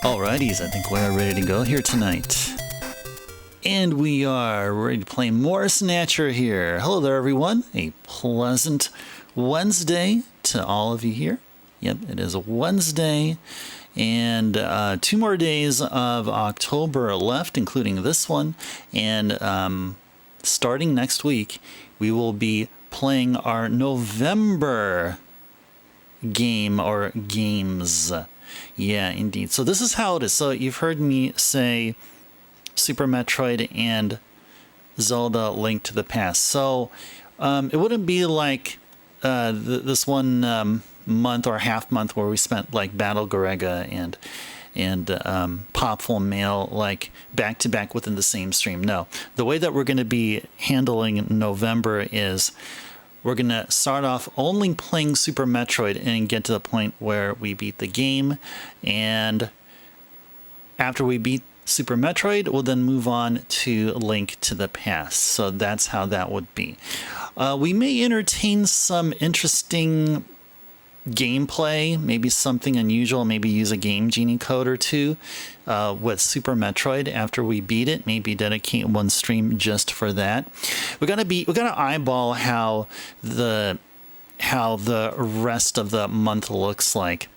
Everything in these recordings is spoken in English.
Alrighties, I think we're ready to go here tonight. And we are ready to play more Snatcher here. Hello there, everyone. A pleasant Wednesday to all of you here. Yep, it is a Wednesday. And 2 more days of October left, including this one. And starting next week, we will be playing our November game or games. Yeah, indeed. So this is how it is. So you've heard me say Super Metroid and Zelda Link to the Past. So it wouldn't be like this one month or half month where we spent like Battle Garega and Popful Mail like back to back within the same stream. No, the way that we're going to be handling November is we're going to start off only playing Super Metroid and get to the point where we beat the game. And after we beat Super Metroid, we'll then move on to Link to the Past. So that's how that would be. We may entertain some interesting gameplay, maybe something unusual, maybe use a Game Genie code or two with Super Metroid after we beat it. Maybe dedicate one stream just for that. We gotta eyeball how the rest of the month looks like.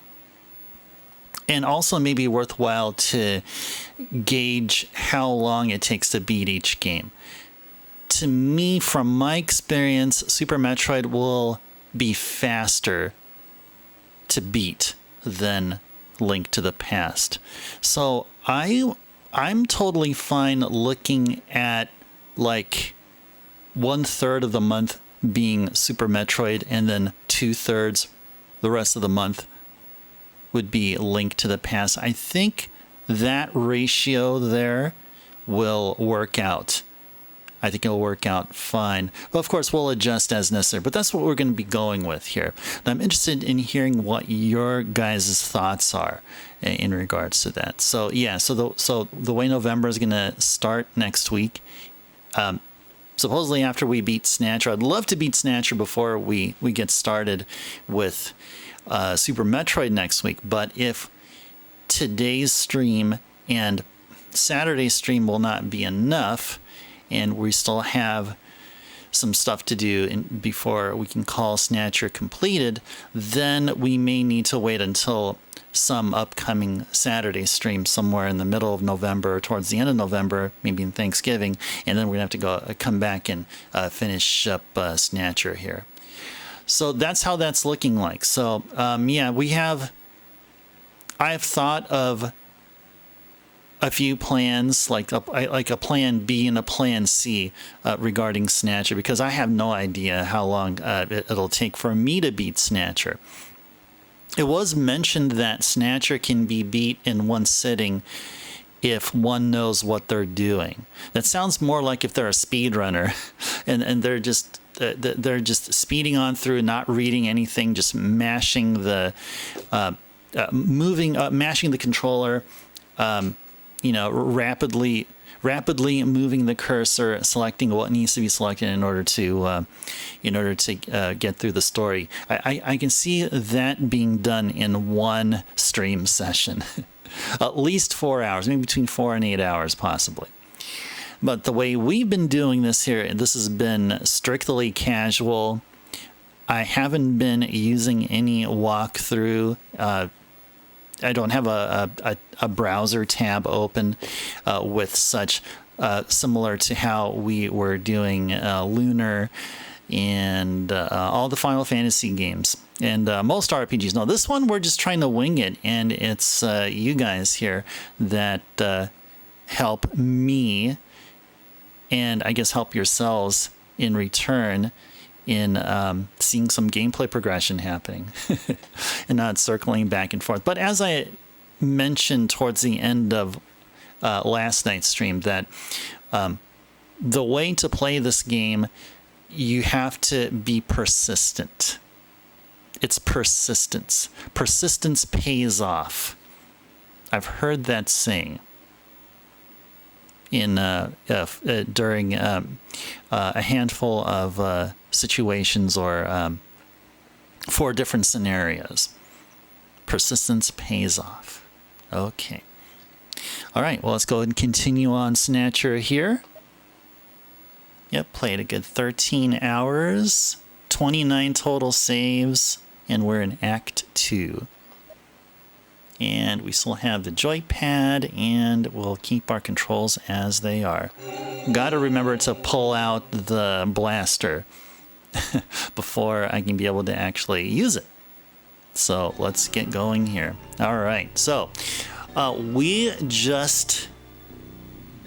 And also maybe worthwhile to gauge how long it takes to beat each game. To me, from my experience, Super Metroid will be faster to beat than Link to the Past. So I'm totally fine looking at like 1/3 of the month being Super Metroid and then 2/3 the rest of the month would be Link to the Past. I think that ratio there will work out. I think it'll work out fine. But of course, we'll adjust as necessary. But that's what we're going to be going with here. And I'm interested in hearing what your guys' thoughts are in regards to that. So yeah, so the way November is going to start next week, supposedly after we beat Snatcher. I'd love to beat Snatcher before we get started with Super Metroid next week. But if today's stream and Saturday's stream will not be enough, and we still have some stuff to do before we can call Snatcher completed, then we may need to wait until some upcoming Saturday stream somewhere in the middle of November, or towards the end of November, maybe in Thanksgiving, and then we're going to have to come back and finish up Snatcher here. So that's how that's looking like. So yeah, I've thought of a few plans, like a plan B and a plan C regarding Snatcher, because I have no idea how long it'll take for me to beat Snatcher. It was mentioned that Snatcher can be beat in one sitting if one knows what they're doing. That sounds more like if they're a speedrunner and they're just speeding on through, not reading anything, just mashing the mashing the controller. Rapidly moving the cursor, selecting what needs to be selected in order to get through the story. I can see that being done in one stream session, at least 4 hours, maybe between 4 and 8 hours, possibly. But the way we've been doing this here, this has been strictly casual. I haven't been using any walkthrough. I don't have a browser tab open with such, similar to how we were doing Lunar and all the Final Fantasy games and most RPGs. No, this one we're just trying to wing it, and it's you guys here that help me, and I guess help yourselves in return in seeing some gameplay progression happening and not circling back and forth. But as I mentioned towards the end of last night's stream, that the way to play this game, you have to be persistent. It's persistence. Persistence pays off. I've heard that saying in during a handful of situations or for different scenarios. Persistence pays off. Okay. All right, well, let's go ahead and continue on Snatcher here. Yep, played a good 13 hours, 29 total saves, and we're in Act 2. And we still have the joypad, and we'll keep our controls as they are. Gotta remember to pull out the blaster before I can be able to actually use it. So let's get going here. All right, so we just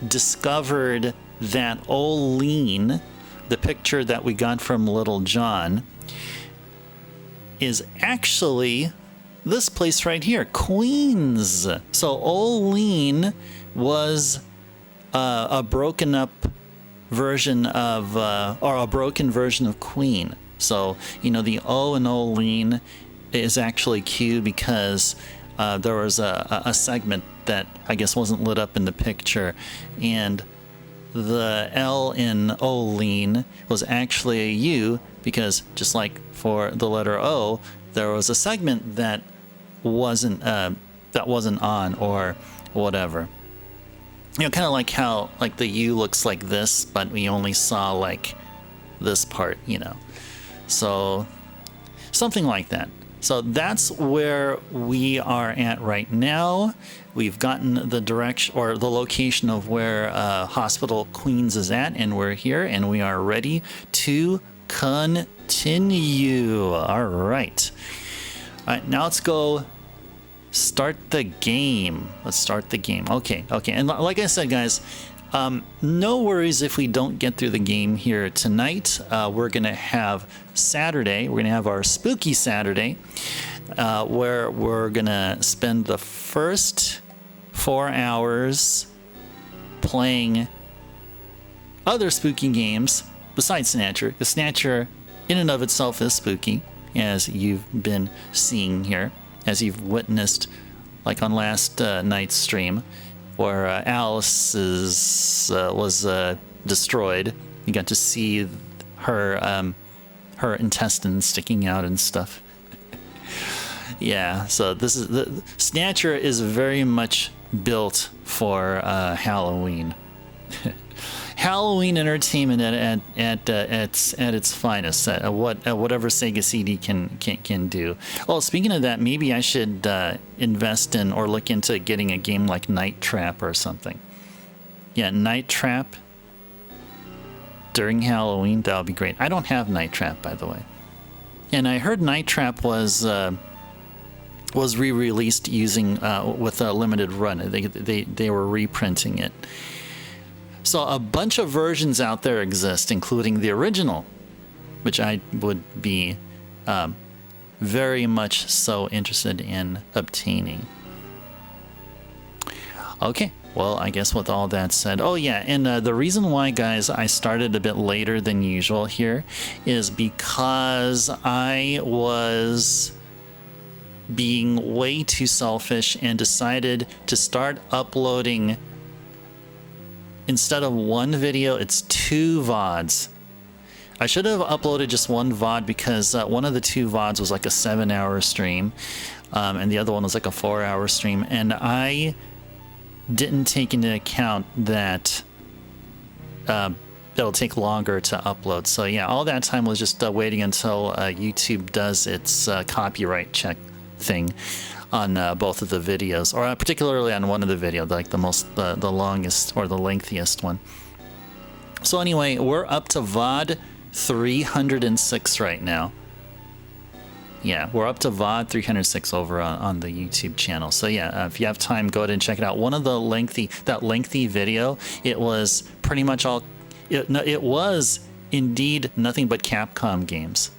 discovered that Oline, the picture that we got from Little John, is actually this place right here, Queens. So Oline was a broken up version of, or a broken version of Queen. So, you know, the O in Oline is actually Q because there was a segment that I guess wasn't lit up in the picture, and the L in Oline was actually a U because just like for the letter O, there was a segment that wasn't on or whatever. You know, kind of like how like the U looks like this, but we only saw like this part, you know. So something like that. So that's where we are at right now. We've gotten the direction or the location of where Hospital Queens is at, and we're here, and we are ready to continue. All right. All right, now let's go start the game. Let's start the game. Okay. And like I said, guys, no worries if we don't get through the game here tonight. We're going to have Saturday. We're going to have our Spooky Saturday, where we're going to spend the first 4 hours playing other spooky games besides Snatcher. Because Snatcher, in and of itself, is spooky, as you've been seeing here, as you've witnessed, like on last night's stream, where Alice's was destroyed. You got to see her her intestines sticking out and stuff. Yeah, so this is the Snatcher is very much built for Halloween. Halloween entertainment at its finest, whatever Sega CD can do. Oh, speaking of that, maybe I should invest in or look into getting a game like Night Trap or something. Yeah, Night Trap during Halloween, that would be great. I don't have Night Trap, by the way, and I heard Night Trap was re-released using with a limited run. They were reprinting it. So a bunch of versions out there exist, including the original, which I would be very much so interested in obtaining. Okay, well, I guess with all that said, oh yeah, and the reason why, guys, I started a bit later than usual here is because I was being way too selfish and decided to start uploading. Instead of one video, it's 2 VODs. I should have uploaded just one VOD because one of the 2 VODs was like a 7-hour stream, and the other one was like a 4-hour stream, and I didn't take into account that it'll take longer to upload. So yeah, all that time was just waiting until YouTube does its copyright check thing on both of the videos, or particularly on one of the videos, like the longest or the lengthiest one. So anyway, we're up to VOD 306 right now. Yeah, we're up to VOD 306 over on the YouTube channel. So yeah, if you have time, go ahead and check it out. One of the lengthy video, it was pretty much all. It was indeed nothing but Capcom games.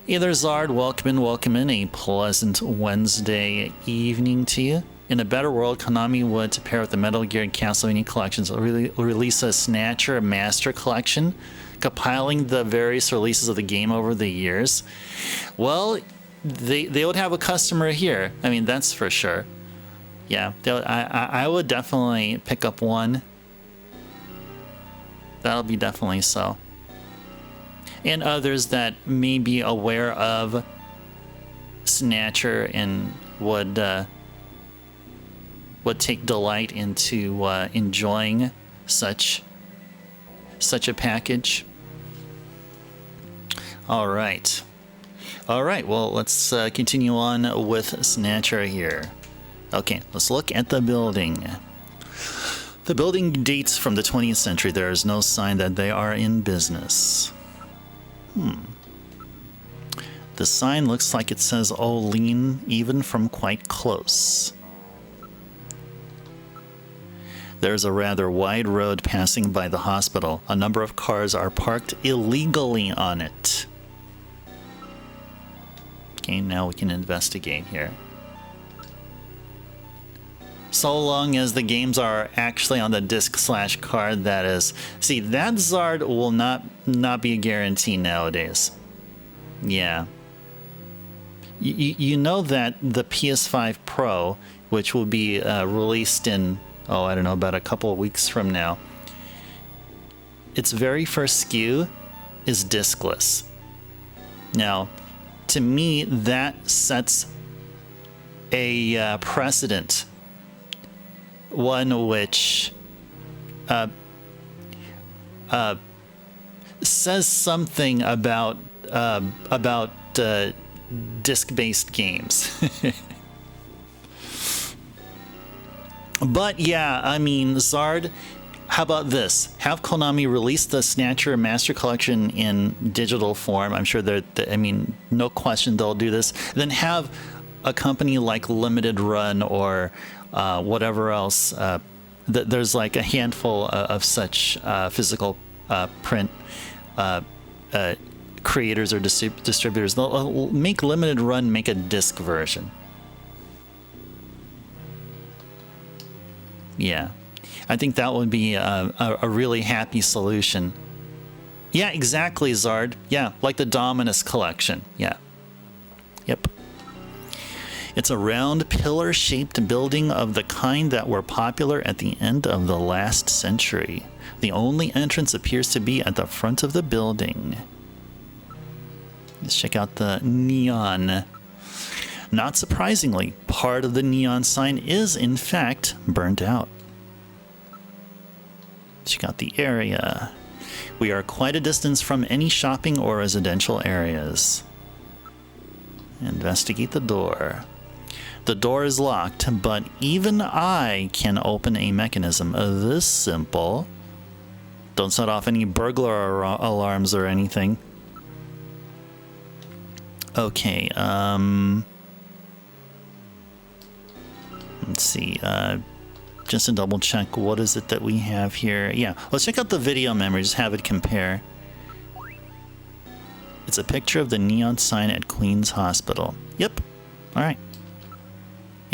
Either Zard, welcome in. A pleasant Wednesday evening to you. In a better world, Konami would, to pair with the Metal Gear and Castlevania collections, release a Snatcher Master Collection, compiling the various releases of the game over the years. Well, they would have a customer here. I mean, that's for sure. Yeah, I would definitely pick up one. That'll be definitely so. And others that may be aware of Snatcher and would would take delight into enjoying such a package. All right. Well, let's continue on with Snatcher here. Okay, let's look at the building. The building dates from the 20th century. There is no sign that they are in business. The sign looks like it says Olean even from quite close. There's a rather wide road passing by the hospital. A number of cars are parked illegally on it. Okay, now we can investigate here. So long as the games are actually on the disc/card, that is. See, that Zard will not be a guarantee nowadays. Yeah. You know that the PS5 Pro, which will be released in, I don't know, about a couple of weeks from now, its very first SKU is discless. Now, to me, that sets a precedent. One which says something about disc-based games. But yeah, I mean, Zard, how about this? Have Konami release the Snatcher Master Collection in digital form. I'm sure I mean, no question they'll do this. Then have a company like Limited Run or whatever else. There's like a handful of such physical print creators or distributors. They'll make Limited Run make a disc version. Yeah, I think that would be a really happy solution. Yeah, exactly, Zard. Yeah, like the Dominus collection. Yeah. Yep. It's a round, pillar-shaped building of the kind that were popular at the end of the last century. The only entrance appears to be at the front of the building. Let's check out the neon. Not surprisingly, part of the neon sign is, in fact, burnt out. Check out the area. We are quite a distance from any shopping or residential areas. Investigate the door. The door is locked, but even I can open a mechanism this simple. Don't set off any burglar alarms or anything. Okay, let's see, just to double check, what is it that we have here? Yeah, let's check out the video memory, just have it compare. It's a picture of the neon sign at Queen's Hospital. Yep, all right.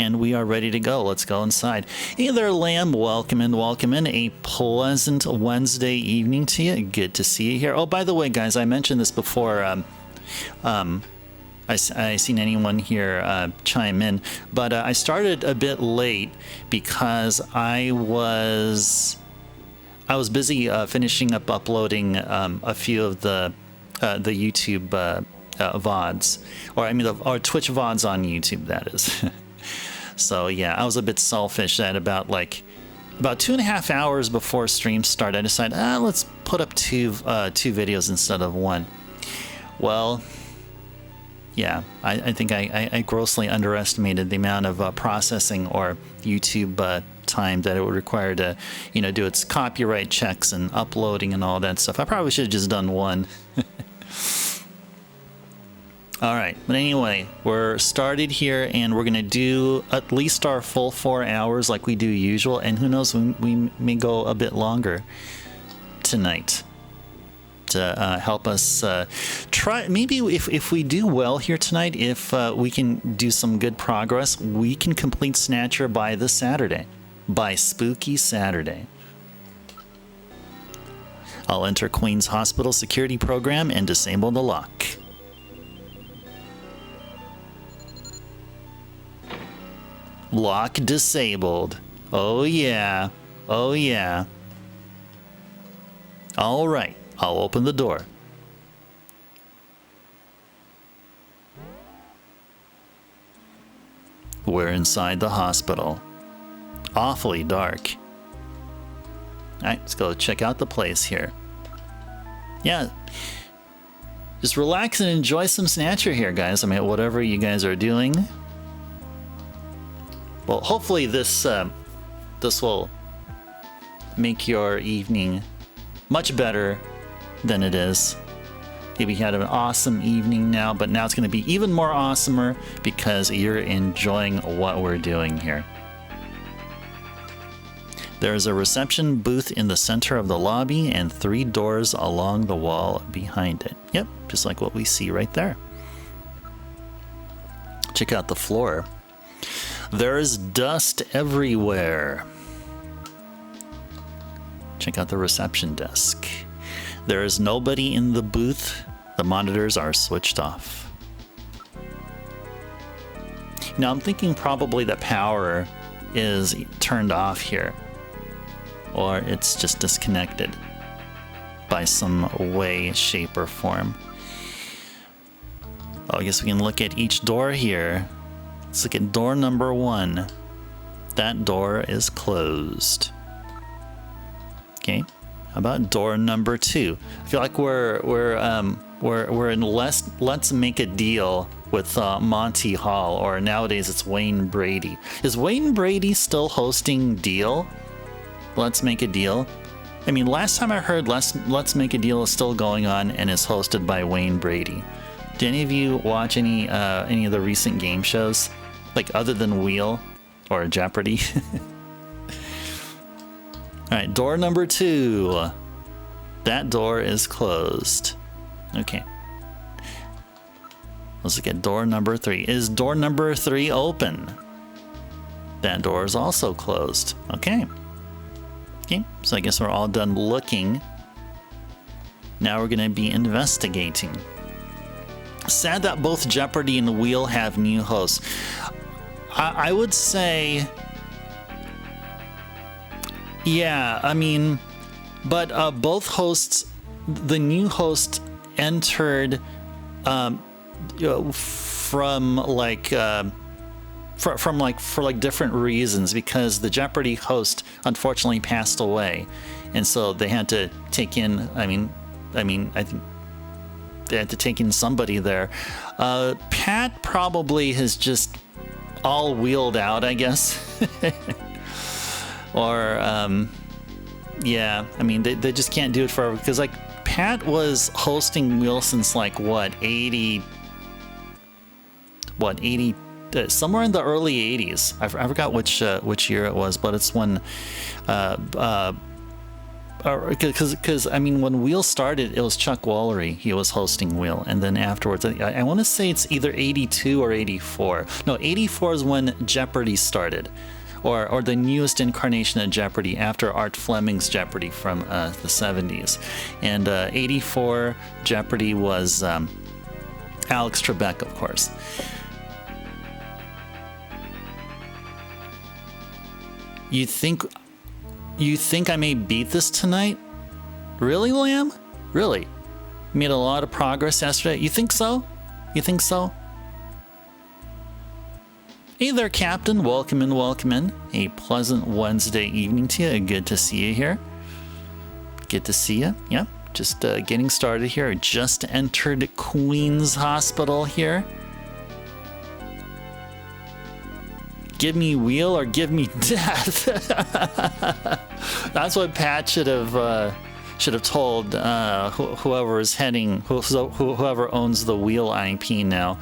And we are ready to go. Let's go inside. Hey there, Lamb. Welcome in, welcome in. A pleasant Wednesday evening to you. Good to see you here. Oh, by the way, guys, I mentioned this before. I seen anyone here chime in, but I started a bit late because I was busy finishing up uploading a few of the YouTube VODs, or Twitch VODs on YouTube, that is. So yeah, I was a bit selfish at about 2.5 hours before stream start. I decided, let's put up two videos instead of one. Well, yeah, I think I grossly underestimated the amount of processing or YouTube time that it would require to, do its copyright checks and uploading and all that stuff. I probably should have just done one. All right, but anyway, we're started here, and we're gonna do at least our full 4 hours like we do usual, and who knows, we may go a bit longer tonight to help us try. Maybe if we do well here tonight, if we can do some good progress, we can complete Snatcher by this Saturday, by Spooky Saturday. I'll enter Queen's Hospital security program and disable the lock. Lock disabled. Oh yeah. Oh yeah. All right. I'll open the door. We're inside the hospital. awfully dark. Alright, let's go check out the place here. Yeah. Just relax and enjoy some Snatcher here, guys. I mean, whatever you guys are doing. Well, hopefully this will make your evening much better than it is. Maybe you had an awesome evening now, but now it's going to be even more awesomer because you're enjoying what we're doing here. There's a reception booth in the center of the lobby and 3 doors along the wall behind it. Yep, just like what we see right there. Check out the floor. There's dust everywhere. Check out the reception desk. There is nobody in the booth. The monitors are switched off. Now I'm thinking probably the power is turned off here, or it's just disconnected by some way, shape, or form. Oh, I guess we can look at each door here. Let's look at door number 1. That door is closed. Okay, how about door number 2? I feel like we're in Let's Make a Deal with Monty Hall, or nowadays it's Wayne Brady. Is Wayne Brady still hosting Deal? Let's Make a Deal. I mean, last time I heard Let's Make a Deal is still going on and is hosted by Wayne Brady. Do any of you watch any of the recent game shows, like other than Wheel or Jeopardy? All right, door number 2. That door is closed. Okay. Let's look at door number 3. Is door number 3 open? That door is also closed. Okay. Okay, so I guess we're all done looking. Now we're going to be investigating. Sad that both Jeopardy and Wheel have new hosts. I would say, yeah, I mean, but both hosts, the new host entered from different reasons, because the Jeopardy host unfortunately passed away, and so they had to take in. I think they had to take in somebody there. Pat probably has just all wheeled out, I guess, or yeah. I mean, they just can't do it forever, because like Pat was hosting Wheel since like what 80. Somewhere in the early 80s. I forgot which year it was, but it's when because I mean, when Wheel started, it was Chuck Woolery. He was hosting Wheel, and then afterwards, I want to say it's either 82 or 84. No, 84 is when Jeopardy started, or the newest incarnation of Jeopardy after Art Fleming's Jeopardy from the 70s, and 84 Jeopardy was Alex Trebek, of course. You think I may beat this tonight? Really, Lamb? Really? Made a lot of progress yesterday. You think so? You think so? Hey there, Captain. Welcome in, welcome in. A pleasant Wednesday evening to you. Good to see you here. Good to see you. Yeah, just getting started here. Just entered Queen's Hospital here. Give me Wheel or give me death. That's what Pat should have told whoever is heading, whoever owns the Wheel IP now.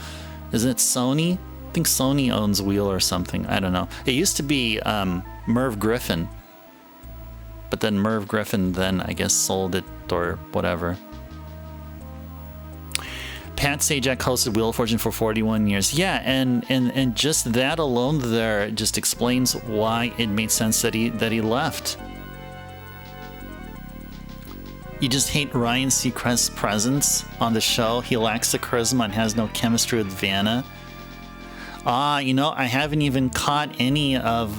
Isn't it Sony? I think Sony owns Wheel or something. I don't know. It used to be Merv Griffin, but then Merv Griffin then I guess sold it or whatever. Pat Sajak hosted Wheel of Fortune for 41 years. Yeah, and just that alone there just explains why it made sense that he left. You just hate Ryan Seacrest's presence on the show. He lacks the charisma and has no chemistry with Vanna. You know, I haven't even caught any of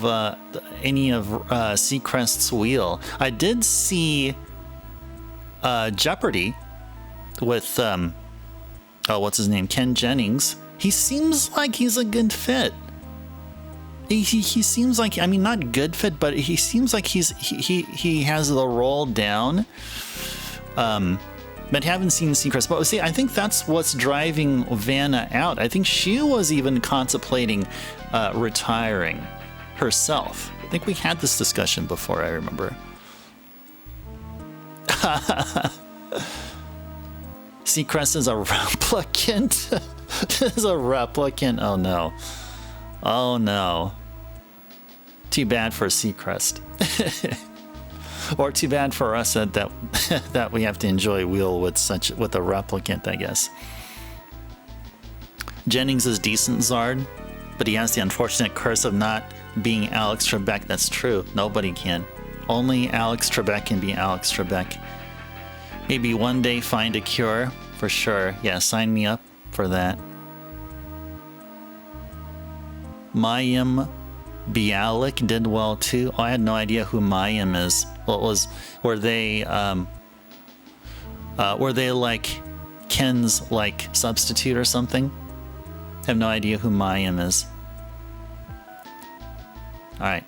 Seacrest's Wheel. I did see Jeopardy with what's his name? Ken Jennings. He seems like he's a good fit. He seems like, I mean, not good fit, but he seems like he has the role down. But haven't seen Seacrest. But see, I think that's what's driving Vanna out. I think she was even contemplating retiring herself. I think we had this discussion before, I remember. Seacrest is a replicant. This is a replicant. Oh no. Oh no. Too bad for Seacrest. Or too bad for us that we have to enjoy Wheel with a replicant, I guess. Jennings is decent Zard, but he has the unfortunate curse of not being Alex Trebek. That's true. Nobody can. Only Alex Trebek can be Alex Trebek. Maybe one day find a cure, for sure. Yeah, sign me up for that. Mayim Bialik did well too. Oh, I had no idea who Mayim is. Well, were they like Ken's like substitute or something? I have no idea who Mayim is. All right.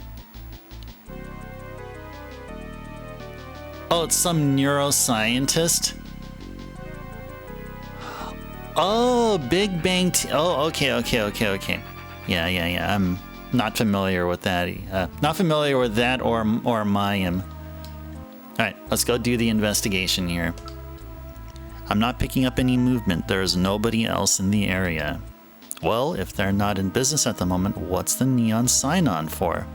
Oh, it's some neuroscientist. Oh, Big Bang. Oh, okay. Yeah. I'm not familiar with that. Not familiar with that or Mayim. All right, let's go do the investigation here. I'm not picking up any movement. There's nobody else in the area. Well, if they're not in business at the moment, what's the neon sign on for?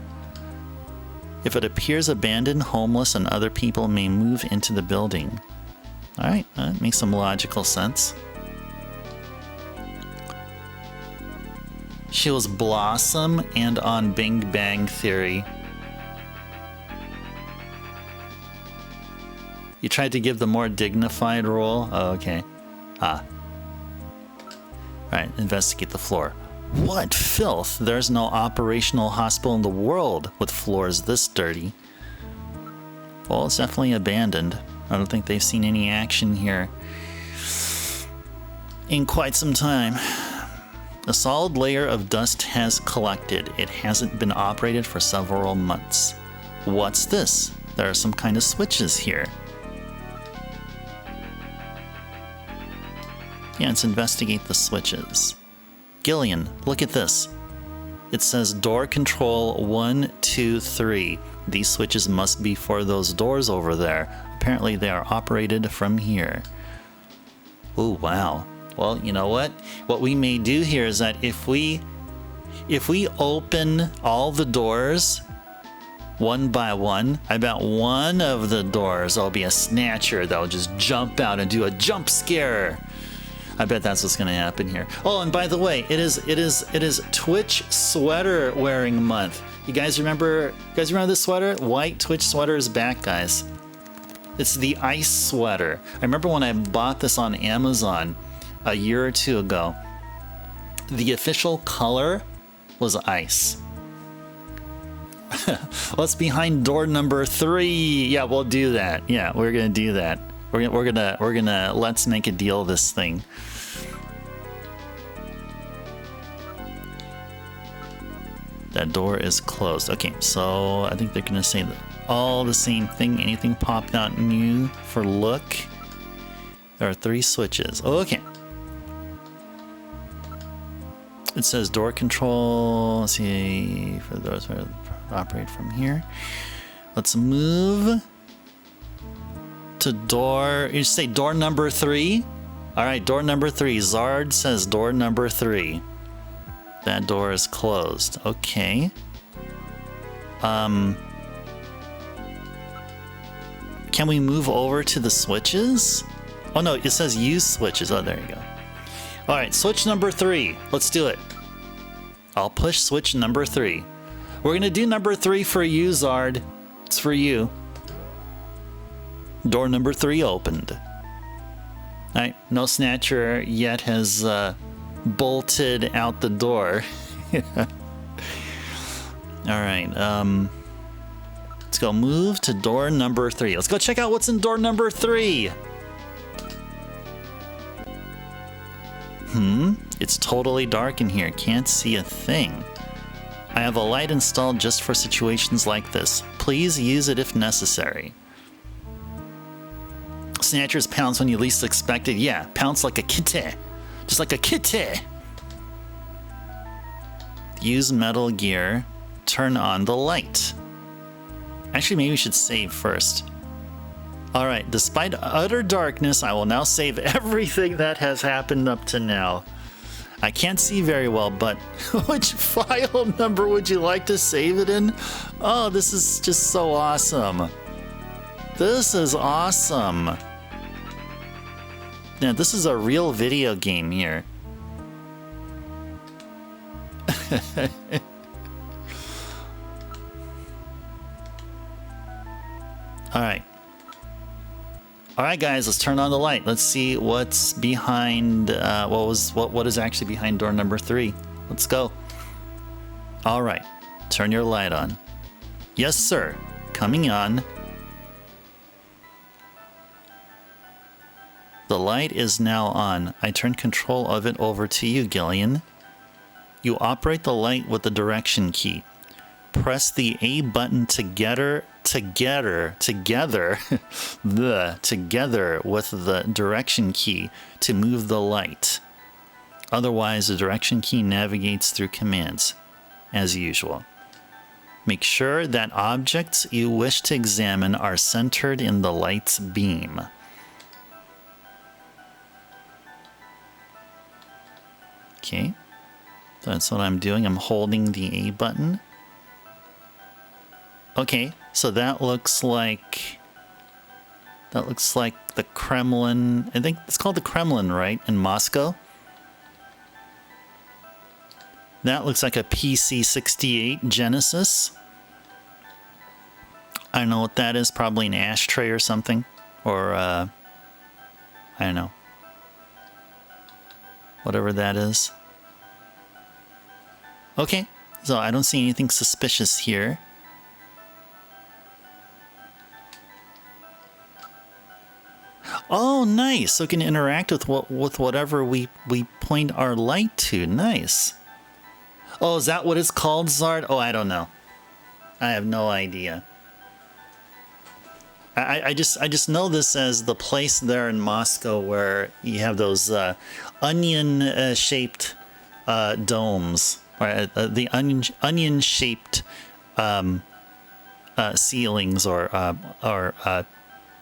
If it appears abandoned, homeless, and other people may move into the building. All right, that makes some logical sense. She was Blossom and on Bing Bang Theory. You tried to give the more dignified role? Oh, okay. Alright, investigate the floor. What filth! There's no operational hospital in the world with floors this dirty. Well, it's definitely abandoned. I don't think they've seen any action here in quite some time. A solid layer of dust has collected. It hasn't been operated for several months. What's this? There are some kind of switches here. Yeah, let's investigate the switches. Gillian, look at this. It says door control 1, 2, 3. These switches must be for those doors over there. Apparently they are operated from here. Ooh, wow. Well, you know what? What we may do here is that if we open all the doors one by one, I bet one of the doors there'll be a snatcher that'll just jump out and do a jump scare. I bet that's what's going to happen here. Oh, and by the way, it is Twitch sweater wearing month. You guys remember this sweater? White Twitch sweater is back, guys. It's the ice sweater. I remember when I bought this on Amazon a year or two ago. The official color was ice. What's behind door number 3? Yeah, we'll do that. Yeah, we're gonna do that. We're gonna let's make a deal this thing. That door is closed. Okay, so I think they're gonna say all the same thing. Anything popped out new for look? There are 3 switches. Oh, okay. It says door control. Let's see for those who operate from here. Let's move to door. You say door number 3. All right, door number 3. Zard says door number 3. That door is closed. Okay. Can we move over to the switches? Oh no, it says use switches. Oh, there you go. All right, switch number 3. Let's do it. I'll push switch number 3. We're gonna do number 3 for you, Zard. It's for you. Door number 3 opened. All right, no snatcher yet has bolted out the door. All right, let's go move to door number 3. Let's go check out what's in door number 3. It's totally dark in here. Can't see a thing. I have a light installed just for situations like this. Please use it if necessary. Snatchers pounce when you least expect it. Yeah, pounce like a kitty. Just like a kitty. Use metal gear. Turn on the light. Actually, maybe we should save first. Alright, despite utter darkness, I will now save everything that has happened up to now. I can't see very well, but which file number would you like to save it in? Oh, this is just so awesome. This is awesome. Now, this is a real video game here. Alright. Alright guys, let's turn on the light. Let's see what's behind, what is actually behind door number 3. Let's go. Alright, turn your light on. Yes sir, coming on. The light is now on. I turn control of it over to you, Gillian. You operate the light with the direction key. Press the A button together with the direction key to move the light. Otherwise, the direction key navigates through commands, as usual. Make sure that objects you wish to examine are centered in the light's beam. Okay, that's what I'm doing. I'm holding the A button. Okay, so that looks like the Kremlin. I think it's called the Kremlin, right? In Moscow. That looks like a PC-68 Genesis. I don't know what that is. Probably an ashtray or something, or I don't know. Whatever that is. Okay, so I don't see anything suspicious here. Oh, nice. So we can interact with whatever we point our light to. Nice. Oh, is that what it's called, Zard? Oh, I don't know. I have no idea. I just know this as the place there in Moscow where you have those onion shaped domes, or the onion shaped ceilings, or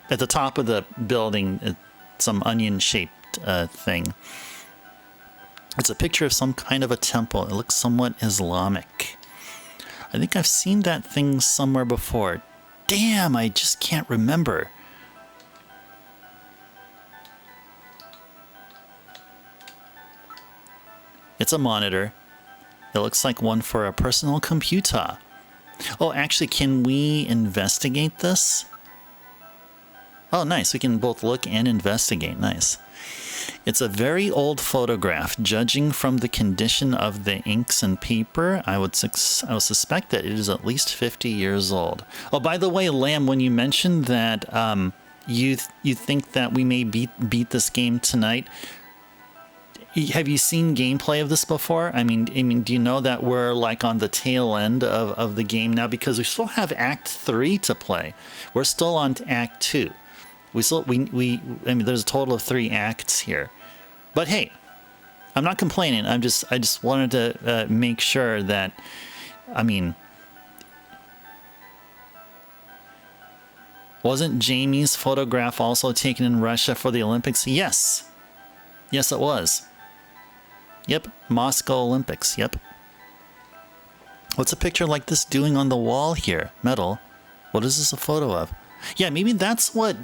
at the top of the building, some onion shaped thing. It's a picture of some kind of a temple. It looks somewhat Islamic. I think I've seen that thing somewhere before. Damn, I just can't remember. It's a monitor. It looks like one for a personal computer. Oh, actually, can we investigate this? Oh, nice. We can both look and investigate. Nice. It's a very old photograph. Judging from the condition of the inks and paper, I would suspect that it is at least 50 years old. Oh, by the way, Lamb, when you mentioned that you think that we may beat this game tonight, have you seen gameplay of this before? I mean, do you know that we're like on the tail end of the game now, because we still have Act 3 to play. We're still on Act 2. I mean, there's a total of 3 acts here. But hey, I'm not complaining. I just wanted to make sure that, I mean, wasn't Jamie's photograph also taken in Russia for the Olympics? Yes. Yes, it was. Yep, Moscow Olympics, yep. What's a picture like this doing on the wall here? Metal. What is this a photo of? Yeah, maybe that's what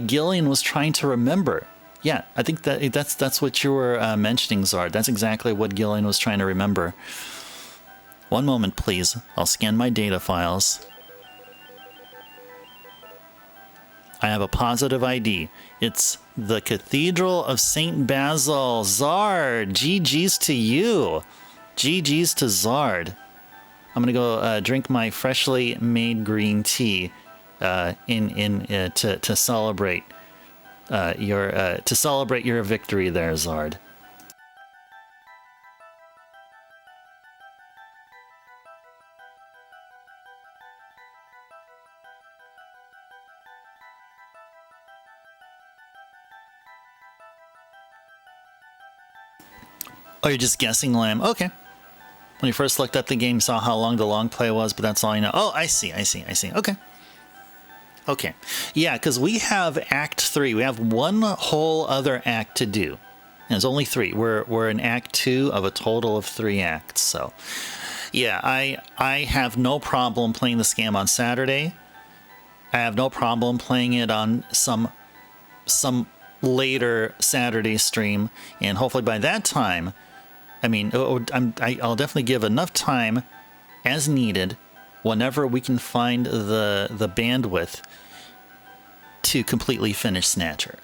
Gillian was trying to remember. Yeah, I think that's what you were mentioning, Zard. That's exactly what Gillian was trying to remember. One moment, please. I'll scan my data files. I have a positive ID. It's the Cathedral of St. Basil. Zard, GG's to you. GG's to Zard. I'm gonna go drink my freshly made green tea to celebrate your victory there, Zard. Oh, you're just guessing, Lamb. Okay. When you first looked up the game, you saw how long the long play was, but that's all you know. Oh, I see. Okay. Okay. Yeah, because we have Act 3. We have one whole other act to do. And there's only 3. We're in Act 2 of a total of 3 acts. So, yeah, I have no problem playing this game on Saturday. I have no problem playing it on some later Saturday stream. And hopefully by that time, I mean, I'll definitely give enough time as needed whenever we can find the bandwidth to completely finish Snatcher.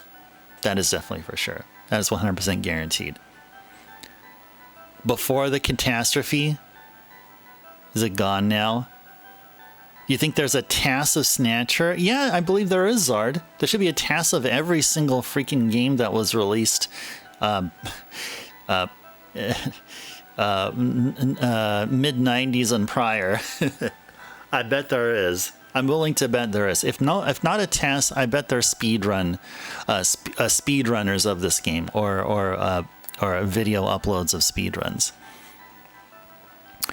That is definitely for sure. That is 100% guaranteed. Before the catastrophe, is it gone now? You think there's a TAS of Snatcher? Yeah, I believe there is, Zard. There should be a TAS of every single freaking game that was released mid-90s and prior. I bet there is. I'm willing to bet there is. If not a TAS, I bet there's speedrunners of this game or video uploads of speedruns.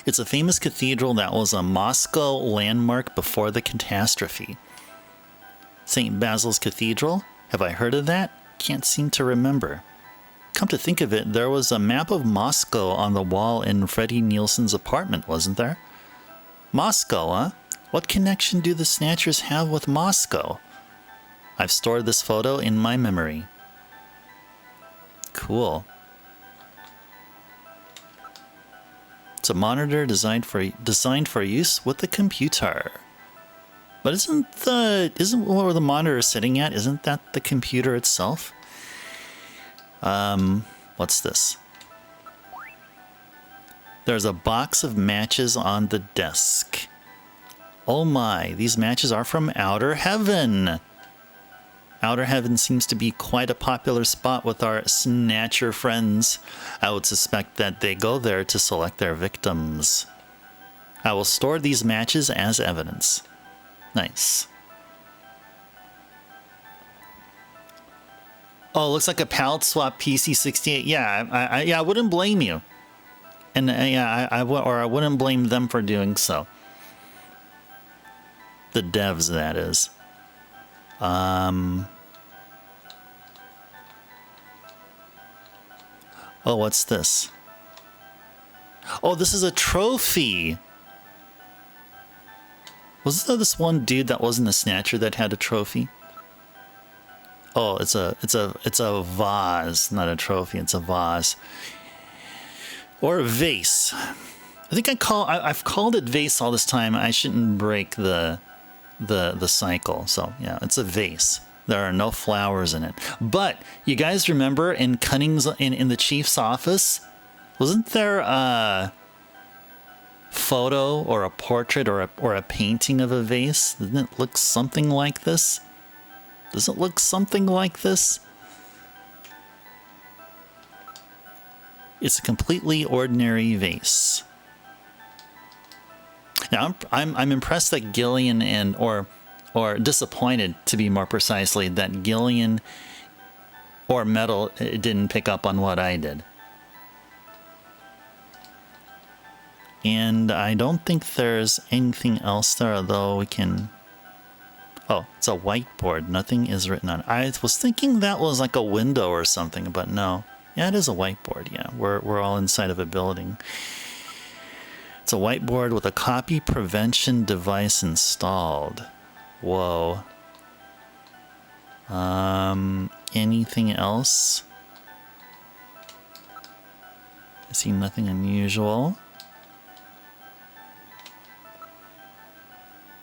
It's a famous cathedral that was a Moscow landmark before the catastrophe. St. Basil's Cathedral? Have I heard of that? Can't seem to remember. Come to think of it, there was a map of Moscow on the wall in Freddie Nielsen's apartment, wasn't there? Moscow, huh? What connection do the Snatchers have with Moscow? I've stored this photo in my memory. Cool. It's a monitor designed for use with the computer. But isn't where the monitor is sitting at? Isn't that the computer itself? What's this? There's a box of matches on the desk. Oh my, these matches are from Outer Heaven. Outer Heaven seems to be quite a popular spot with our Snatcher friends. I would suspect that they go there to select their victims. I will store these matches as evidence. Nice. Oh, looks like a palette swap PC68. Yeah, I wouldn't blame you. And yeah, I wouldn't blame them for doing so. The devs, that is. Oh, what's this? Oh, this is a trophy. Was there this one dude that wasn't a Snatcher that had a trophy? Oh, it's a vase, not a trophy. It's a vase or a vase. I think I've called it vase all this time. I shouldn't break the cycle. So yeah, it's a vase. There are no flowers in it. But you guys remember in Cunning's in the chief's office, wasn't there a photo or a portrait or a painting of a vase? Doesn't it look something like this? Does it look something like this? It's a completely ordinary vase. Now I'm impressed that Gillian or disappointed, to be more precisely, that Gillian or Metal didn't pick up on what I did. And I don't think there's anything else there, although we can... Oh, it's a whiteboard. Nothing is written on it. I was thinking that was like a window or something, but no. Yeah, it is a whiteboard, yeah. We're all inside of a building. It's a whiteboard with a copy prevention device installed. Whoa. Anything else? I see nothing unusual.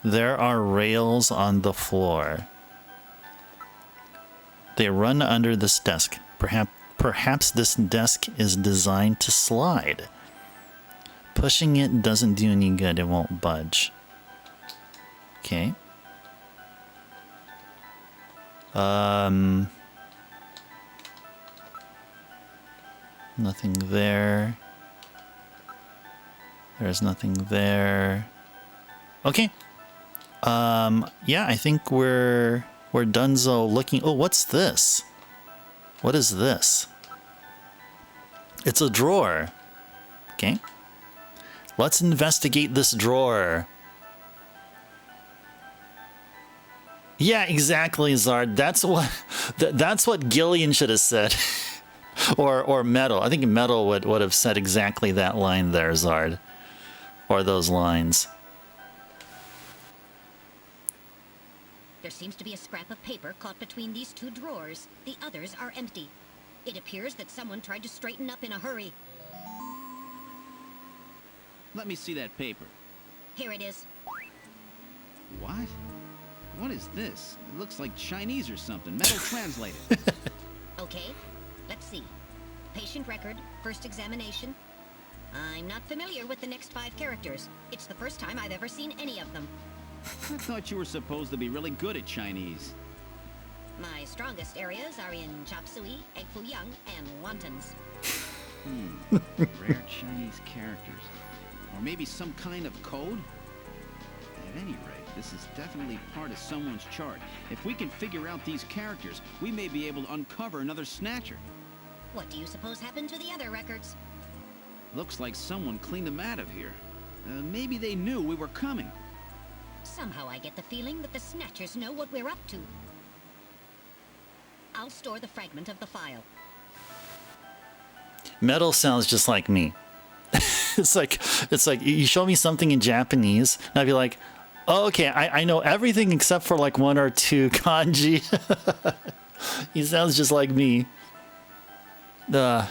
There are rails on the floor. They run under this desk. Perhaps this desk is designed to slide. Pushing it doesn't do any good. It won't budge. Okay. Nothing there. There's nothing there. Okay. Yeah, I think we're donezo looking. Oh, what's this? What is this? It's a drawer. Okay. Let's investigate this drawer. Yeah, exactly, Zard. That's what Gillian should have said. or Metal. I think Metal would have said exactly that line there, Zard. Or those lines. There seems to be a scrap of paper caught between these two drawers. The others are empty. It appears that someone tried to straighten up in a hurry. Let me see that paper. Here it is. What? What is this? It looks like Chinese or something. Metal translated. Okay, let's see. Patient record, first examination. I'm not familiar with the next 5 characters. It's the first time I've ever seen any of them. I thought you were supposed to be really good at Chinese. My strongest areas are in chop suey, egg foo young, and wontons. Rare Chinese characters. Or maybe some kind of code? At any rate, this is definitely part of someone's chart. If we can figure out these characters, we may be able to uncover another Snatcher. What do you suppose happened to the other records? Looks like someone cleaned them out of here. Maybe they knew we were coming. Somehow I get the feeling that the Snatchers know what we're up to. I'll store the fragment of the file. Metal sounds just like me. It's like you show me something in Japanese, and I'd be like, oh, okay, I know everything except for like 1 or 2 kanji. He sounds just like me. Yeah,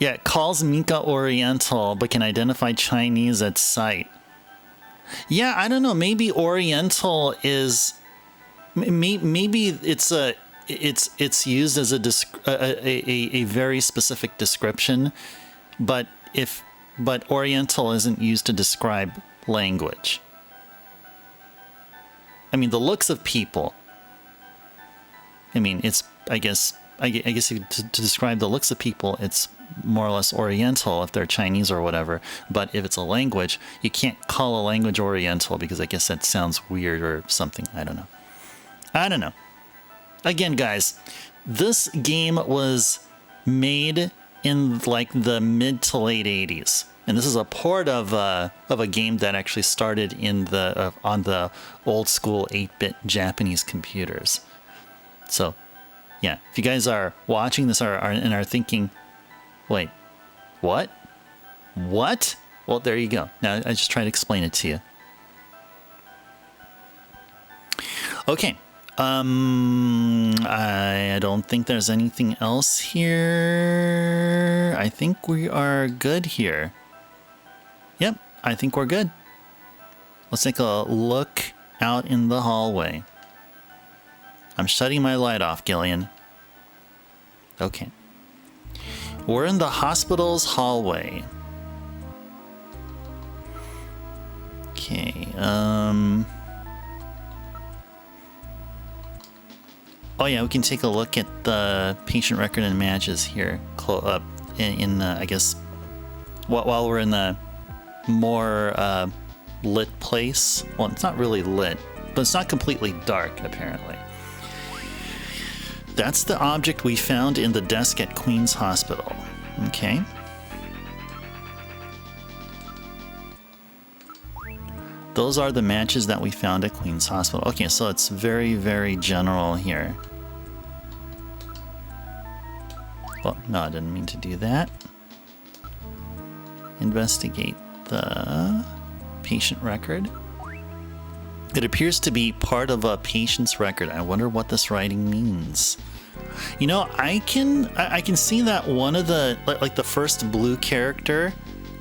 it calls Mika Oriental, but can identify Chinese at sight. Yeah, I don't know. Maybe Oriental is. Maybe it's used as a very specific description, but Oriental isn't used to describe language. I mean, the looks of people. I mean, it's I guess to describe the looks of people, it's more or less Oriental if they're Chinese or whatever. But if it's a language, you can't call a language Oriental because I guess that sounds weird or something. I don't know. Again, guys, this game was made in like the mid to late 80s. And this is a port of a game that actually started in on the old school 8-bit Japanese computers. So, yeah, if you guys are watching this and are thinking, wait, what? What? Well, there you go. Now I just try to explain it to you. Okay. I don't think there's anything else here. I think we are good here. Yep, I think we're good. Let's take a look out in the hallway. I'm shutting my light off, Gillian. Okay. We're in the hospital's hallway. Okay, oh yeah, we can take a look at the patient record and matches here. I guess, while we're in the more lit place. Well, it's not really lit, but it's not completely dark, apparently. That's the object we found in the desk at Queen's Hospital. Okay. Those are the matches that we found at Queen's Hospital. Okay, so it's very, very general here. Well, no, I didn't mean to do that. Investigate the patient record. It appears to be part of a patient's record. I wonder what this writing means. You know, I can see that one of the like the first blue character,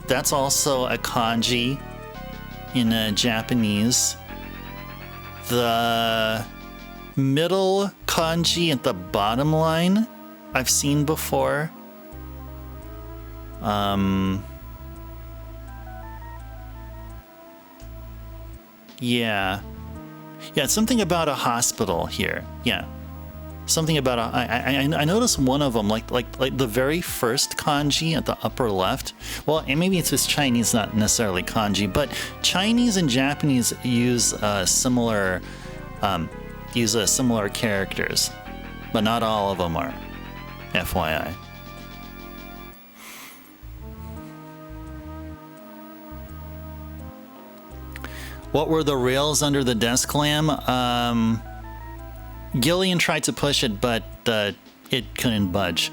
that's also a kanji in Japanese. The middle kanji at the bottom line I've seen before. Yeah, it's something about a hospital here. Yeah, something about I noticed one of them, like the very first kanji at the upper left. Well, and maybe it's just Chinese, not necessarily kanji, but Chinese and Japanese use similar characters. but not all of them are. FYI. What were the rails under the desk lamp? Gillian tried to push it, but it couldn't budge.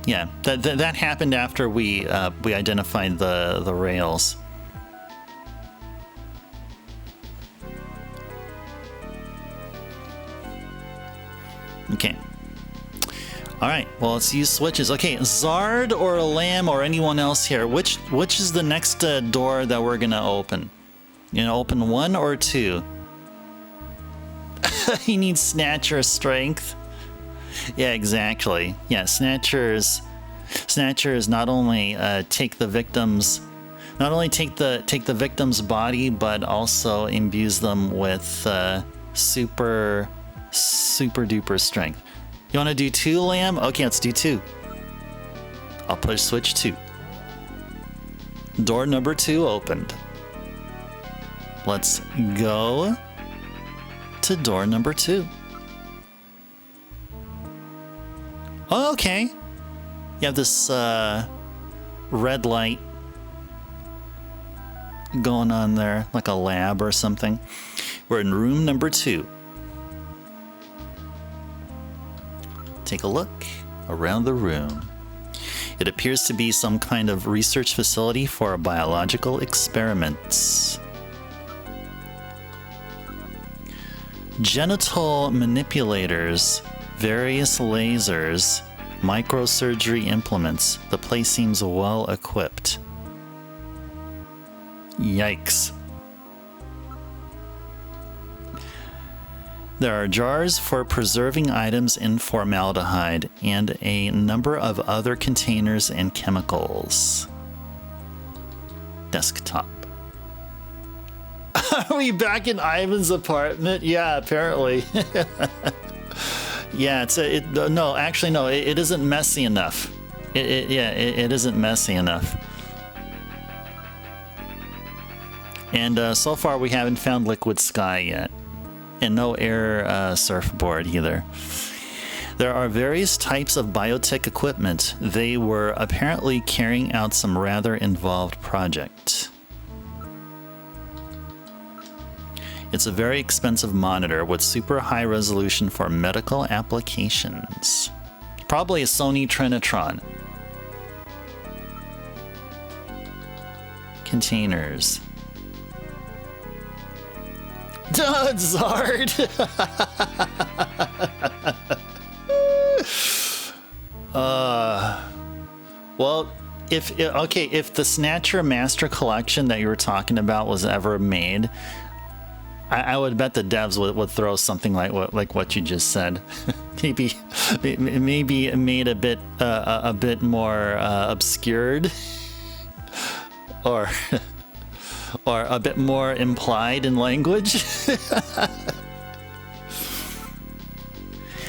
Yeah, that happened after we identified the rails. Okay. All right. Well, let's use switches. Okay, Zard or Lamb or anyone else here. Which is the next door that we're gonna open? You know, open 1 or 2? He needs Snatcher strength. Yeah, exactly. Yeah, Snatchers not only take the victim's body, but also imbues them with super duper strength. You want to do 2, Lamb? Okay, let's do 2. I'll push switch 2. Door number 2 opened. Let's go to door number 2. Oh, okay. You have this red light going on there, like a lab or something. We're in room number 2. Take a look around the room. It appears to be some kind of research facility for biological experiments. Genital manipulators, various lasers, microsurgery implements. The place seems well equipped. Yikes. There are jars for preserving items in formaldehyde and a number of other containers and chemicals. Desktop. Are we back in Ivan's apartment? Yeah, apparently. Yeah, no, actually no, it isn't messy enough. It isn't messy enough. And so far we haven't found liquid sky yet. And no air surfboard either. There are various types of biotech equipment. They were apparently carrying out some rather involved project. It's a very expensive monitor with super high resolution for medical applications. Probably a Sony Trinitron. Containers. Zard! Well, if the Snatcher Master Collection that you were talking about was ever made, I would bet the devs would throw something like what you just said. maybe made a bit more obscured, or a bit more implied in language.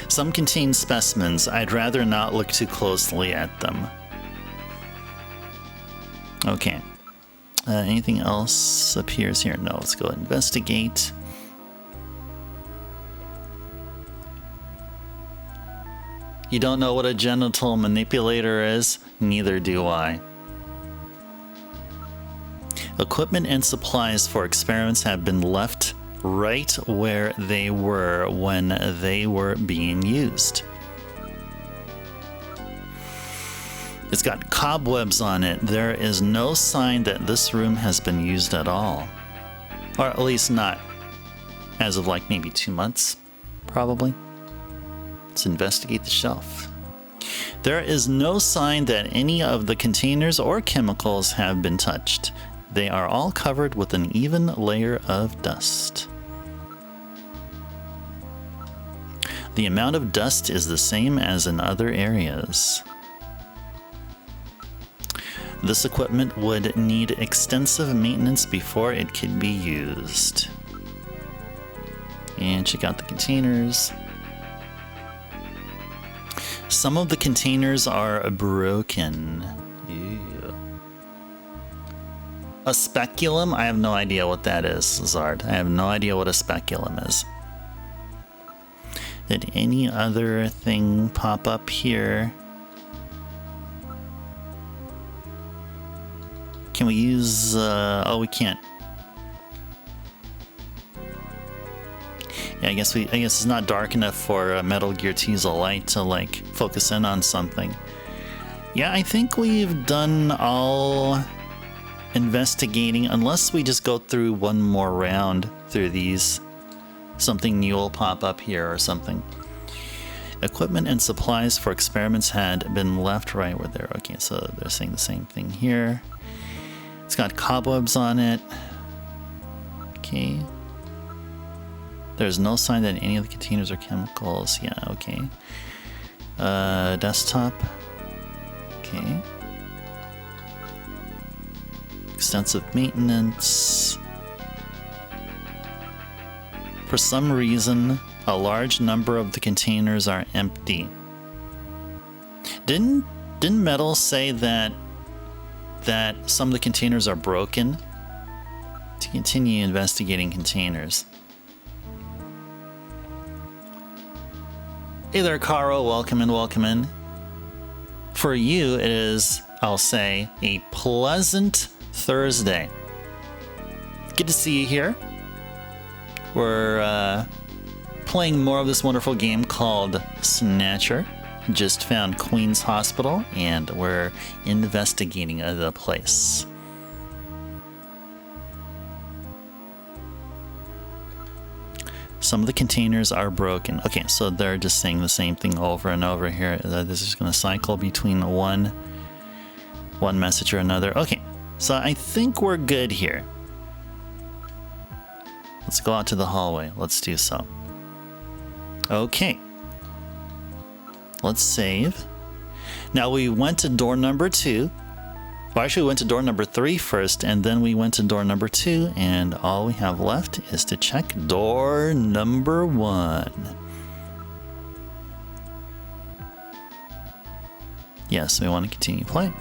Some contain specimens. I'd rather not look too closely at them. Okay. Anything else appears here? No, let's go investigate. You don't know what a genital manipulator is? Neither do I. Equipment and supplies for experiments have been left right where they were when they were being used. It's got cobwebs on it. There is no sign that this room has been used at all. Or at least not as of like maybe 2 months, probably. Let's investigate the shelf. There is no sign that any of the containers or chemicals have been touched. They are all covered with an even layer of dust. The amount of dust is the same as in other areas. This equipment would need extensive maintenance before it could be used. And check out the containers. Some of the containers are broken. Ew. A speculum? I have no idea what that is, Zard. I have no idea what a speculum is. Did any other thing pop up here? Can we use, oh, we can't. Yeah, I guess it's not dark enough for Metal Gear to use a light to like focus in on something. Yeah, I think we've done all investigating, unless we just go through one more round through these. Something new will pop up here or something. Equipment and supplies for experiments had been left right where they're. Okay, so they're saying the same thing here. It's got cobwebs on it. Okay. There's no sign that any of the containers are chemicals. Yeah, okay. Desktop. Okay. Extensive maintenance. For some reason, a large number of the containers are empty. Didn't Metal say that some of the containers are broken? To continue investigating containers. Hey there, Caro. Welcome in, welcome in. For you, it is, I'll say, a pleasant Thursday. Good to see you here. We're playing more of this wonderful game called Snatcher. Just found Queen's Hospital, and we're investigating the place. Some of the containers are broken. Okay, so they're just saying the same thing over and over here. This is going to cycle between one message or another. Okay, so I think we're good here. Let's go out to the hallway. Let's do so. Okay. Let's save. Now we went to door number 2. Well, actually we went to door number 3 first, and then we went to door number 2, and all we have left is to check door number 1. Yes, we want to continue playing.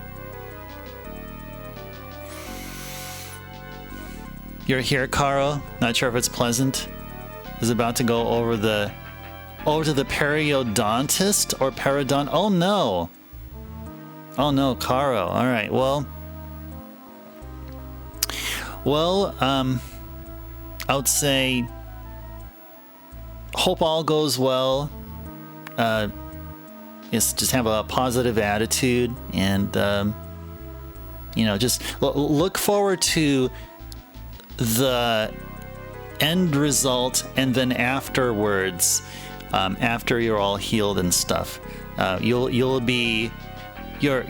You're here, Caro. Not sure if it's pleasant. Is about to go over to the periodontist or periodont. Oh no. Oh no, Caro. All right. Well, I would say hope all goes well. Just have a positive attitude, and just look forward to the end result, and then afterwards, after you're all healed and stuff, you'll be your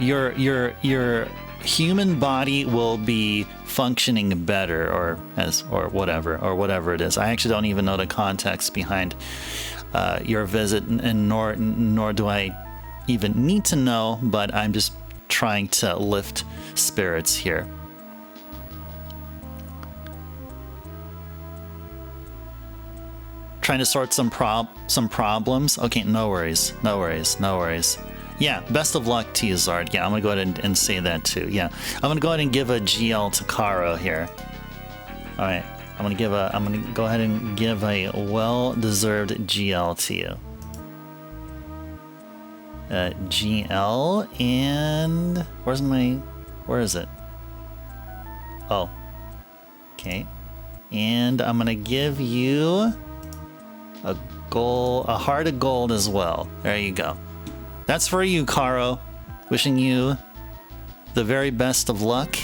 human body will be functioning better, or whatever it is. I actually don't even know the context behind your visit, and nor do I even need to know, but I'm just trying to lift spirits here. Trying to sort some problems. Okay, no worries. Yeah, best of luck to you, Zard. Yeah, I'm gonna go ahead and say that too. Yeah, I'm gonna go ahead and give a GL to Caro here. All right, I'm gonna go ahead and give a well-deserved GL to you. GL, and where is it? Oh, okay. And I'm gonna give you a heart of gold as well. There you go. That's for you, Caro. Wishing you the very best of luck,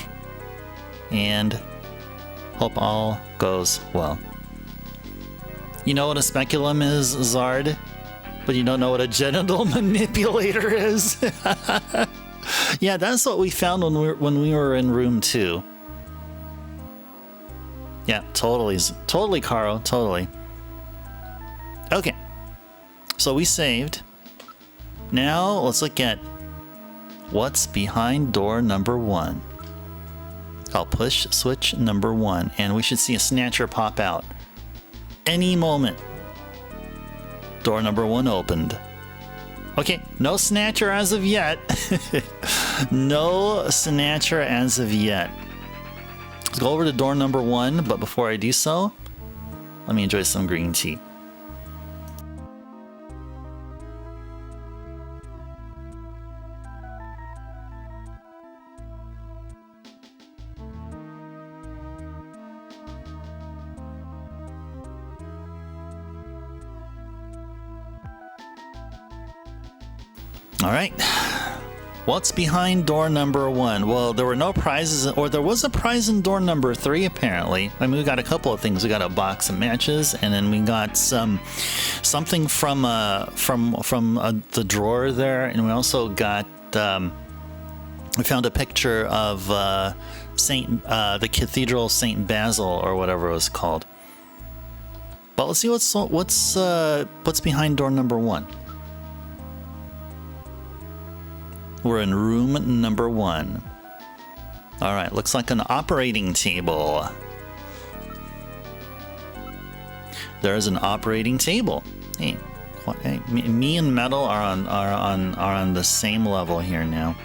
and hope all goes well. You know what a speculum is, Zard? But you don't know what a genital manipulator is? Yeah, that's what we found when we were in room 2. Yeah, totally, Caro, totally. Okay, so we saved. Now let's look at what's behind door number 1. I'll push switch number 1, and we should see a snatcher pop out any moment. Door number 1 opened. Okay, no snatcher as of yet. No snatcher as of yet. Let's go over to door number 1, but before I do so, let me enjoy some green tea. All right. What's behind door number 1? Well, there were no prizes, or there was a prize in door number 3, apparently. I mean, we got a couple of things. We got a box of matches, and then we got something from the drawer there, and we also got we found a picture of the Cathedral of Saint Basil, or whatever it was called. But let's see what's behind door number 1. We're in room number 1. All right, looks like an operating table. There's an operating table. Hey, me and Metal are on the same level here now.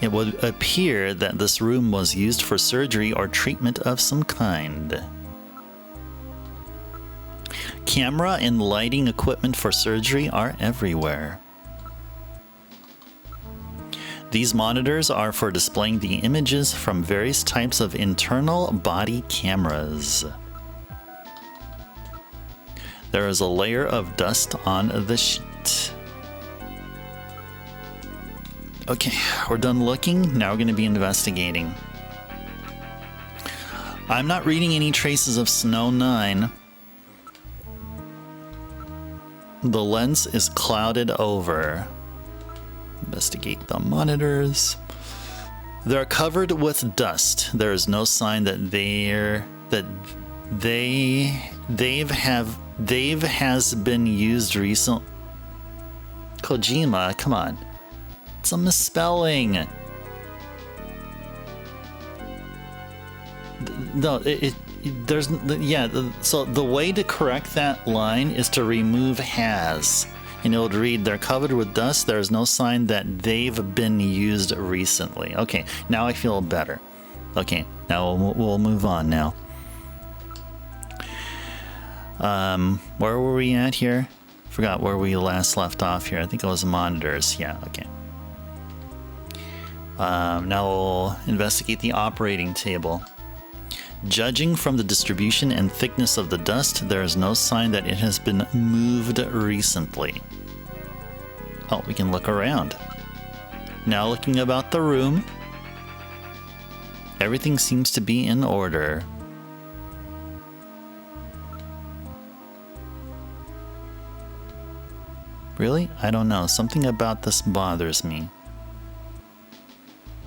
It would appear that this room was used for surgery or treatment of some kind. Camera and lighting equipment for surgery are everywhere. These monitors are for displaying the images from various types of internal body cameras. There is a layer of dust on the sheet. Okay, we're done looking. Now we're going to be investigating. I'm not reading any traces of Snow 9. The lens is clouded over. Investigate the monitors. They're covered with dust. There is no sign that they've has been used recently. Kojima, come on. It's a misspelling. No, so the way to correct that line is to remove has. And it would read, they're covered with dust. There's no sign that they've been used recently. Okay, now I feel better. Okay, now we'll move on now. Where were we at here? Forgot where we last left off here. I think it was monitors. Yeah, okay. Now we'll investigate the operating table. Judging from the distribution and thickness of the dust, there is no sign that it has been moved recently. Oh, we can look around. Now looking about the room, everything seems to be in order. Really? I don't know. Something about this bothers me.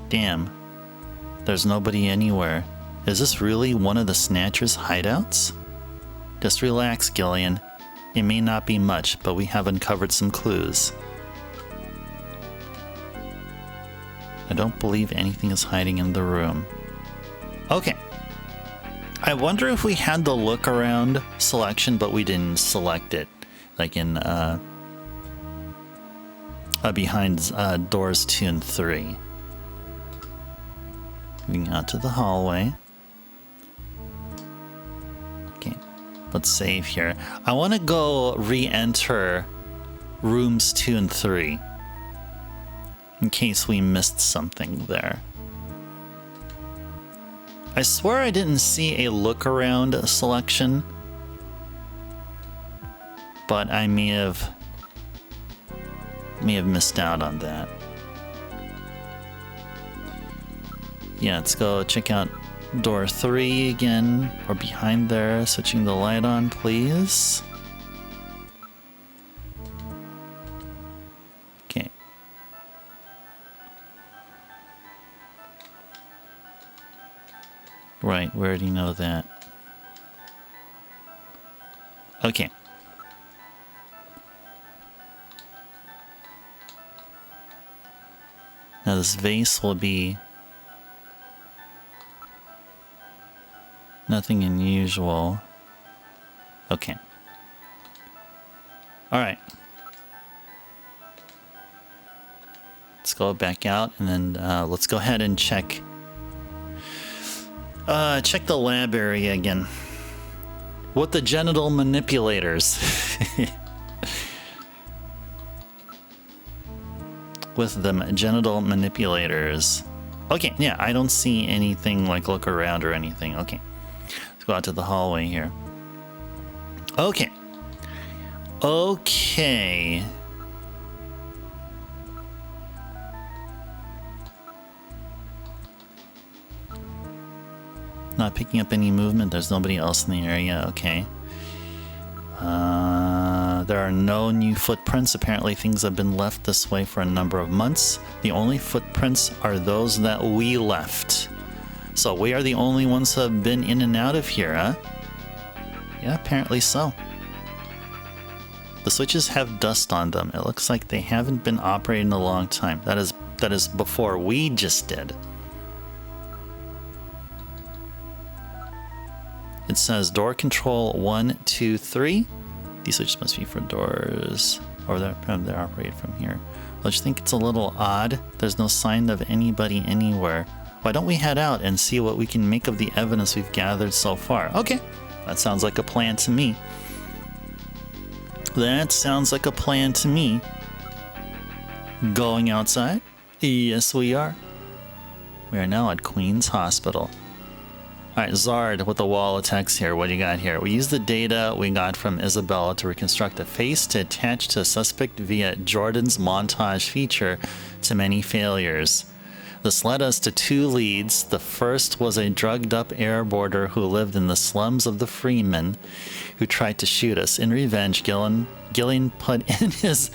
Damn. There's nobody anywhere. Is this really one of the Snatcher's hideouts? Just relax, Gillian. It may not be much, but we have uncovered some clues. I don't believe anything is hiding in the room. Okay. I wonder if we had the look around selection, but we didn't select it. Like in, behind doors 2 and 3. Moving out to the hallway. Okay, let's save here. I want to go re-enter rooms 2 and 3 in case we missed something there. I swear I didn't see a look around selection, but I may have missed out on that. Yeah, let's go check out door 3 again, or behind there, switching the light on, please. Okay. Right, we already know that. Okay. Now this vase will be nothing unusual. Okay. Alright. Let's go back out and then let's go ahead and check the lab area again. With the genital manipulators. With the genital manipulators. Okay, yeah, I don't see anything like look around or anything. Okay. Let's go out to the hallway here. Okay. Okay. Not picking up any movement. There's nobody else in the area. Okay. There are no new footprints. Apparently things have been left this way for a number of months. The only footprints are those that we left. So we are the only ones who have been in and out of here, huh? Yeah, apparently so. The switches have dust on them. It looks like they haven't been operating in a long time. That is before we just did. It says door control 1, 2, 3. These switches must be for doors. Or they're operated from here. I just think it's a little odd. There's no sign of anybody anywhere. Why don't we head out and see what we can make of the evidence we've gathered so far? Okay, that sounds like a plan to me. That sounds like a plan to me. Going outside? Yes, we are. We are now at Queen's Hospital. Alright, Zard with the wall of text here. What do you got here? We used the data we got from Isabella to reconstruct a face to attach to a suspect via Jordan's montage feature to many failures. This led us to 2 leads. The first was a drugged-up airboarder who lived in the slums of the Freeman, who tried to shoot us. In revenge, Gillian put in his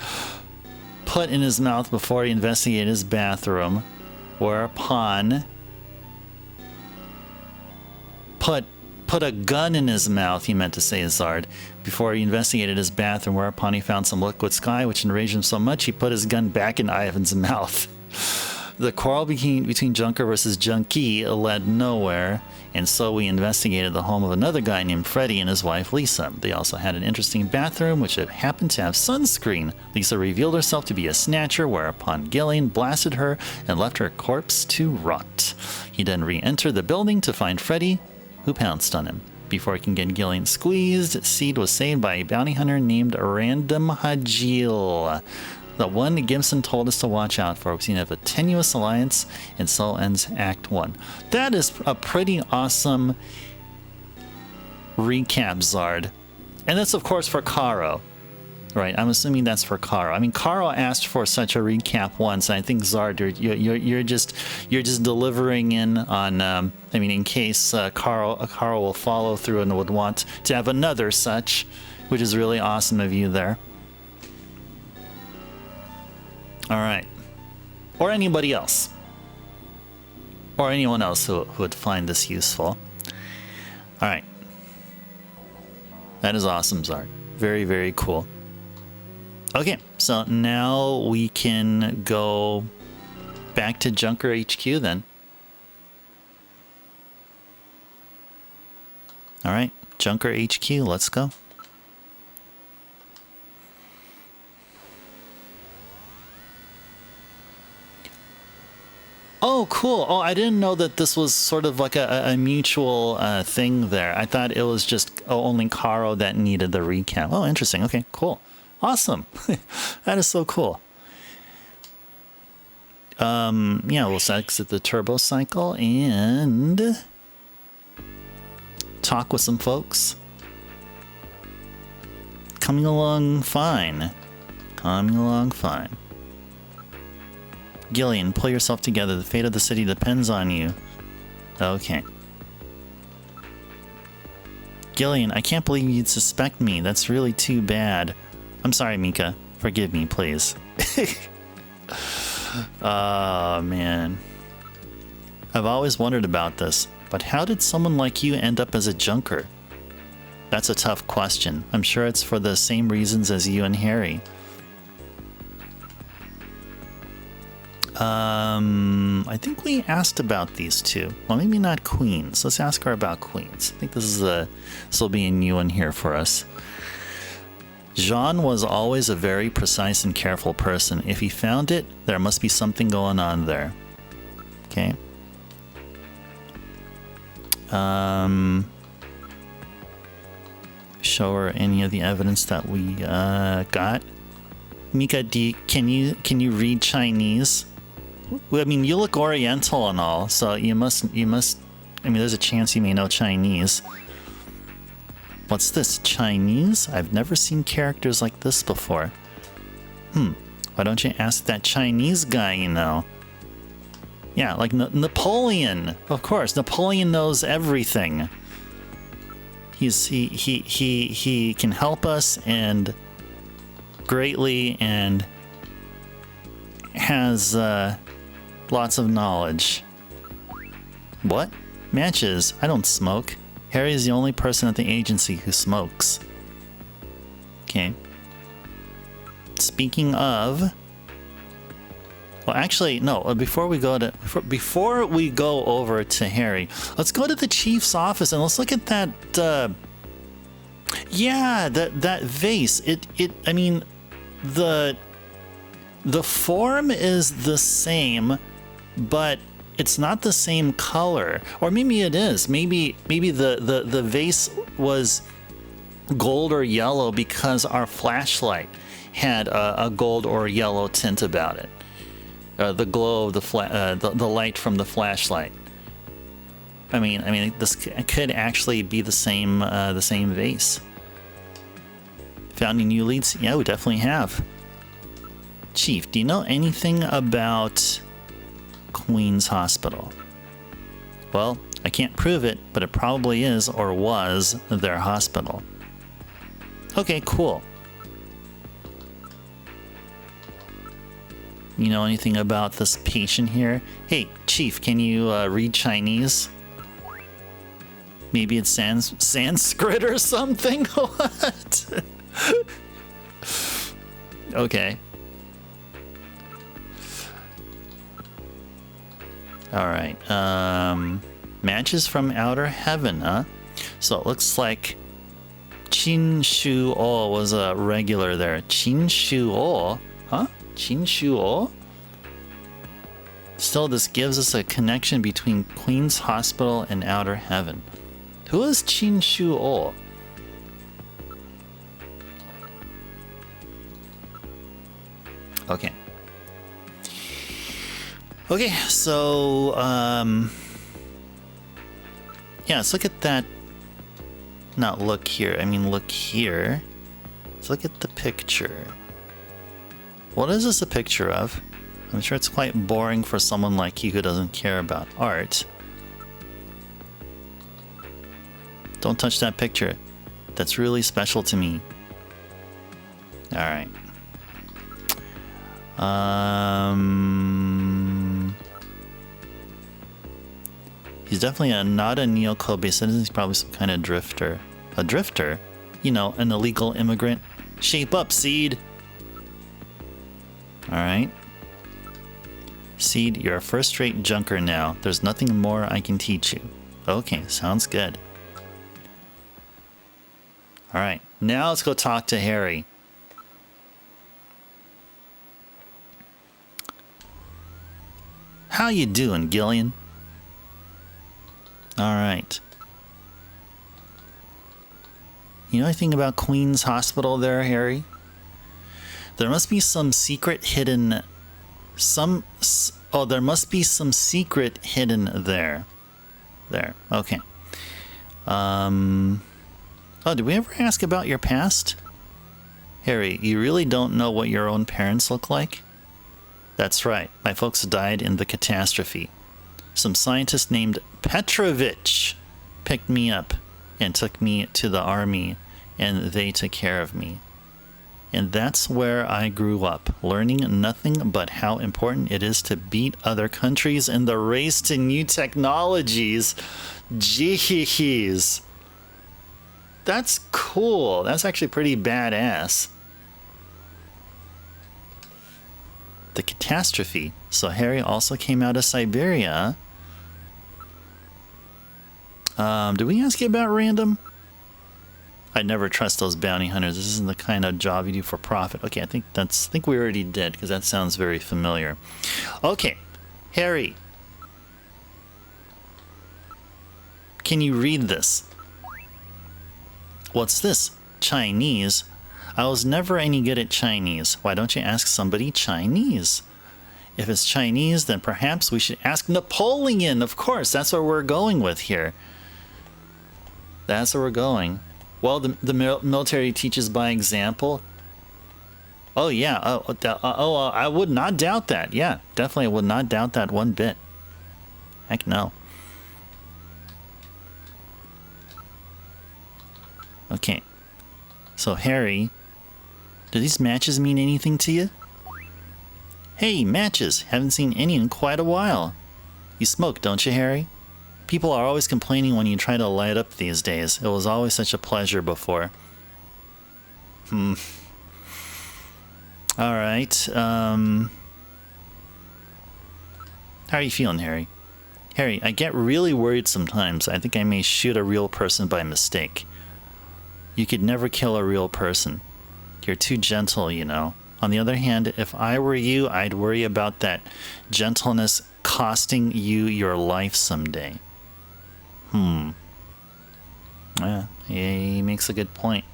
mouth before he investigated his bathroom, whereupon put a gun in his mouth, he meant to say, Zard, before he investigated his bathroom, whereupon he found some liquid sky, which enraged him so much he put his gun back in Ivan's mouth. The quarrel between Junker versus Junkie led nowhere, and so we investigated the home of another guy named Freddie and his wife Lisa. They also had an interesting bathroom, which happened to have sunscreen. Lisa revealed herself to be a snatcher, whereupon Gillian blasted her and left her corpse to rot. He then re-entered the building to find Freddie, who pounced on him. Before he can get Gillian squeezed, Seed was saved by a bounty hunter named Random Hajil. The one Gibson told us to watch out for. We've seen a tenuous alliance, and so ends Act 1. That is a pretty awesome recap, Zard. And that's, of course, for Caro. Right, I'm assuming that's for Caro. I mean, Caro asked for such a recap once, and I think, Zard, you're just delivering in on, I mean, in case Caro will follow through and would want to have another such, which is really awesome of you there. All right. Or anybody else. Or anyone else who would find this useful. All right. That is awesome, Zard. Very, very cool. Okay, so now we can go back to Junker HQ then. All right, Junker HQ, let's go. Oh, cool. Oh, I didn't know that this was sort of like a mutual thing there. I thought it was just only Caro that needed the recap. Oh, interesting. Okay, cool. Awesome. That is so cool. Yeah, we'll exit the turbo cycle and talk with some folks. Coming along fine. Coming along fine. Gillian, pull yourself together. The fate of the city depends on you. Okay. Gillian, I can't believe you'd suspect me. That's really too bad. I'm sorry, Mika. Forgive me, please. Oh, man. I've always wondered about this, but how did someone like you end up as a junker? That's a tough question. I'm sure it's for the same reasons as you and Harry. I think we asked about these two. Well, maybe not Queens. Let's ask her about Queens. I think this will be a new one here for us. Jean was always a very precise and careful person. If he found it, there must be something going on there. Okay. Show her any of the evidence that we got. Mika, can you read Chinese? I mean, you look Oriental and all, so you must. I mean, there's a chance you may know Chinese. What's this? Chinese? I've never seen characters like this before. Why don't you ask that Chinese guy you know? Yeah, like Napoleon. Of course, Napoleon knows everything. He can help us and greatly, and has lots of knowledge. What? Matches? I don't smoke. Harry is the only person at the agency who smokes. Okay. Speaking of, well, actually, no. Before we go over to Harry, let's go to the chief's office and let's look at that. Yeah, that vase. I mean, the form is the same, but it's not the same color. Or maybe it is. Maybe the vase was gold or yellow because our flashlight had a gold or yellow tint about it. The glow of the light from the flashlight. I mean, this could actually be the same vase. Found any new leads? Yeah, we definitely have. Chief, do you know anything about Queen's Hospital? Well, I can't prove it, but it probably is or was their hospital. Okay, cool. You know anything about this patient here? Hey, Chief, can you read Chinese? Maybe it's Sanskrit or something? What? Okay. Alright. Matches from Outer Heaven, huh? So it looks like Qin Shu O was a regular there. Qin Shu O? Huh? Qin Shu O? Still, this gives us a connection between Queen's Hospital and Outer Heaven. Who is Qin Shu O? Okay. Okay, so, yeah, let's look at that. Not look here, I mean look here. Let's look at the picture. What is this a picture of? I'm sure it's quite boring for someone like you who doesn't care about art. Don't touch that picture. That's really special to me. Alright. He's definitely not a Neo-Kobe citizen. He's probably some kind of drifter. A drifter? You know, an illegal immigrant. Shape up, Seed! Alright. Seed, you're a first-rate junker now. There's nothing more I can teach you. Okay, sounds good. Alright, now let's go talk to Harry. How you doing, Gillian? Alright. You know anything about Queen's Hospital there, Harry? There must be some secret hidden... there must be some secret hidden there. There, okay. Oh, did we ever ask about your past? Harry, you really don't know what your own parents look like? That's right, my folks died in the catastrophe. Some scientist named Petrovich picked me up and took me to the army, and they took care of me. And that's where I grew up, learning nothing but how important it is to beat other countries in the race to new technologies. Jeez. That's cool. That's actually pretty badass. The catastrophe. So Harry also came out of Siberia. Did we ask you about random? I'd never trust those bounty hunters. This isn't the kind of job you do for profit. Okay, I think we already did, because that sounds very familiar. Okay, Harry. Can you read this? What's this? Chinese? I was never any good at Chinese. Why don't you ask somebody Chinese? If it's Chinese, then perhaps we should ask Napoleon. Of course, that's where we're going with here. That's where we're going. Well, the military teaches by example. Oh, yeah. I would not doubt that. Yeah, definitely would not doubt that one bit. Heck no. Okay. So, Harry, do these matches mean anything to you? Hey, matches! Haven't seen any in quite a while. You smoke, don't you, Harry? People are always complaining when you try to light up these days. It was always such a pleasure before. Alright, how are you feeling, Harry? Harry, I get really worried sometimes. I think I may shoot a real person by mistake. You could never kill a real person. You're too gentle, you know. On the other hand, if I were you, I'd worry about that gentleness costing you your life someday. Yeah, he makes a good point.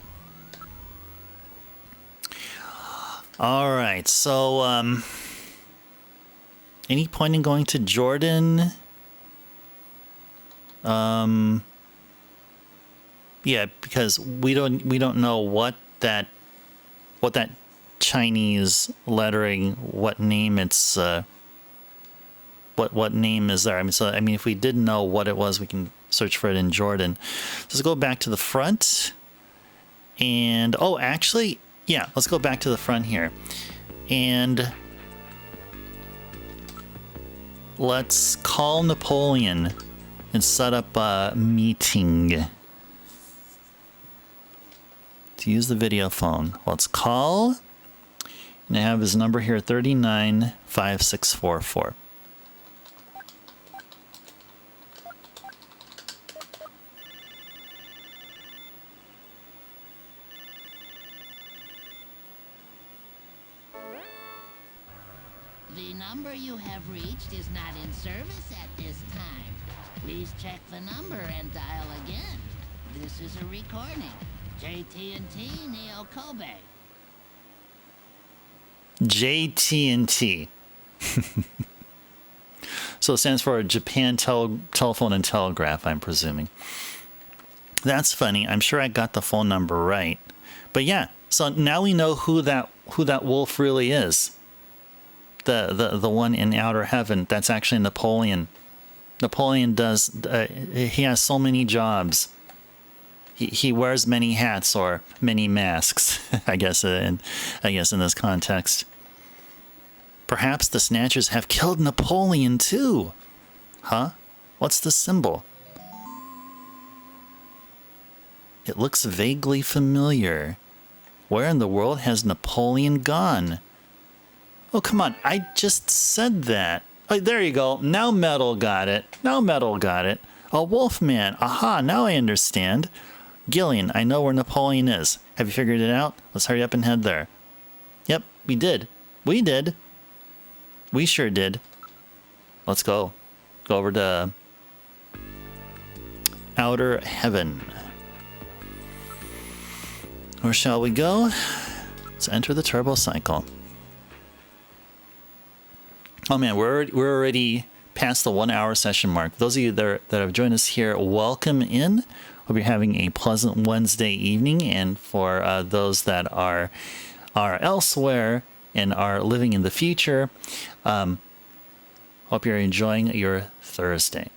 Alright, so, any point in going to Jordan? Yeah, because we don't know what that Chinese lettering, what name it's what name is there. I mean if we didn't know what it was, we can search for it in Jordan. Let's go back to the front. And oh, actually, yeah, let's go back to the front here. And let's call Napoleon and set up a meeting. To use the video phone, let's call. And I have his number here, 395644. The number you have reached is not in service at this time. Please check the number and dial again. This is a recording. JT&T Neokobe. JT&T. So it stands for Japan Telephone and Telegraph, I'm presuming. That's funny. I'm sure I got the phone number right. But yeah, so now we know who that wolf really is. The one in Outer Heaven. That's actually Napoleon. Napoleon does. He has so many jobs. He wears many hats or many masks. I guess in this context. Perhaps the Snatchers have killed Napoleon too. Huh? What's the symbol? It looks vaguely familiar. Where in the world has Napoleon gone? Oh, come on. I just said that. Oh, there you go. Now Metal got it. A Wolfman. Aha, now I understand. Gillian, I know where Napoleon is. Have you figured it out? Let's hurry up and head there. Yep, we did. We sure did. Let's go. Go over to Outer Heaven. Where shall we go? Let's enter the turbo cycle. Oh man, we're already past the 1 hour session mark. Those of you that have joined us here, welcome in. Hope you're having a pleasant Wednesday evening. And for those that are elsewhere and are living in the future, hope you're enjoying your Thursday.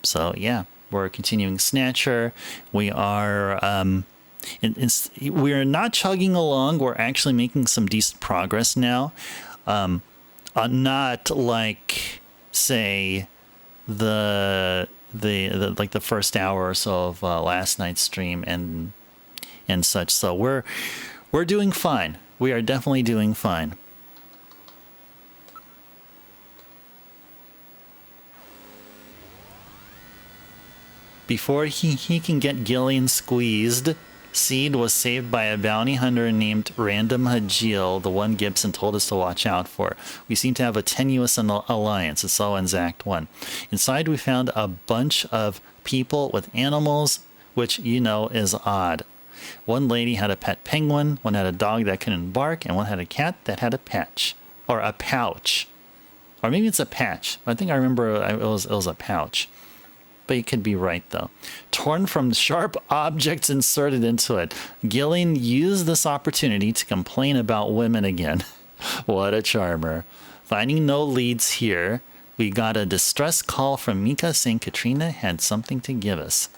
So yeah, we're continuing Snatcher. We are we're not chugging along. We're actually making some decent progress now. Not like, say, the first hour or so of last night's stream and such. So we're doing fine. We are definitely doing fine. Before he can get Gillian squeezed, Seed was saved by a bounty hunter named Random Hajil, the one Gibson told us to watch out for. We seem to have a tenuous alliance. It's all in Act 1. Inside we found a bunch of people with animals, which you know is odd. One lady had a pet penguin, one had a dog that couldn't bark, and one had a cat that had a patch. Or a pouch. Or maybe it's a patch. I think I remember it was a pouch. But you could be right, though. Torn from sharp objects inserted into it, Gillian used this opportunity to complain about women again. What a charmer. Finding no leads here, We got a distress call from Mika saying Katrina had something to give us.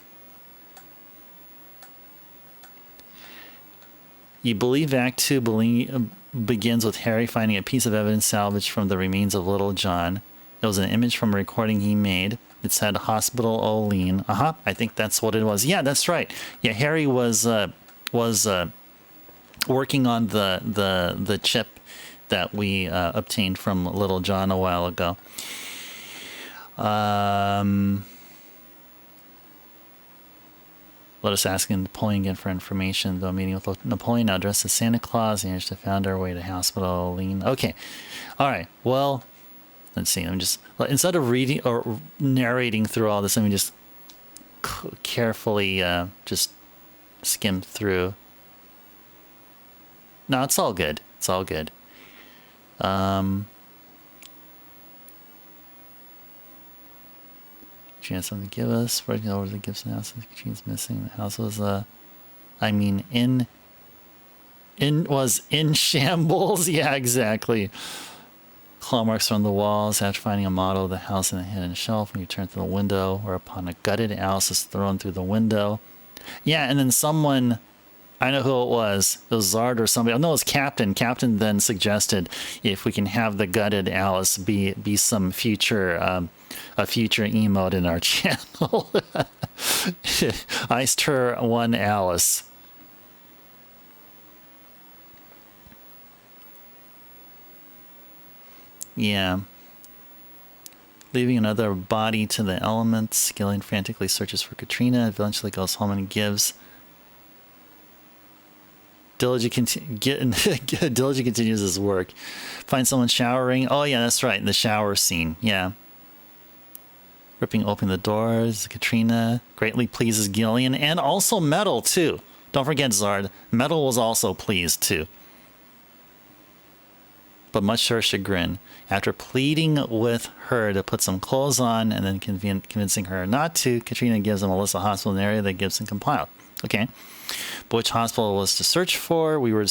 You believe Act 2 begins with Harry finding a piece of evidence salvaged from the remains of Little John. It was an image from a recording he made. It said Hospital Olean. I think that's what it was. Yeah, that's right. Yeah, Harry was working on the chip that we obtained from Little John a while ago. Let us ask Napoleon again for information. Though meeting with Napoleon now dressed as Santa Claus, he managed to find our way to Hospital Olean. Okay, all right. Well, let's see. I'm just instead of reading or narrating through all this, let me just carefully just skim through. No, it's all good. It's all good. She had something to give us. Breaking over the Gibson house. Katrina's missing. The house was, was in shambles. Yeah, exactly. Claw marks on the walls. After finding a model of the house in a hidden shelf, when you turn to the window, whereupon a gutted Alice is thrown through the window. Yeah, and then someone, I know who it was. It was Zard or somebody. No, it was Captain. Captain then suggested if we can have the gutted Alice be some future, a future emote in our channel. Iced her one Alice. Yeah. Leaving another body to the elements, Gillian frantically searches for Katrina, eventually goes home and gives. Diligent continues his work. Find someone showering. Oh, yeah, that's right. The shower scene. Yeah. Ripping open the doors. Katrina greatly pleases Gillian. And also Metal, too. Don't forget, Zard. Metal was also pleased, too. But much to her chagrin. After pleading with her to put some clothes on and then convincing her not to, Katrina gives them a list of hospitals in the area that Gibson compiled. Okay. But which hospital was to search for? We are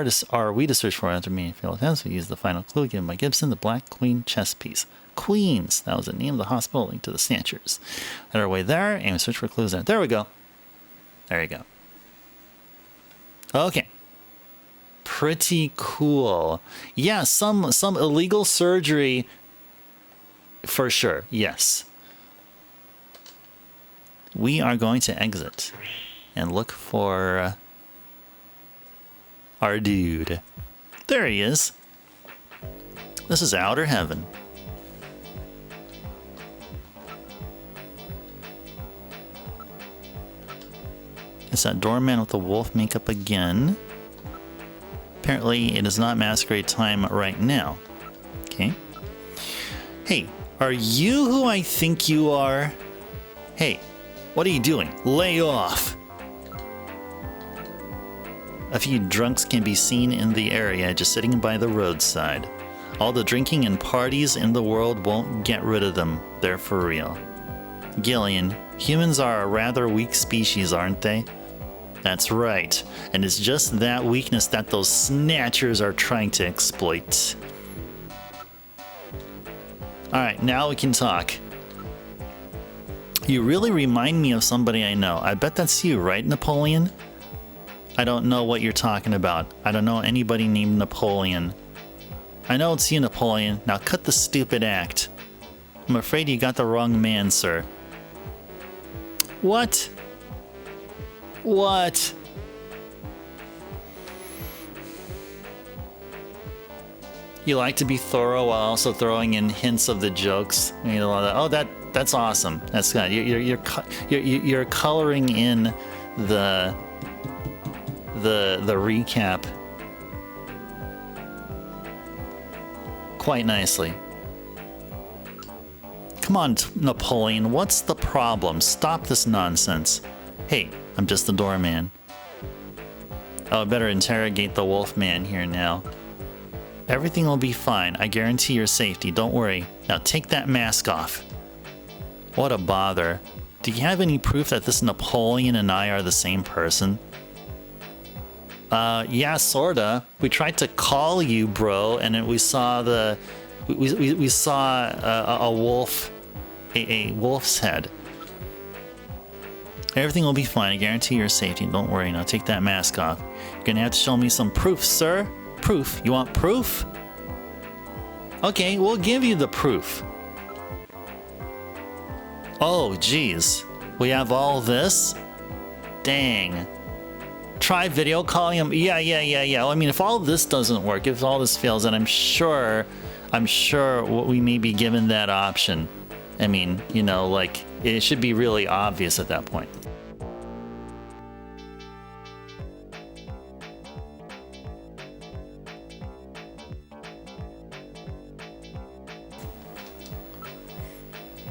to search for after meeting failed attempts. We used the final clue given by Gibson, the Black Queen chess piece. Queens. That was the name of the hospital linked to the Snatchers. On our way there, and we search for clues there. There we go. There you go. Okay. Pretty cool. Yeah, some illegal surgery for sure. Yes. We are going to exit and look for our dude. There he is. This is Outer Heaven. It's that doorman with the wolf makeup again. Apparently, it is not masquerade time right now. Okay. Hey, are you who I think you are? Hey, what are you doing? Lay off! A few drunks can be seen in the area just sitting by the roadside. All the drinking and parties in the world won't get rid of them. They're for real. Gillian, humans are a rather weak species, aren't they? That's right, and it's just that weakness that those snatchers are trying to exploit. Alright, now we can talk. You really remind me of somebody I know. I bet that's you, right, Napoleon? I don't know what you're talking about. I don't know anybody named Napoleon. I know it's you, Napoleon. Now cut the stupid act. I'm afraid you got the wrong man, sir. What? What? You like to be thorough while also throwing in hints of the jokes. You know, oh, that's awesome. That's good. You're coloring in the recap quite nicely. Come on, Napoleon. What's the problem? Stop this nonsense. Hey, I'm just the doorman. Oh, I better interrogate the wolfman here now. Everything will be fine. I guarantee your safety. Don't worry. Now take that mask off. What a bother. Do you have any proof that this Napoleon and I are the same person? Yeah, sorta. We tried to call you, bro, and then we saw the we saw a wolf, a wolf's head. Everything will be fine. I guarantee your safety. Don't worry. Now take that mask off. You're gonna have to show me some proof, sir. Proof? You want proof? Okay, we'll give you the proof. Oh, geez. We have all this? Dang. Try video calling him. Yeah. I mean, if all this doesn't work, if all this fails, then I'm sure we may be given that option. I mean, you know, like, it should be really obvious at that point.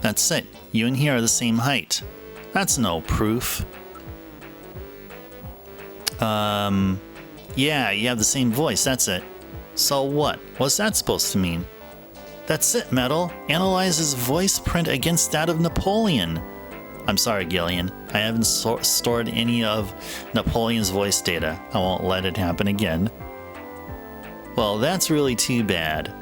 That's it. You and he are the same height. That's no proof. Yeah, you have the same voice, that's it. So what? What's that supposed to mean? That's it, Metal. Analyze his voice print against that of Napoleon. I'm sorry, Gillian. I haven't stored any of Napoleon's voice data. I won't let it happen again. Well, that's really too bad.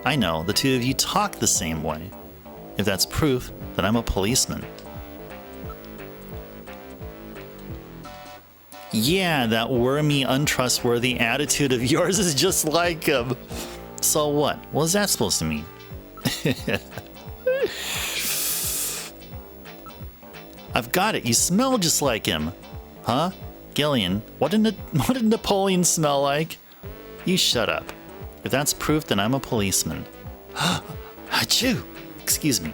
I know, the two of you talk the same way. If that's proof, then I'm a policeman. Yeah, that wormy, untrustworthy attitude of yours is just like him. So what? What is that supposed to mean? I've got it. You smell just like him. Huh? Gillian, what did Napoleon smell like? You shut up. If that's proof, then I'm a policeman. Achoo! Excuse me.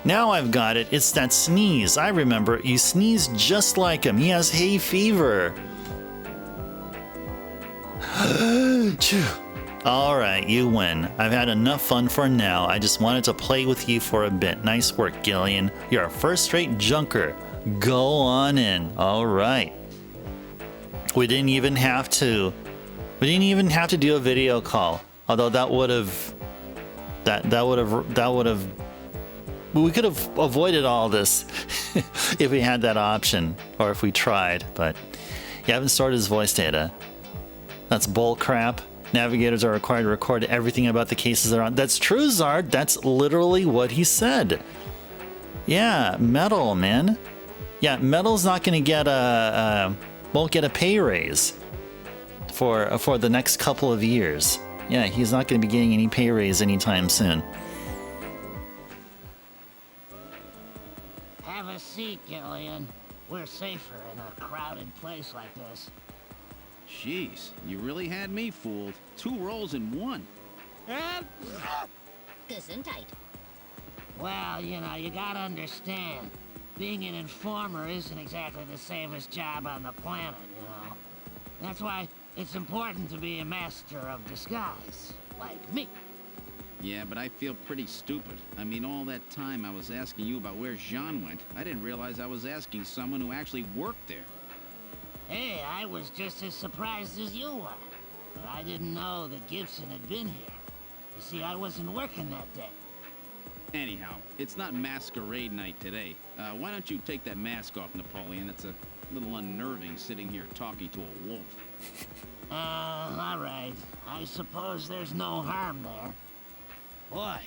Now I've got it. It's that sneeze. I remember it. You sneeze just like him. He has hay fever. All right, you win. I've had enough fun for now. I just wanted to play with you for a bit. Nice work, Gillian. You're a first-rate junker. Go on in. All right. We didn't even have to do a video call. Although that would have we could have avoided all this if we had that option, or if we tried, but you haven't stored his voice data. That's bull crap. Navigators are required to record everything about the cases they're on. That's true, Zard. That's literally what he said. Yeah, Metal, man. Yeah, Metal's not going to get won't get a pay raise for the next couple of years. Yeah, he's not going to be getting any pay raise anytime soon. Have a seat, Gillian. We're safer in a crowded place like this. Jeez, you really had me fooled. 2 roles in one. Gesundheit. Well, you know, you gotta understand. Being an informer isn't exactly the safest job on the planet, you know. That's why it's important to be a master of disguise, like me. Yeah, but I feel pretty stupid. I mean, all that time I was asking you about where Jean went, I didn't realize I was asking someone who actually worked there. Hey, I was just as surprised as you were. But I didn't know that Gibson had been here. You see, I wasn't working that day. Anyhow, it's not masquerade night today. Why don't you take that mask off, Napoleon? It's a little unnerving sitting here talking to a wolf. All right. I suppose there's no harm there. Boy,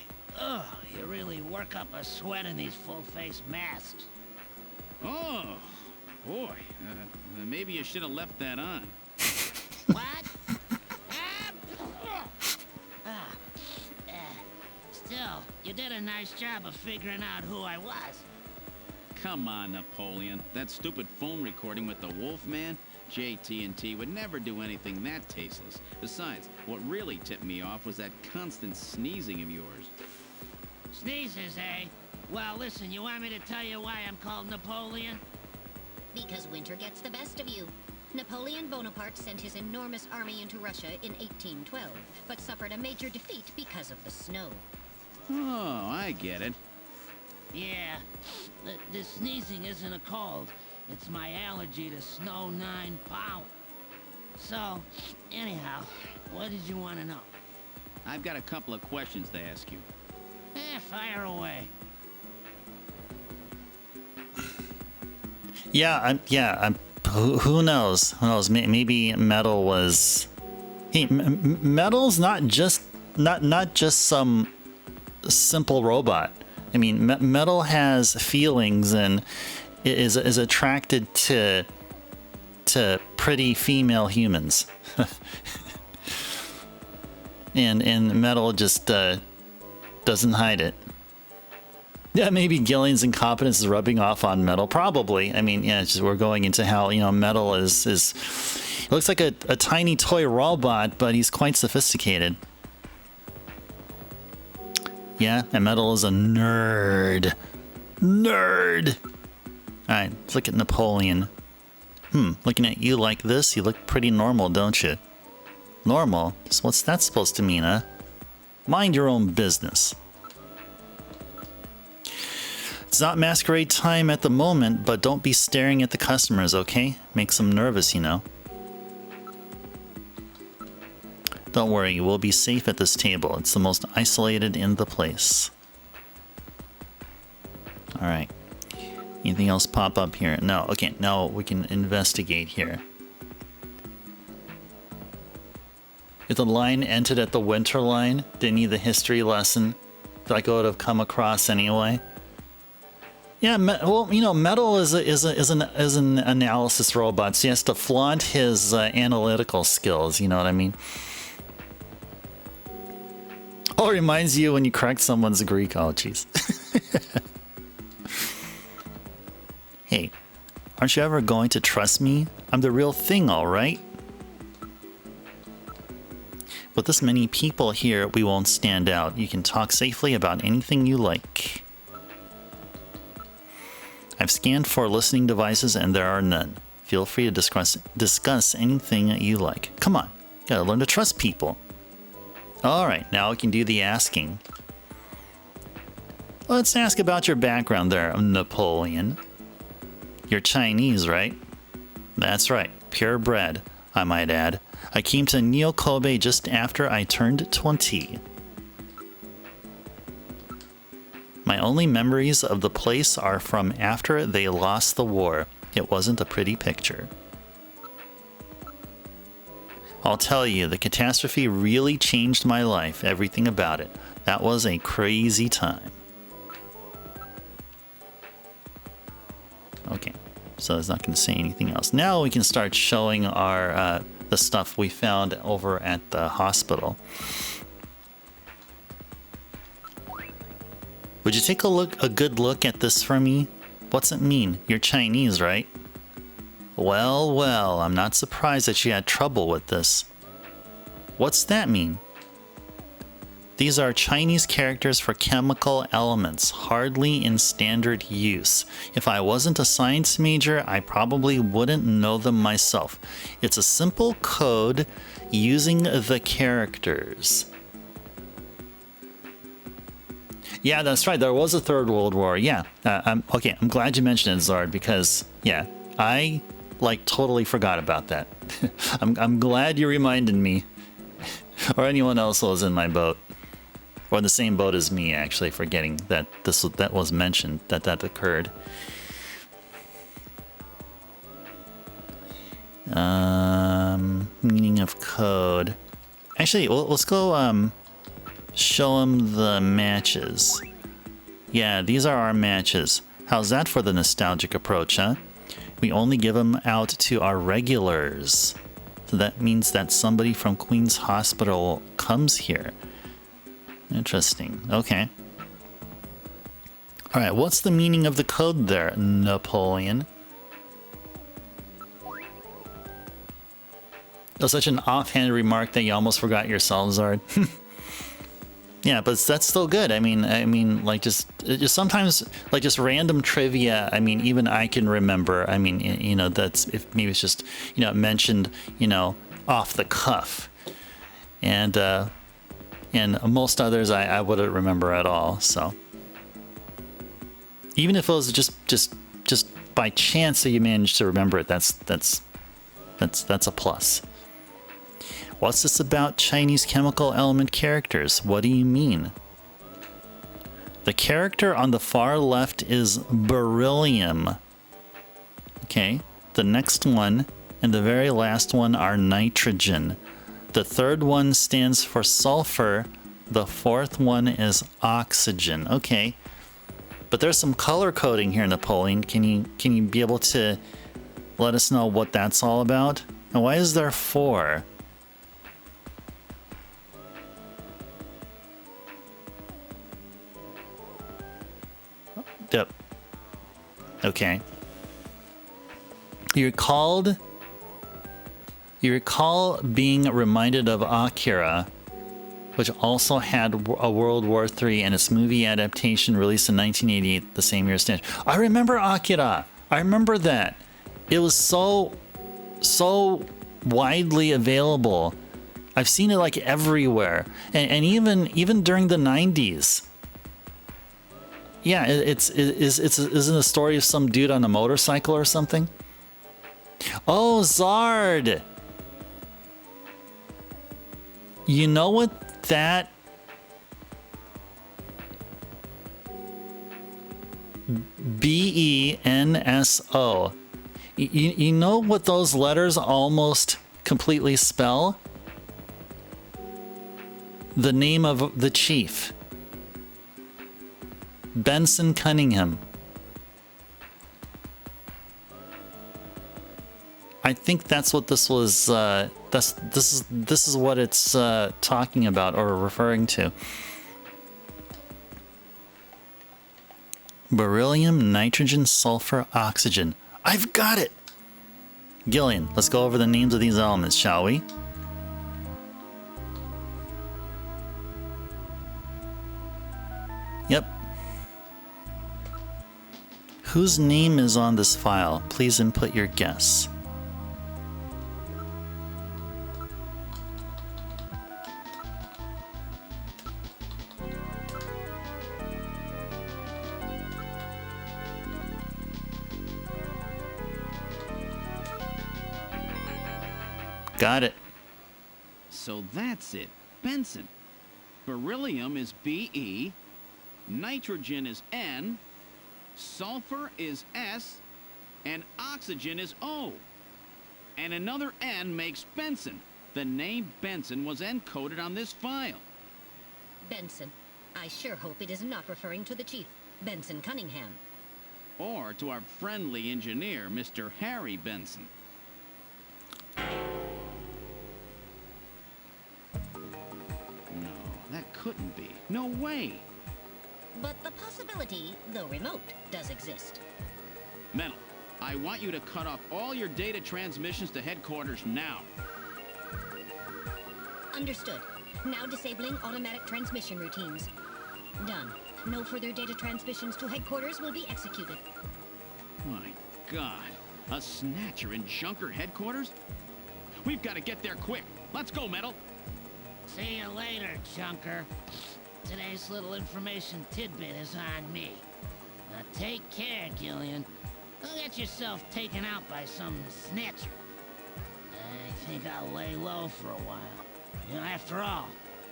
you really work up a sweat in these full-face masks. Oh, boy. Maybe you should have left that on. What? Still, you did a nice job of figuring out who I was. Come on, Napoleon. That stupid phone recording with the Wolfman? JT&T would never do anything that tasteless. Besides, what really tipped me off was that constant sneezing of yours. Sneezes, eh? Well, listen, you want me to tell you why I'm called Napoleon? Because winter gets the best of you. Napoleon Bonaparte sent his enormous army into Russia in 1812, but suffered a major defeat because of the snow. Oh, I get it. Yeah, the sneezing isn't a cold. It's my allergy to snow 9 pollen. So, anyhow, what did you want to know? I've got a couple of questions to ask you. Fire away. Yeah, I'm Who knows? Who knows? Maybe Metal was. Hey, Metal's not just some simple robot. I mean, Metal has feelings and is attracted to pretty female humans. and Metal just doesn't hide it. Yeah, maybe Gillian's incompetence is rubbing off on Metal. Probably. I mean, yeah, it's just, we're going into how, you know, Metal is he looks like a tiny toy robot, but he's quite sophisticated. Yeah, and Metal is a nerd. Nerd! Alright, let's look at Napoleon. Looking at you like this, you look pretty normal, don't you? Normal? So what's that supposed to mean, huh? Mind your own business. It's not masquerade time at the moment, but don't be staring at the customers, okay? Makes them nervous, you know. Don't worry, we'll be safe at this table. It's the most isolated in the place. Alright. Anything else pop up here? No. Okay, now we can investigate here. If the line ended at the winter line, didn't need the history lesson that I would have come across anyway. Yeah, well, you know, Metal is an analysis robot, so he has to flaunt his analytical skills. You know what I mean? Oh, it reminds you when you correct someone's Greek. Oh, jeez. Hey, aren't you ever going to trust me? I'm the real thing, all right? With this many people here, we won't stand out. You can talk safely about anything you like. I've scanned for listening devices and there are none. Feel free to discuss anything you like. Come on, gotta learn to trust people. Alright, now we can do the asking. Let's ask about your background there, Napoleon. You're Chinese, right? That's right, purebred, I might add. I came to SEGAtober just after I turned 20. My only memories of the place are from after they lost the war. It wasn't a pretty picture. I'll tell you, the catastrophe really changed my life, everything about it. That was a crazy time. Okay, so it's not going to say anything else. Now we can start showing our the stuff we found over at the hospital. Would you take a good look at this for me? What's it mean? You're Chinese, right? Well, well, I'm not surprised that you had trouble with this. What's that mean? These are Chinese characters for chemical elements, hardly in standard use. If I wasn't a science major, I probably wouldn't know them myself. It's a simple code using the characters. Yeah, that's right. There was a Third World War. Yeah. Okay, I'm glad you mentioned it, Zard, because, yeah, I, totally forgot about that. I'm glad you reminded me. Or anyone else who was in my boat. Or in the same boat as me, actually, forgetting that that was mentioned, that occurred. Meaning of code. Actually, let's go, show them the matches. Yeah, these are our matches. How's that for the nostalgic approach, huh? We only give them out to our regulars. So that means that somebody from Queen's Hospital comes here. Interesting. Okay. Alright, what's the meaning of the code there, Napoleon? That was such an offhand remark that you almost forgot yourself, Zard. Yeah, but that's still good. I mean, just sometimes, just random trivia. I mean, even I can remember. I mean, you know, that's if maybe it's just, you know, mentioned, you know, off the cuff, and most others I wouldn't remember at all. So even if it was just by chance that you managed to remember it, that's a plus. What's this about Chinese chemical element characters? What do you mean? The character on the far left is beryllium. Okay, The next one and the very last one are nitrogen. The third one stands for sulfur. The fourth one is oxygen. Okay. But there's some color coding here, Napoleon. Can you be able to let us know what that's all about? And why is there 4? Yep. Okay. You recall being reminded of Akira, which also had a World War III and its movie adaptation released in 1988, the same year as Snatcher. I remember Akira. I remember that. It was so widely available. I've seen it like everywhere, and even during the 90s. Yeah, it's isn't a story of some dude on a motorcycle or something? Oh, Zard. You know what that BENSO. You know what those letters almost completely spell? The name of the chief. Benson Cunningham. I think that's what this was. This is what it's talking about or referring to. Beryllium, nitrogen, sulfur, oxygen. I've got it! Gillian, let's go over the names of these elements, shall we? Yep. Whose name is on this file? Please input your guess. Got it. So that's it. Benson. Beryllium is Be, nitrogen is N, sulfur is S, and oxygen is O. And another N makes Benson. The name Benson was encoded on this file. Benson. I sure hope it is not referring to the chief, Benson Cunningham. Or to our friendly engineer, Mr. Harry Benson. No, that couldn't be. No way. But the possibility, though remote, does exist. Metal, I want you to cut off all your data transmissions to headquarters now. Understood. Now disabling automatic transmission routines. Done. No further data transmissions to headquarters will be executed. My God. A Snatcher in Junker headquarters? We've got to get there quick. Let's go, Metal. See you later, Junker. Today's little information tidbit is on me. Now take care, Gillian. Don't get yourself taken out by some snatcher. I think I'll lay low for a while. You know, after all,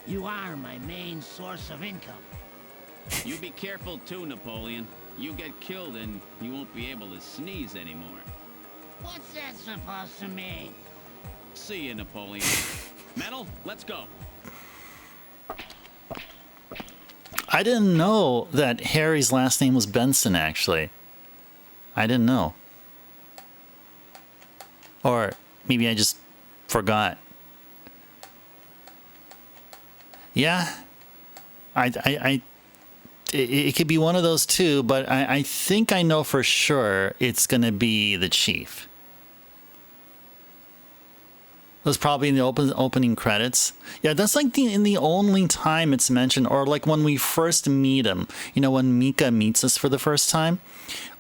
you are my main source of income. You be careful too, Napoleon. You get killed and you won't be able to sneeze anymore. What's that supposed to mean? See you, Napoleon. Metal, let's go. I didn't know that Harry's last name was Benson, actually. I didn't know. Or maybe I just forgot. Yeah. It could be one of those two, but I think I know for sure it's going to be the chief. It was probably in the opening credits. Yeah, that's like the only time it's mentioned, or like when we first meet him. You know, when Mika meets us for the first time,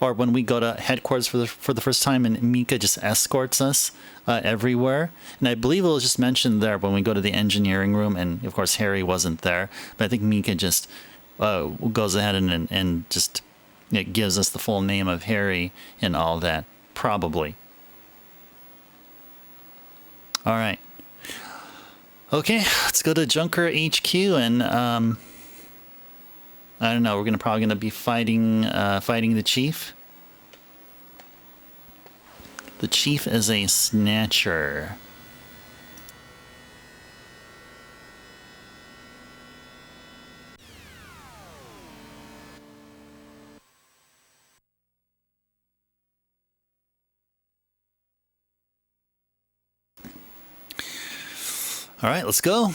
or when we go to headquarters for the first time, and Mika just escorts us everywhere. And I believe it was just mentioned there when we go to the engineering room, and of course Harry wasn't there. But I think Mika just goes ahead and just gives us the full name of Harry and all that, probably. All right. Okay, let's go to Junker HQ, and I don't know. We're probably gonna be fighting the chief. The chief is a snatcher. All right, let's go.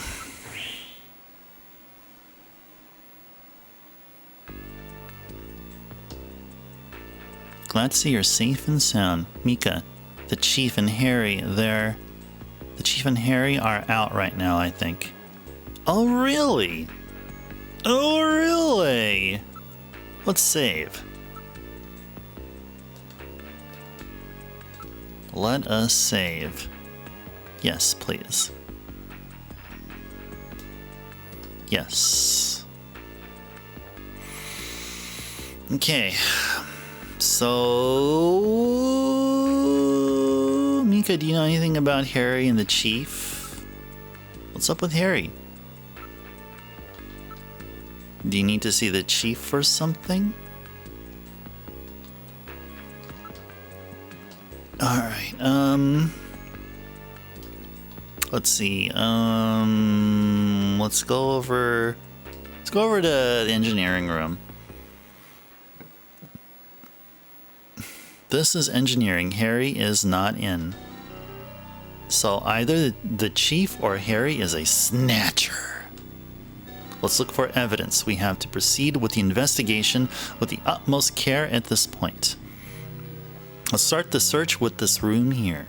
Glad to see you're safe and sound. Mika, the Chief and Harry, the Chief and Harry are out right now, I think. Oh, really? Oh, really? Let's save. Let us save. Yes, please. Yes. Okay. So, Mika, do you know anything about Harry and the Chief? What's up with Harry? Do you need to see the Chief for something? Alright, let's see, let's go over to the engineering room. This is engineering. Harry is not in. So either the Chief or Harry is a snatcher. Let's look for evidence. We have to proceed with the investigation with the utmost care at this point. Let's start the search with this room here.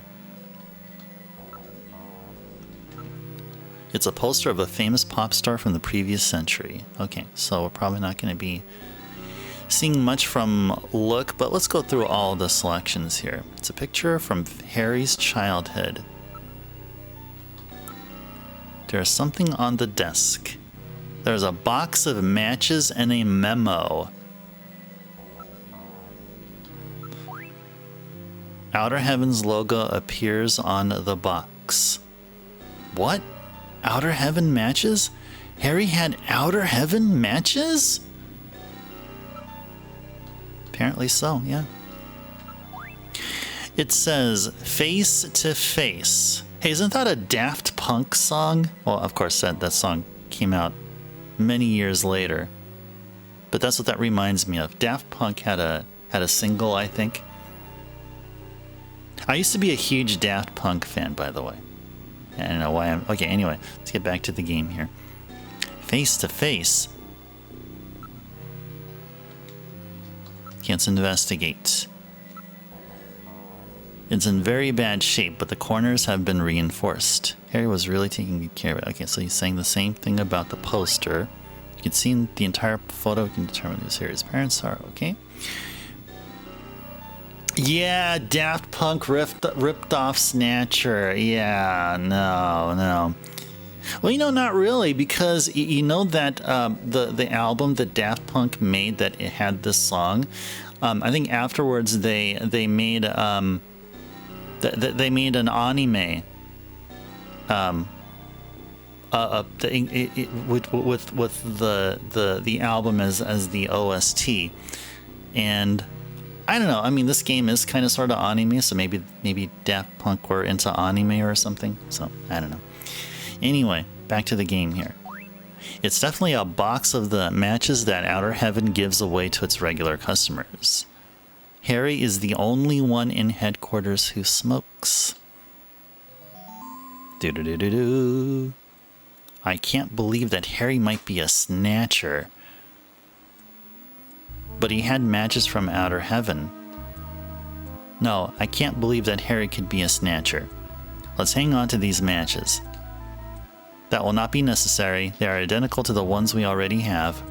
It's a poster of a famous pop star from the previous century. Okay, so we're probably not going to be seeing much from look, but let's go through all the selections here. It's a picture from Harry's childhood. There's something on the desk. There's a box of matches and a memo. Outer Heaven's logo appears on the box. What? Outer Heaven matches? Harry had Outer Heaven matches? Apparently so, yeah. It says, Face to Face. Hey, isn't that a Daft Punk song? Well, of course, that song came out many years later. But that's what that reminds me of. Daft Punk had a single, I think. I used to be a huge Daft Punk fan, by the way. I don't know why I'm... Okay, anyway, let's get back to the game here. Face to Face. Let's investigate. It's in very bad shape, but the corners have been reinforced. Harry was really taking good care of it. Okay, so he's saying the same thing about the poster. You can see in the entire photo, you can determine who Harry's parents are. Okay. Yeah, Daft Punk ripped off Snatcher. Yeah, no. Well, not really, because you know that the album that Daft Punk made that it had this song. I think afterwards they made they made an anime. With the album as the OST, and I don't know. I mean, this game is kind of sort of anime, so maybe Daft Punk were into anime or something. So I don't know. Anyway, back to the game here. It's definitely a box of the matches that Outer Heaven gives away to its regular customers. Harry is the only one in headquarters who smokes. Do-do-do-do-do. I can't believe that Harry might be a snatcher. But he had matches from Outer Heaven. No, I can't believe that Harry could be a snatcher. Let's hang on to these matches. That will not be necessary. They are identical to the ones we already have.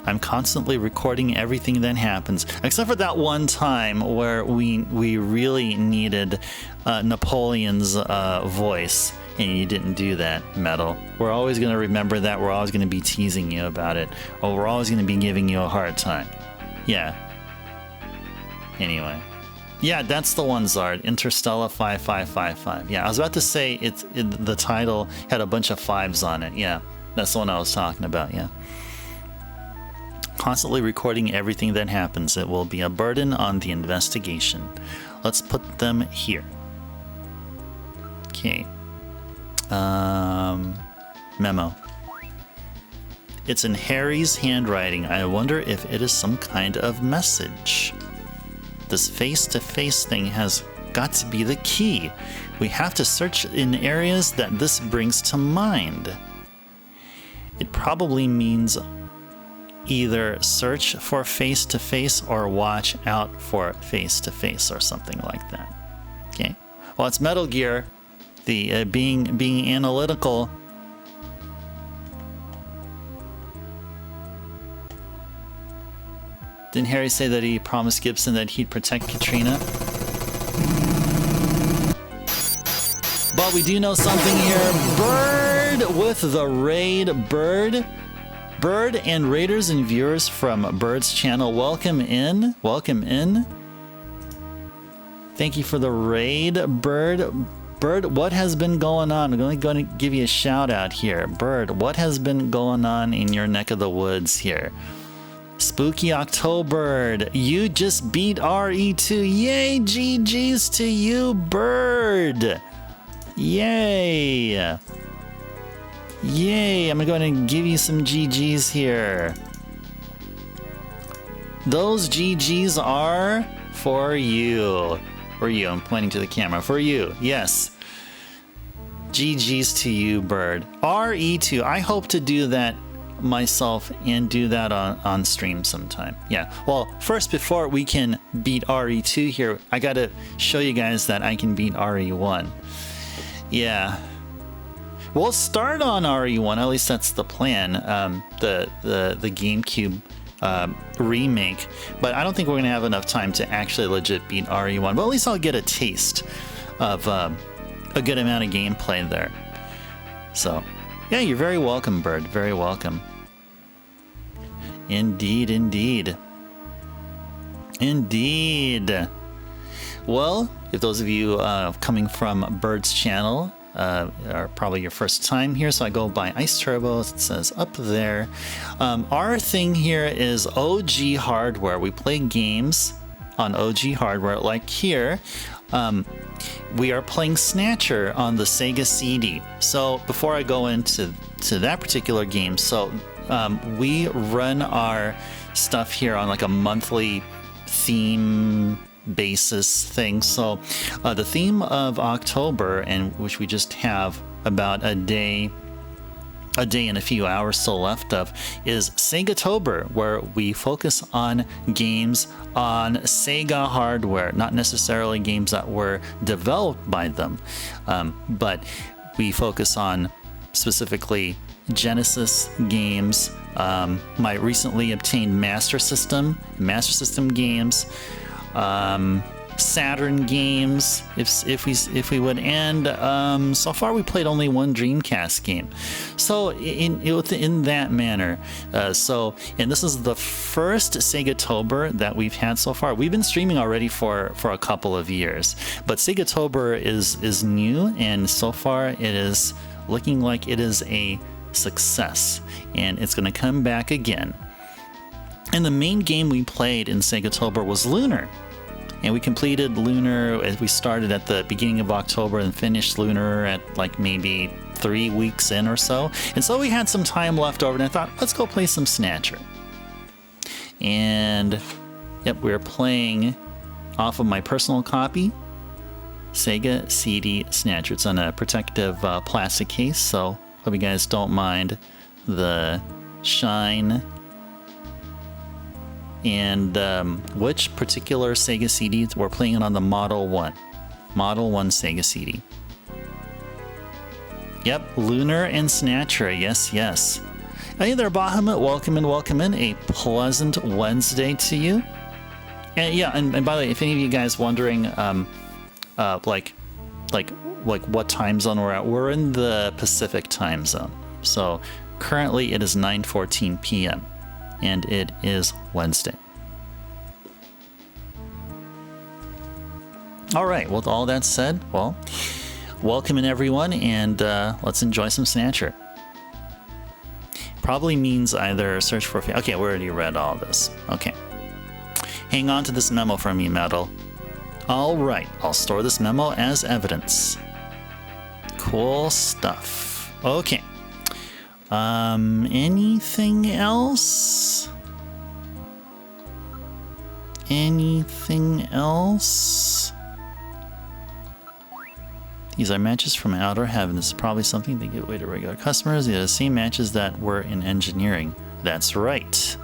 I'm constantly recording everything that happens, except for that one time where we really needed Napoleon's voice, and you didn't do that, Metal. We're always going to remember that. We're always going to be teasing you about it, or we're always going to be giving you a hard time. Yeah. Anyway. Yeah, that's the one, Zard. Interstellar 5555. Yeah, I was about to say the title had a bunch of fives on it. Yeah, that's the one I was talking about, yeah. Constantly recording everything that happens. It will be a burden on the investigation. let's put them here. Okay. Memo. It's in Harry's handwriting. I wonder if it is some kind of message. This face-to-face thing has got to be the key. We have to search in areas that this brings to mind. It probably means either search for face-to-face or watch out for face-to-face or something like that. Okay. Well, it's Metal Gear. The being analytical. Didn't Harry say that he promised Gibson that he'd protect Katrina? But we do know something here. Bird with the raid. Bird and raiders and viewers from Bird's channel, welcome in. Welcome in. Thank you for the raid, Bird. Bird, what has been going on? I'm going to give you a shout out here. Bird, what has been going on in your neck of the woods here? Spooky October, you just beat RE2. Yay, GG's to you, Bird. Yay. Yay, I'm going to give you some GG's here. Those GG's are for you. For you, I'm pointing to the camera. For you, yes. GG's to you, Bird. RE2, I hope to do that myself and do that on stream sometime. Yeah, well, first, before we can beat RE2 here, I gotta show you guys that I can beat RE1. Yeah. We'll start on RE1, at least that's the plan, the GameCube remake, but I don't think we're gonna have enough time to actually legit beat RE1, but at least I'll get a taste of a good amount of gameplay there. So yeah, you're very welcome, Bird, very welcome. Indeed, indeed. Indeed. Well, if those of you coming from Bird's channel are probably your first time here, so I go by Ice Turbo, it says up there. Our thing here is OG hardware. We play games on OG hardware, like here. We are playing Snatcher on the Sega CD. So before I go into that particular game, so we run our stuff here on like a monthly theme basis thing. So the theme of October, and which we just have about a day and a few hours still left of, is SEGAtober, where we focus on games on Sega hardware, not necessarily games that were developed by them, but we focus on specifically Genesis games, my recently obtained Master System games, Saturn games, if we would, and so far we played only one Dreamcast game. So in that manner, and this is the first SEGAtober that we've had so far. We've been streaming already for a couple of years, but SEGAtober is new, and so far it is looking like it is a success, and it's going to come back again. And the main game we played in SEGAtober was Lunar. And we completed Lunar as we started at the beginning of October and finished Lunar at like maybe 3 weeks in or so. And so we had some time left over, and I thought, let's go play some Snatcher. And yep, we were playing off of my personal copy, Sega CD Snatcher. It's on a protective plastic case, so hope you guys don't mind the shine. And which particular Sega CD? We're playing it on the Model 1. Model 1 Sega CD. Yep, Lunar and Snatcher, yes, yes. Hey there, Bahamut, welcome in. A pleasant Wednesday to you. And yeah, and by the way, if any of you guys wondering, like what time zone we're at, we're in the Pacific time zone. So currently it is 9:14 p.m. and it is Wednesday. All right, with all that said, well, welcome in everyone, and let's enjoy some Snatcher. Probably means either search for... Okay, we already read all this. Okay. Hang on to this memo from me, Metal. All right, I'll store this memo as evidence. Cool stuff. Okay. Anything else? Anything else? These are matches from outer heaven. This is probably something they give away to regular customers. These are the same matches that were in engineering. That's right.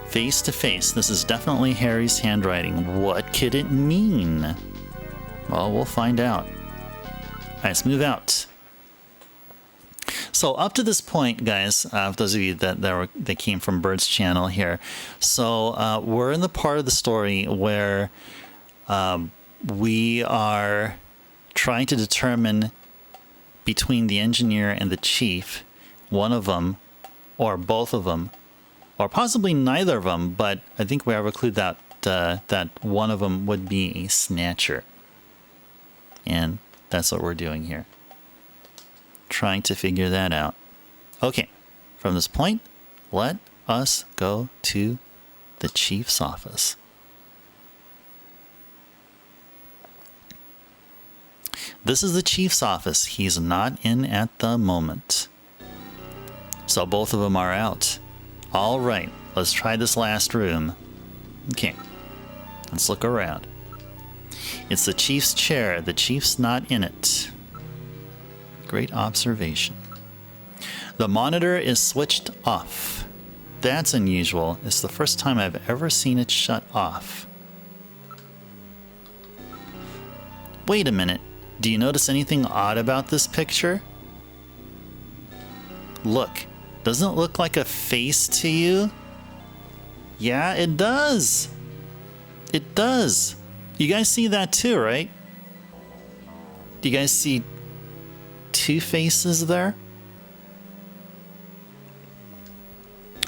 Face to face. This is definitely Harry's handwriting. What could it mean? Well, we'll find out. Alright, let's move out. So up to this point, guys, for those of you that came from Bird's channel here, so we're in the part of the story where we are trying to determine between the engineer and the chief, one of them, or both of them, or possibly neither of them, but I think we have a clue that that one of them would be a snatcher. And that's what we're doing here. Trying to figure that out. Okay, from this point, let us go to the chief's office. This is the chief's office. He's not in at the moment. So both of them are out. All right, let's try this last room. Okay, let's look around. It's the chief's chair. The chief's not in it. Great observation. The monitor is switched off. That's unusual. It's the first time I've ever seen it shut off. Wait a minute. Do you notice anything odd about this picture? Look. Doesn't it look like a face to you? Yeah, it does. It does. You guys see that too, right? Do you guys see two faces there?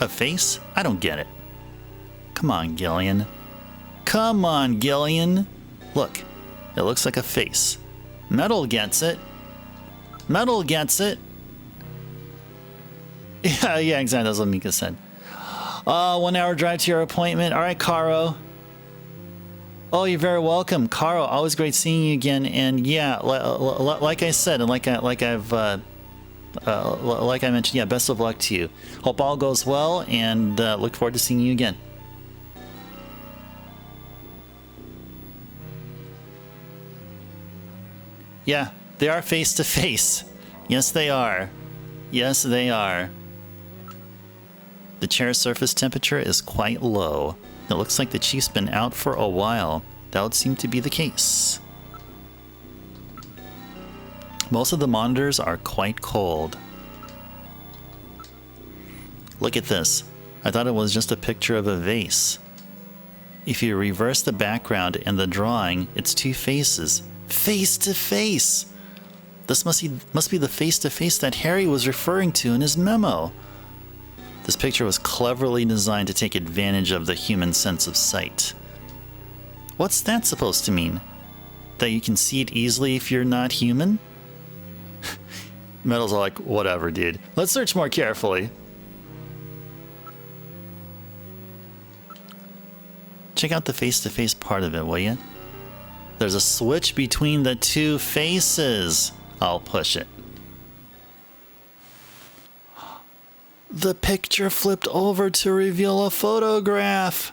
A face? I don't get it. Come on, Gillian. Come on, Gillian. Look, it looks like a face. Metal gets it. Metal gets it. Yeah, exactly. That's what Mika said. 1 hour drive to your appointment. All right, Caro. Oh, you're very welcome, Caro. Always great seeing you again. And yeah, like I said, and like I mentioned, yeah, best of luck to you. Hope all goes well, and look forward to seeing you again. Yeah, they are face to face. Yes, they are. Yes, they are. The chair's surface temperature is quite low. It looks like the chief's been out for a while. That would seem to be the case. Most of the monitors are quite cold. Look at this. I thought it was just a picture of a vase. If you reverse the background in the drawing, it's two faces. Face to face! This must be the face to face that Harry was referring to in his memo. This picture was cleverly designed to take advantage of the human sense of sight. What's that supposed to mean? That you can see it easily if you're not human? Metal's like, whatever, dude. Let's search more carefully. Check out the face-to-face part of it, will you? There's a switch between the two faces. I'll push it. The picture flipped over to reveal a photograph.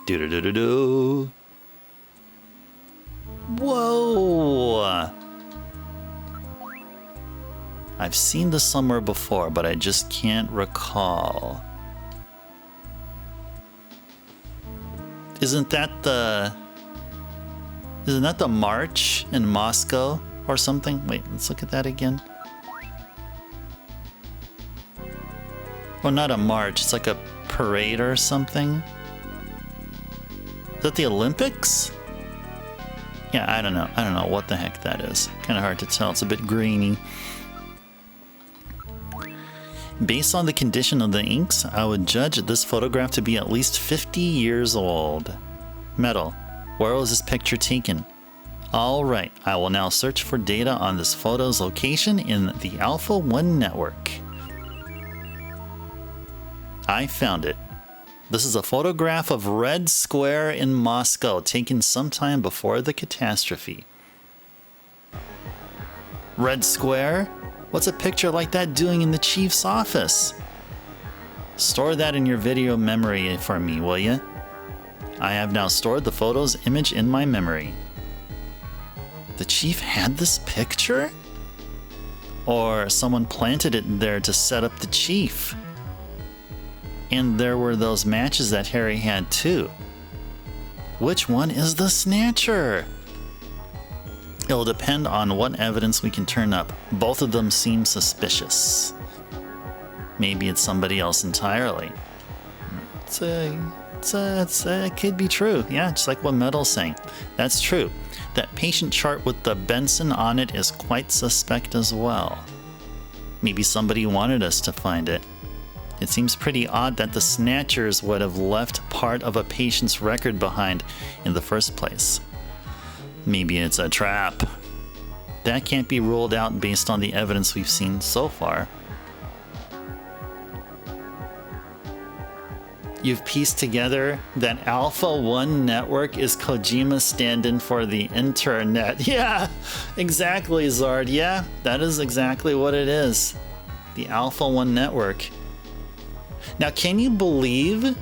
Do-do-do-do-do. Whoa! I've seen this somewhere before, but I just can't recall. Isn't that the march in Moscow or something? Wait, let's look at that again. Well, not a march, it's like a parade or something. Is that the Olympics? Yeah, I don't know. I don't know what the heck that is. Kind of hard to tell. It's a bit grainy. Based on the condition of the inks, I would judge this photograph to be at least 50 years old. Metal, where was this picture taken? Alright, I will now search for data on this photo's location in the Alpha 1 network. I found it. This is a photograph of Red Square in Moscow, taken sometime before the catastrophe. Red Square? What's a picture like that doing in the chief's office? Store that in your video memory for me, will you? I have now stored the photo's image in my memory. The chief had this picture? Or someone planted it there to set up the chief? And there were those matches that Harry had too. Which one is the Snatcher? It'll depend on what evidence we can turn up. Both of them seem suspicious. Maybe it's somebody else entirely. It could be true. Yeah, just like what Metal's saying. That's true. That patient chart with the Benson on it is quite suspect as well. Maybe somebody wanted us to find it. It seems pretty odd that the Snatchers would have left part of a patient's record behind in the first place. Maybe it's a trap. That can't be ruled out based on the evidence we've seen so far. You've pieced together that Alpha 1 network is Kojima's stand-in for the internet. Yeah, exactly, Zard. Yeah, that is exactly what it is. The Alpha 1 network. Now, can you believe?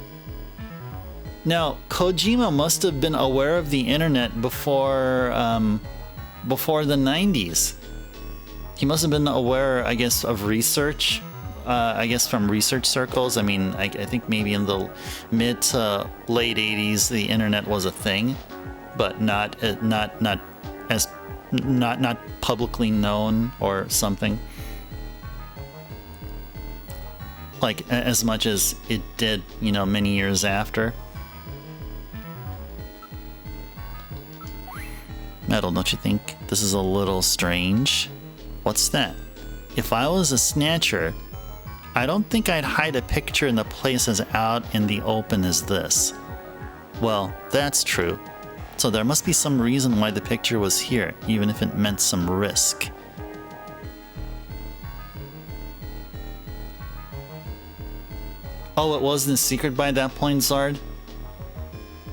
Now, Kojima must have been aware of the internet before the 90s. He must have been aware, I guess, of research. I guess from research circles. I mean, I think maybe in the mid to late 80s, the internet was a thing, but not publicly known or something. Like as much as it did, you know, many years after. Metal, don't you think this is a little strange? What's that? If I was a Snatcher, I don't think I'd hide a picture in the place as out in the open as this. Well, that's true. So there must be some reason why the picture was here, even if it meant some risk. Oh, it wasn't a secret by that point, Zard?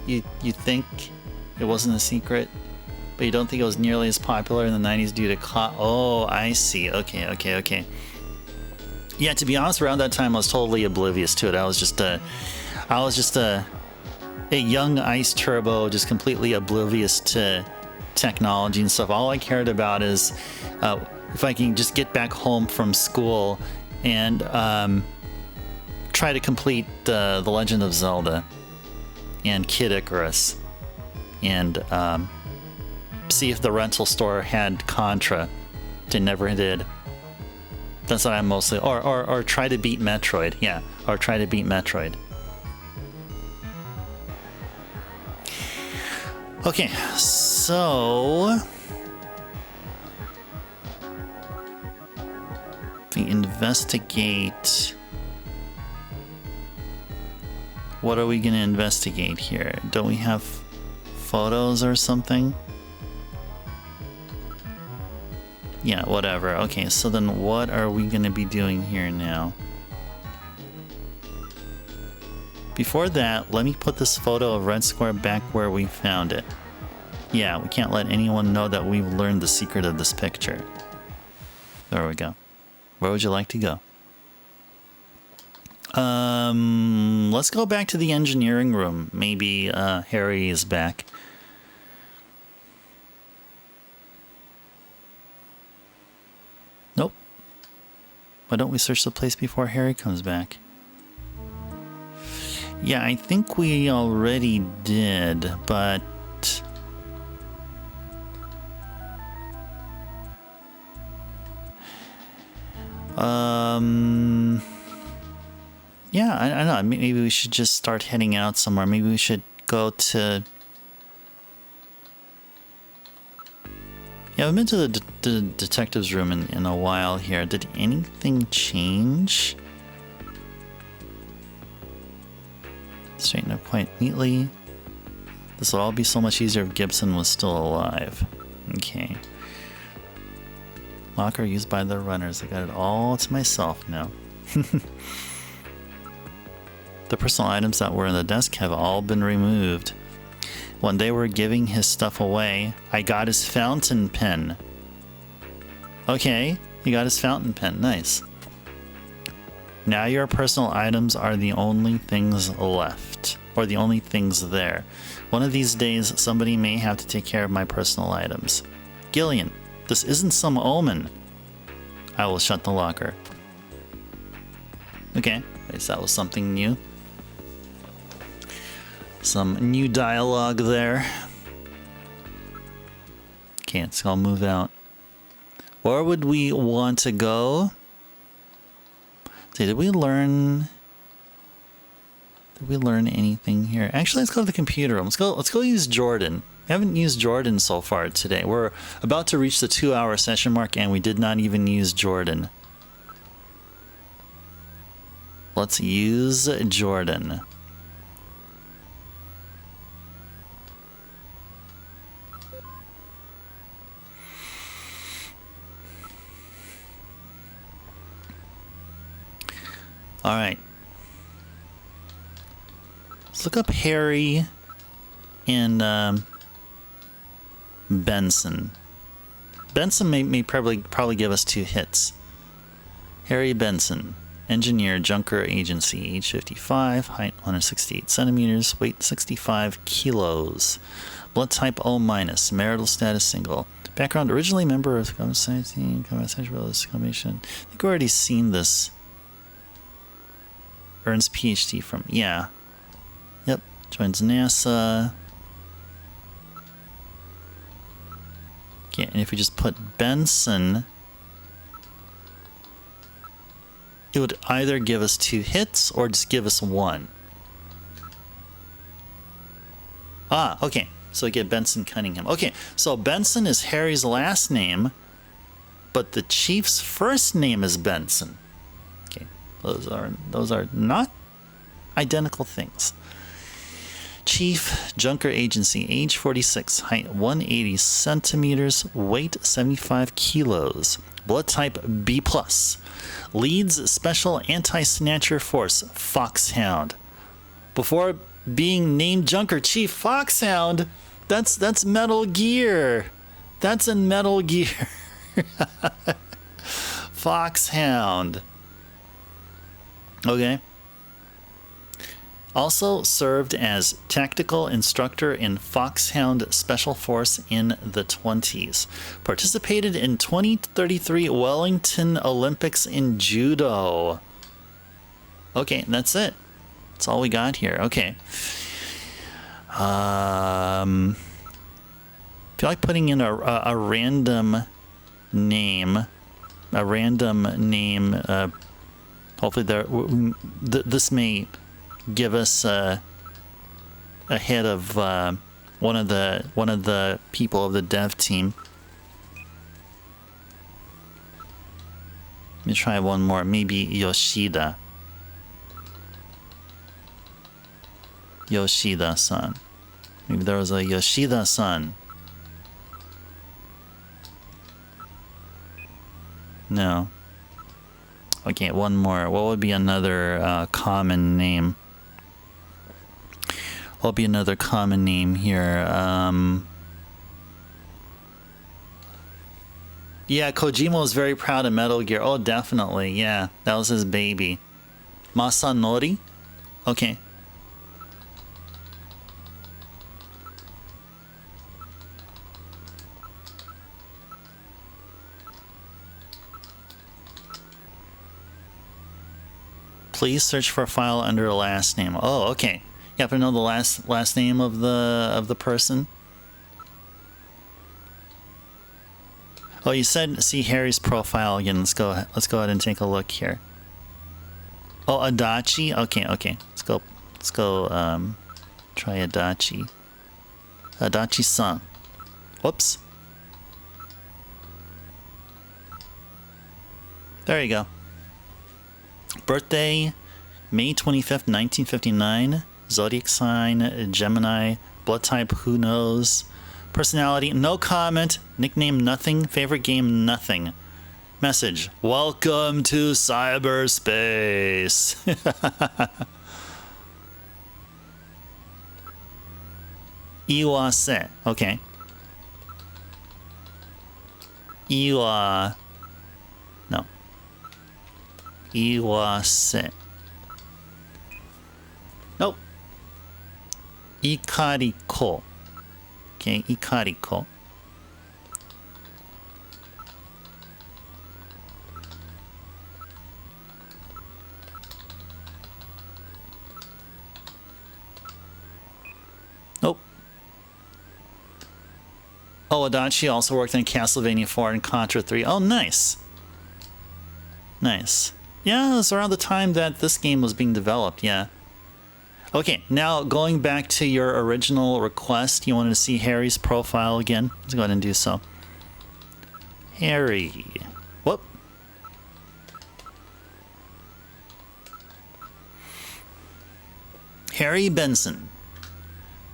You think it wasn't a secret? But you don't think it was nearly as popular in the 90s due to oh, I see. Okay. Yeah, to be honest, around that time I was totally oblivious to it. I was just a young ice turbo, just completely oblivious to technology and stuff. All I cared about is if I can just get back home from school and try to complete the Legend of Zelda and Kid Icarus and see if the rental store had Contra. It never did. That's what I'm mostly, or try to beat Metroid. Yeah, or try to beat Metroid. Okay, so if we investigate, what are we going to investigate here? Don't we have photos or something? Yeah, whatever. Okay, so then what are we going to be doing here now? Before that, let me put this photo of Red Square back where we found it. Yeah, we can't let anyone know that we've learned the secret of this picture. There we go. Where would you like to go? Let's go back to the engineering room. Maybe Harry is back. Nope. Why don't we search the place before Harry comes back? Yeah, I think we already did, but yeah, I don't know. Maybe we should just start heading out somewhere. Maybe we should go to. Yeah, I've been to the detective's room in a while here. Did anything change? Straighten up quite neatly. This would all be so much easier if Gibson was still alive. Okay. Locker used by the runners. I got it all to myself now. The personal items that were in the desk have all been removed. When they were giving his stuff away, I got his fountain pen. Okay, he got his fountain pen. Nice. Now your personal items are the only things left, or the only things there. One of these days, somebody may have to take care of my personal items. Gillian, this isn't some omen. I will shut the locker. Okay, I guess that was something new. Some new dialogue there. Okay, so I'll move out. Where would we want to go? See, did we learn anything here? Actually, let's go to the computer room. Let's go use Jordan. We haven't used Jordan so far today. We're about to reach the 2-hour session mark and we did not even use Jordan. Let's use Jordan. All right. Let's look up Harry and Benson. Benson may probably give us 2 hits. Harry Benson, engineer, Junker Agency, age 55, height 168 centimeters, weight 65 kilos, blood type O-, marital status single. Background: originally member of the Combat Science Team, Combat Central Exclamation. I think we've already seen this. Earns PhD from, yeah. Yep, joins NASA. Okay, and if we just put Benson, it would either give us 2 hits or just give us 1. Ah, okay. So we get Benson Cunningham. Okay, so Benson is Harry's last name, but the chief's first name is Benson. Okay, those are not identical things. Chief, Junker Agency, age 46, height 180 centimeters, weight 75 kilos, blood type B+, leads Special Anti-Snatcher Force, Foxhound. Before being named Junker Chief, Foxhound, that's Metal Gear. That's in Metal Gear. Foxhound. Okay. Also served as tactical instructor in Foxhound Special Force in the 20s. Participated in 2033 Wellington Olympics in Judo. Okay, and that's it. That's all we got here. Okay. I feel like putting in a random name. Hopefully this may give us a hit of one of the people of the dev team. Let me try one more. Maybe Yoshida. Yoshida-san. Maybe there was a Yoshida-san. No. Okay, one more. What would be another common name? What would be another common name here? Yeah, Kojima was very proud of Metal Gear. Oh, definitely. Yeah, that was his baby. Masanori? Okay. Please search for a file under a last name. Oh, okay. You have to know the last name of the person. Oh, you said see Harry's profile again. Let's go ahead and take a look here. Oh, Adachi. Okay. Let's go. Try Adachi. Adachi-san. Whoops. There you go. Birthday, May 25th, 1959. Zodiac sign, Gemini. Blood type, who knows. Personality, no comment. Nickname, nothing. Favorite game, nothing. Message, welcome to cyberspace. Iwase. Okay. No. Iwase. Nope. Ikariko. Okay, Ikariko. Nope. Oh, Adachi also worked in Castlevania 4 and Contra 3. Oh, nice. Nice. Yeah, it was around the time that this game was being developed, yeah. Okay, now going back to your original request, you wanted to see Harry's profile again. Let's go ahead and do so. Harry. Whoop. Harry Benson.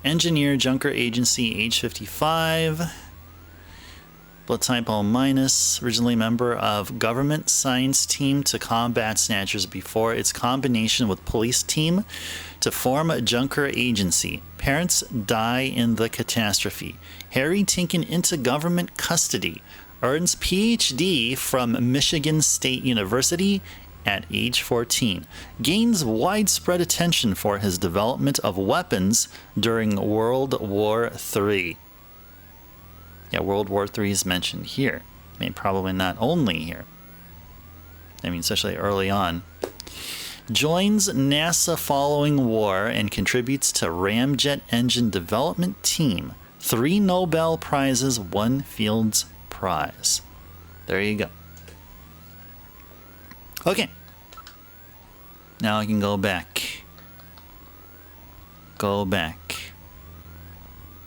Engineer, Junker Agency, age 55. Blood type O-, originally member of government science team to combat snatchers before its combination with police team to form a Junker Agency. Parents die in the catastrophe. Harry taken into government custody. Earns PhD from Michigan State University at age 14. Gains widespread attention for his development of weapons during World War III. Yeah, World War III is mentioned here. I mean, probably not only here. I mean, especially early on. Joins NASA following war and contributes to ramjet engine development team. 3 Nobel Prizes, 1 Fields Prize. There you go. Okay. Now I can go back. Go back.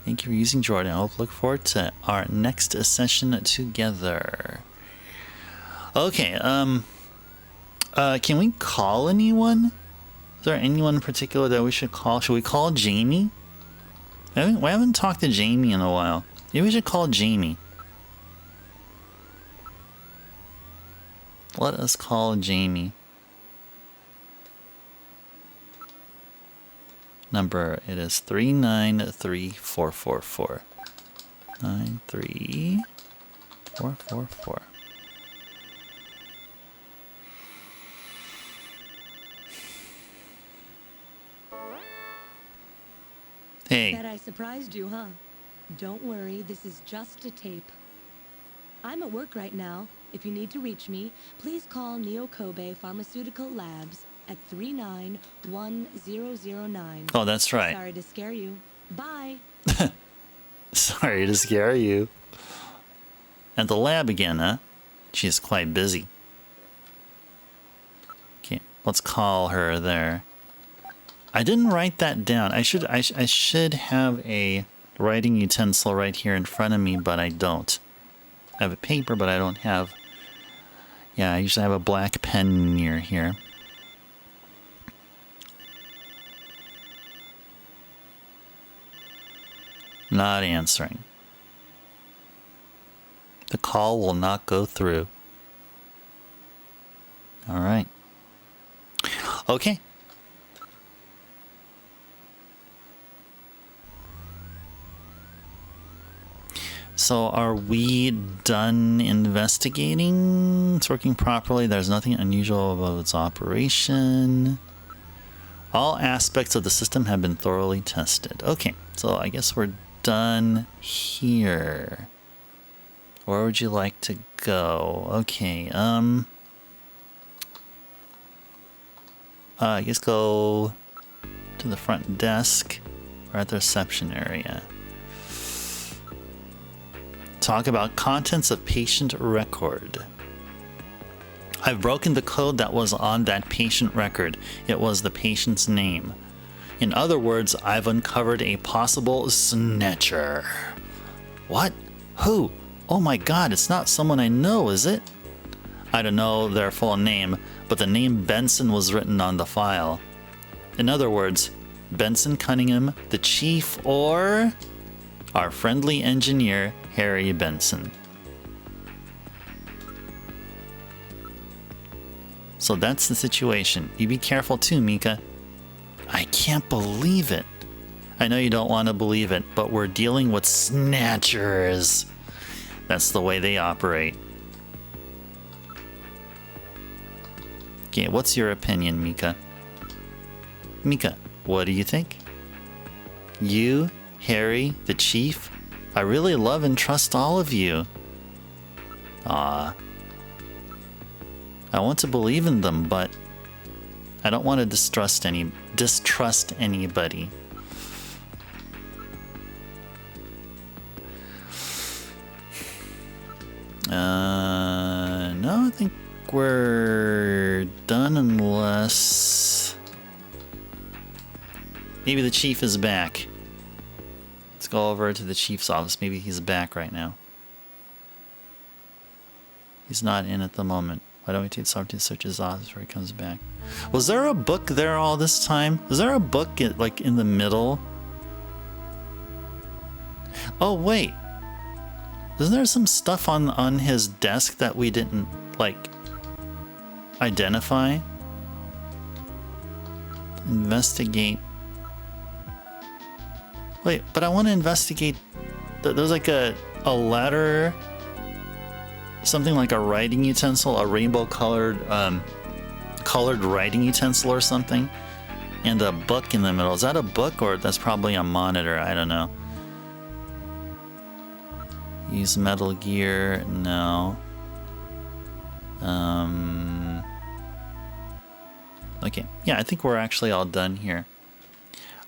Thank you for using Jordan. I'll look forward to our next session together. Okay, can we call anyone? Is there anyone in particular that we should call? Should we call Jamie? We haven't talked to Jamie in a while. Maybe we should call Jamie. Let us call Jamie. Number, it is 393444. 93444. Hey. Bet I surprised you, huh? Don't worry, this is just a tape. I'm at work right now. If you need to reach me, please call SEGAtober Pharmaceutical Labs at 391009. Oh, that's right. Sorry to scare you. Bye. Sorry to scare you. At the lab again, huh? She's quite busy. Okay, let's call her there. I didn't write that down. I should have a writing utensil right here in front of me, but I don't. I have a paper, but I don't have... Yeah, I usually have a black pen near here. Not answering. The call will not go through. All right. Okay. So are we done investigating? It's working properly. There's nothing unusual about its operation. All aspects of the system have been thoroughly tested. Okay, so I guess we're done here. Where would you like to go? Okay, I guess go to the front desk or at the reception area. Talk about contents of patient record. I've broken the code that was on that patient record. It was the patient's name. In other words, I've uncovered a possible snatcher. What? Who? Oh my god, it's not someone I know, is it? I don't know their full name, but the name Benson was written on the file. In other words, Benson Cunningham, the chief, or our friendly engineer, Harry Benson. So that's the situation. You be careful too, Mika. I can't believe it. I know you don't want to believe it, but we're dealing with snatchers. That's the way they operate. Okay, what's your opinion, Mika? Mika, what do you think? You, Harry, the Chief? I really love and trust all of you. Ah, I want to believe in them, but I don't want to distrust anybody. No, I think we're done unless maybe the Chief is back. Let's go over to the Chief's office. Maybe he's back right now. He's not in at the moment. Why don't we take time to search his office before he comes back? Was there a book there all this time? Was there a book like in the middle? Oh wait, isn't there some stuff on his desk that we didn't like identify? Investigate. Wait, but I want to investigate. There's like a letter. Something like a writing utensil, a rainbow colored writing utensil or something, and a book in the middle. Is that a book or that's probably a monitor? I don't know. Use Metal Gear, no. Okay, yeah, I think we're actually all done here.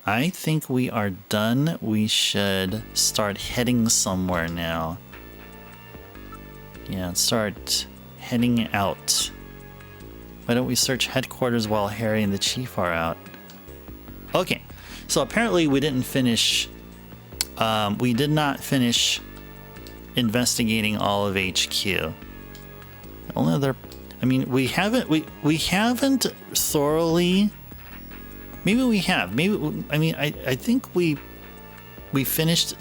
I think we are done. We should start heading somewhere now. Yeah, start heading out. Why don't we search headquarters while Harry and the Chief are out? Okay, so apparently we didn't finish. We did not finish investigating all of HQ. The only other, I mean, we haven't thoroughly. Maybe we have. Maybe I mean I think we finished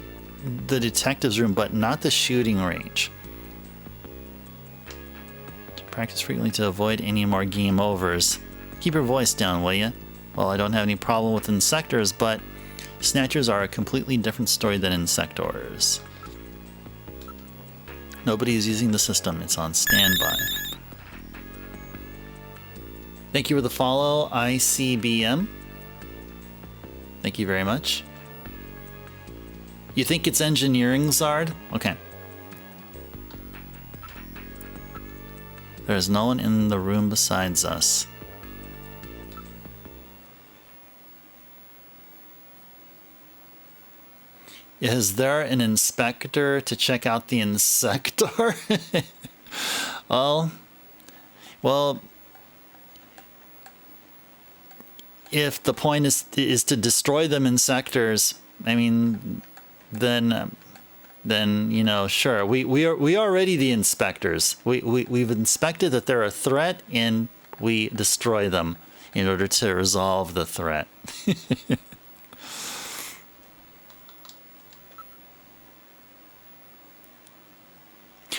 the detective's room, but not the shooting range. Practice frequently to avoid any more game overs. Keep your voice down, will ya? Well, I don't have any problem with insectors, but snatchers are a completely different story than insectors. Nobody is using the system. It's on standby. Thank you for the follow, ICBM. Thank you very much. You think it's engineering, Zard? Okay. There's no one in the room besides us. Is there an inspector to check out the insector? Well, if the point is to destroy them insectors, I mean, then you know, sure. We are already the inspectors. We've inspected that they're a threat, and we destroy them in order to resolve the threat.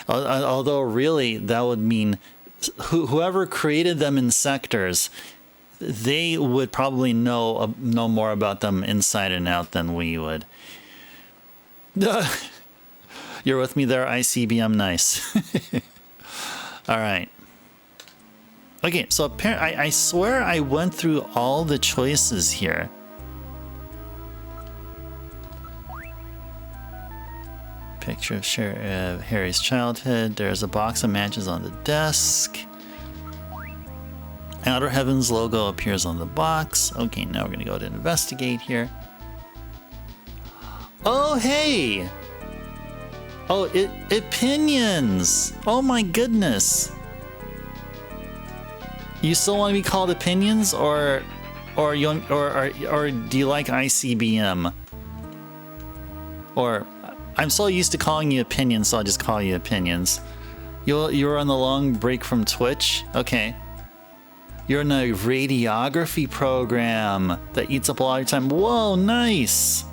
Although really, that would mean whoever created them insectors, they would probably know more about them inside and out than we would. You're with me there, ICBM. Nice. All right. Okay, so I swear I went through all the choices here. Picture of Harry's childhood. There's a box of matches on the desk. Outer Heavens logo appears on the box. Okay, now we're gonna go to investigate here. Oh, hey! Oh, opinions! Oh my goodness! You still want to be called opinions, or do you like ICBM? Or I'm so used to calling you opinions, so I'll just call you opinions. You're on the long break from Twitch? Okay. You're in a radiography program that eats up a lot of time. Whoa, nice!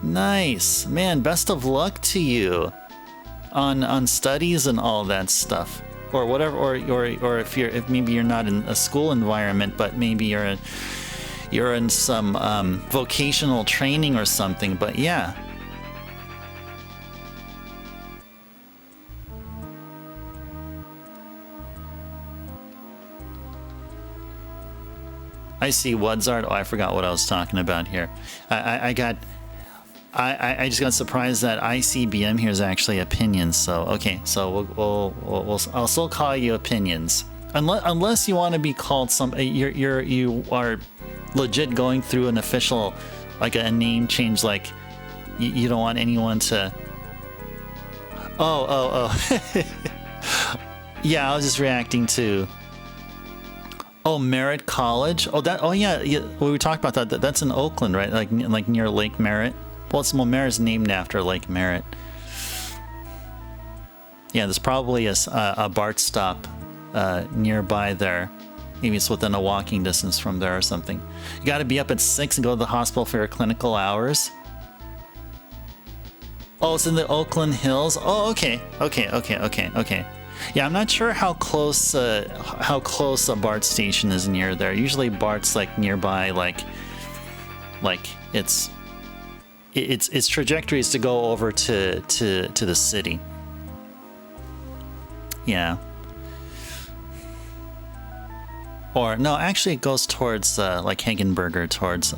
Nice. Man, best of luck to you on studies and all that stuff. Or whatever, or if maybe you're not in a school environment, but maybe you're you're in some vocational training or something, but yeah. I see Wudzard. Oh, I forgot what I was talking about here. I just got surprised that ICBM here is actually opinions. So okay, so I'll still call you opinions, unless you want to be called some. You are legit going through an official, like a name change. Like you don't want anyone to. Oh. Yeah, I was just reacting to. Oh, Merritt College. Oh yeah. Well, we talked about that. That's in Oakland, right? Like near Lake Merritt. Well, Merritt's named after Lake Merritt. Yeah, there's probably a BART stop nearby there. Maybe it's within a walking distance from there or something. You got to be up at 6 and go to the hospital for your clinical hours. Oh, it's in the Oakland Hills. Oh, okay. Yeah, I'm not sure how close a BART station is near there. Usually BART's like nearby, like its trajectory is to go over to the city. Yeah. Or no, actually it goes towards like Hagenberger, towards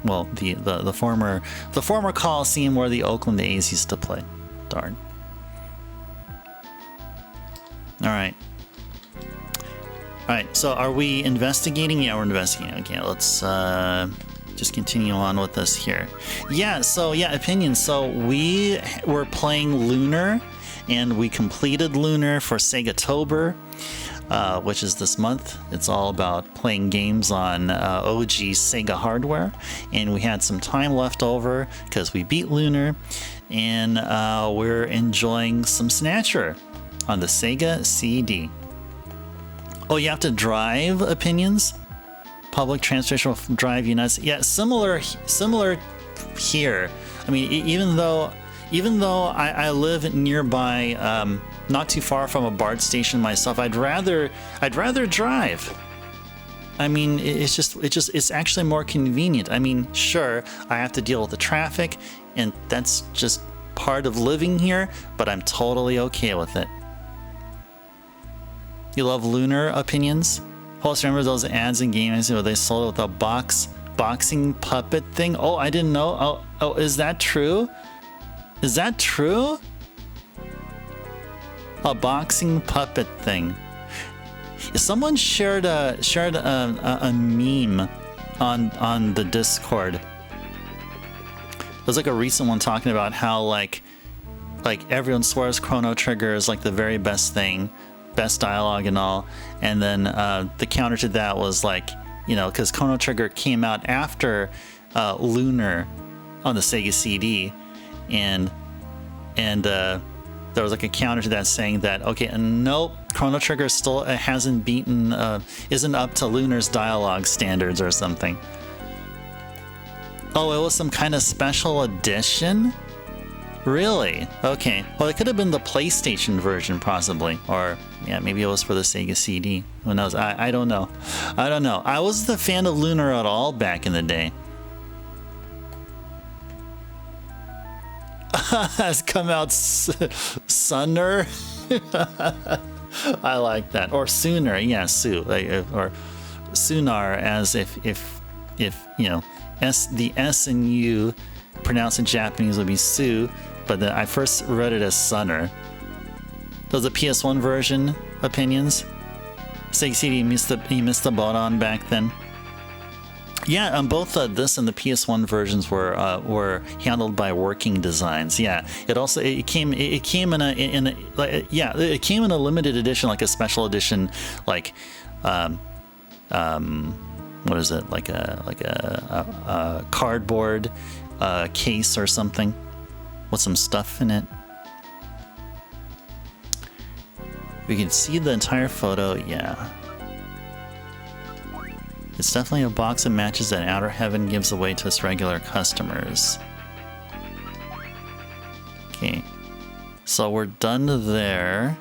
well, the former Coliseum where the Oakland A's used to play. Darn. All right, so are we investigating? Yeah, we're investigating. Okay, let's just continue on with this here. Yeah, so yeah, opinions. So we were playing Lunar, and we completed Lunar for SEGAtober, which is this month. It's all about playing games on OG Sega hardware, and we had some time left over because we beat Lunar, and we're enjoying some Snatcher on the Sega CD. Oh, you have to drive, opinions? Public transportation will drive United States. Yeah, similar here. I mean, even though I live nearby, not too far from a BART station myself, I'd rather drive. I mean, it's actually more convenient. I mean, sure, I have to deal with the traffic, and that's just part of living here, but I'm totally okay with it. You love Lunar, opinions? Host, remember those ads in games where they sold it with a boxing puppet thing? Oh, I didn't know. Oh, is that true? Is that true? A boxing puppet thing. Someone shared a meme on the Discord. There's like a recent one talking about how like everyone swears Chrono Trigger is like the very best thing. Best dialogue and all, and then the counter to that was like, you know, because Chrono Trigger came out after Lunar on the Sega CD, and there was like a counter to that saying that, okay, nope, Chrono Trigger still hasn't beaten, isn't up to Lunar's dialogue standards or something. Oh, it was some kind of special edition? Really? Okay. Well, it could have been the PlayStation version, possibly. Or, yeah, maybe it was for the Sega CD. Who knows? I don't know. I don't know. I wasn't a fan of Lunar at all back in the day. Has come out sooner. I like that. Or sooner. Yeah, or sooner, as if you know, the S and U pronounced in Japanese would be Su. But then I first read it as Sunner. Those are the PS1 version, opinions? Sega CD, you missed the boat on back then. Yeah, both this and the PS1 versions were handled by Working Designs. Yeah, it came in a limited edition, like a special edition, like what is it, like a cardboard case or something with some stuff in it. We can see the entire photo. Yeah, it's definitely a box of matches that Outer Heaven gives away to its regular customers. Okay, so we're done there.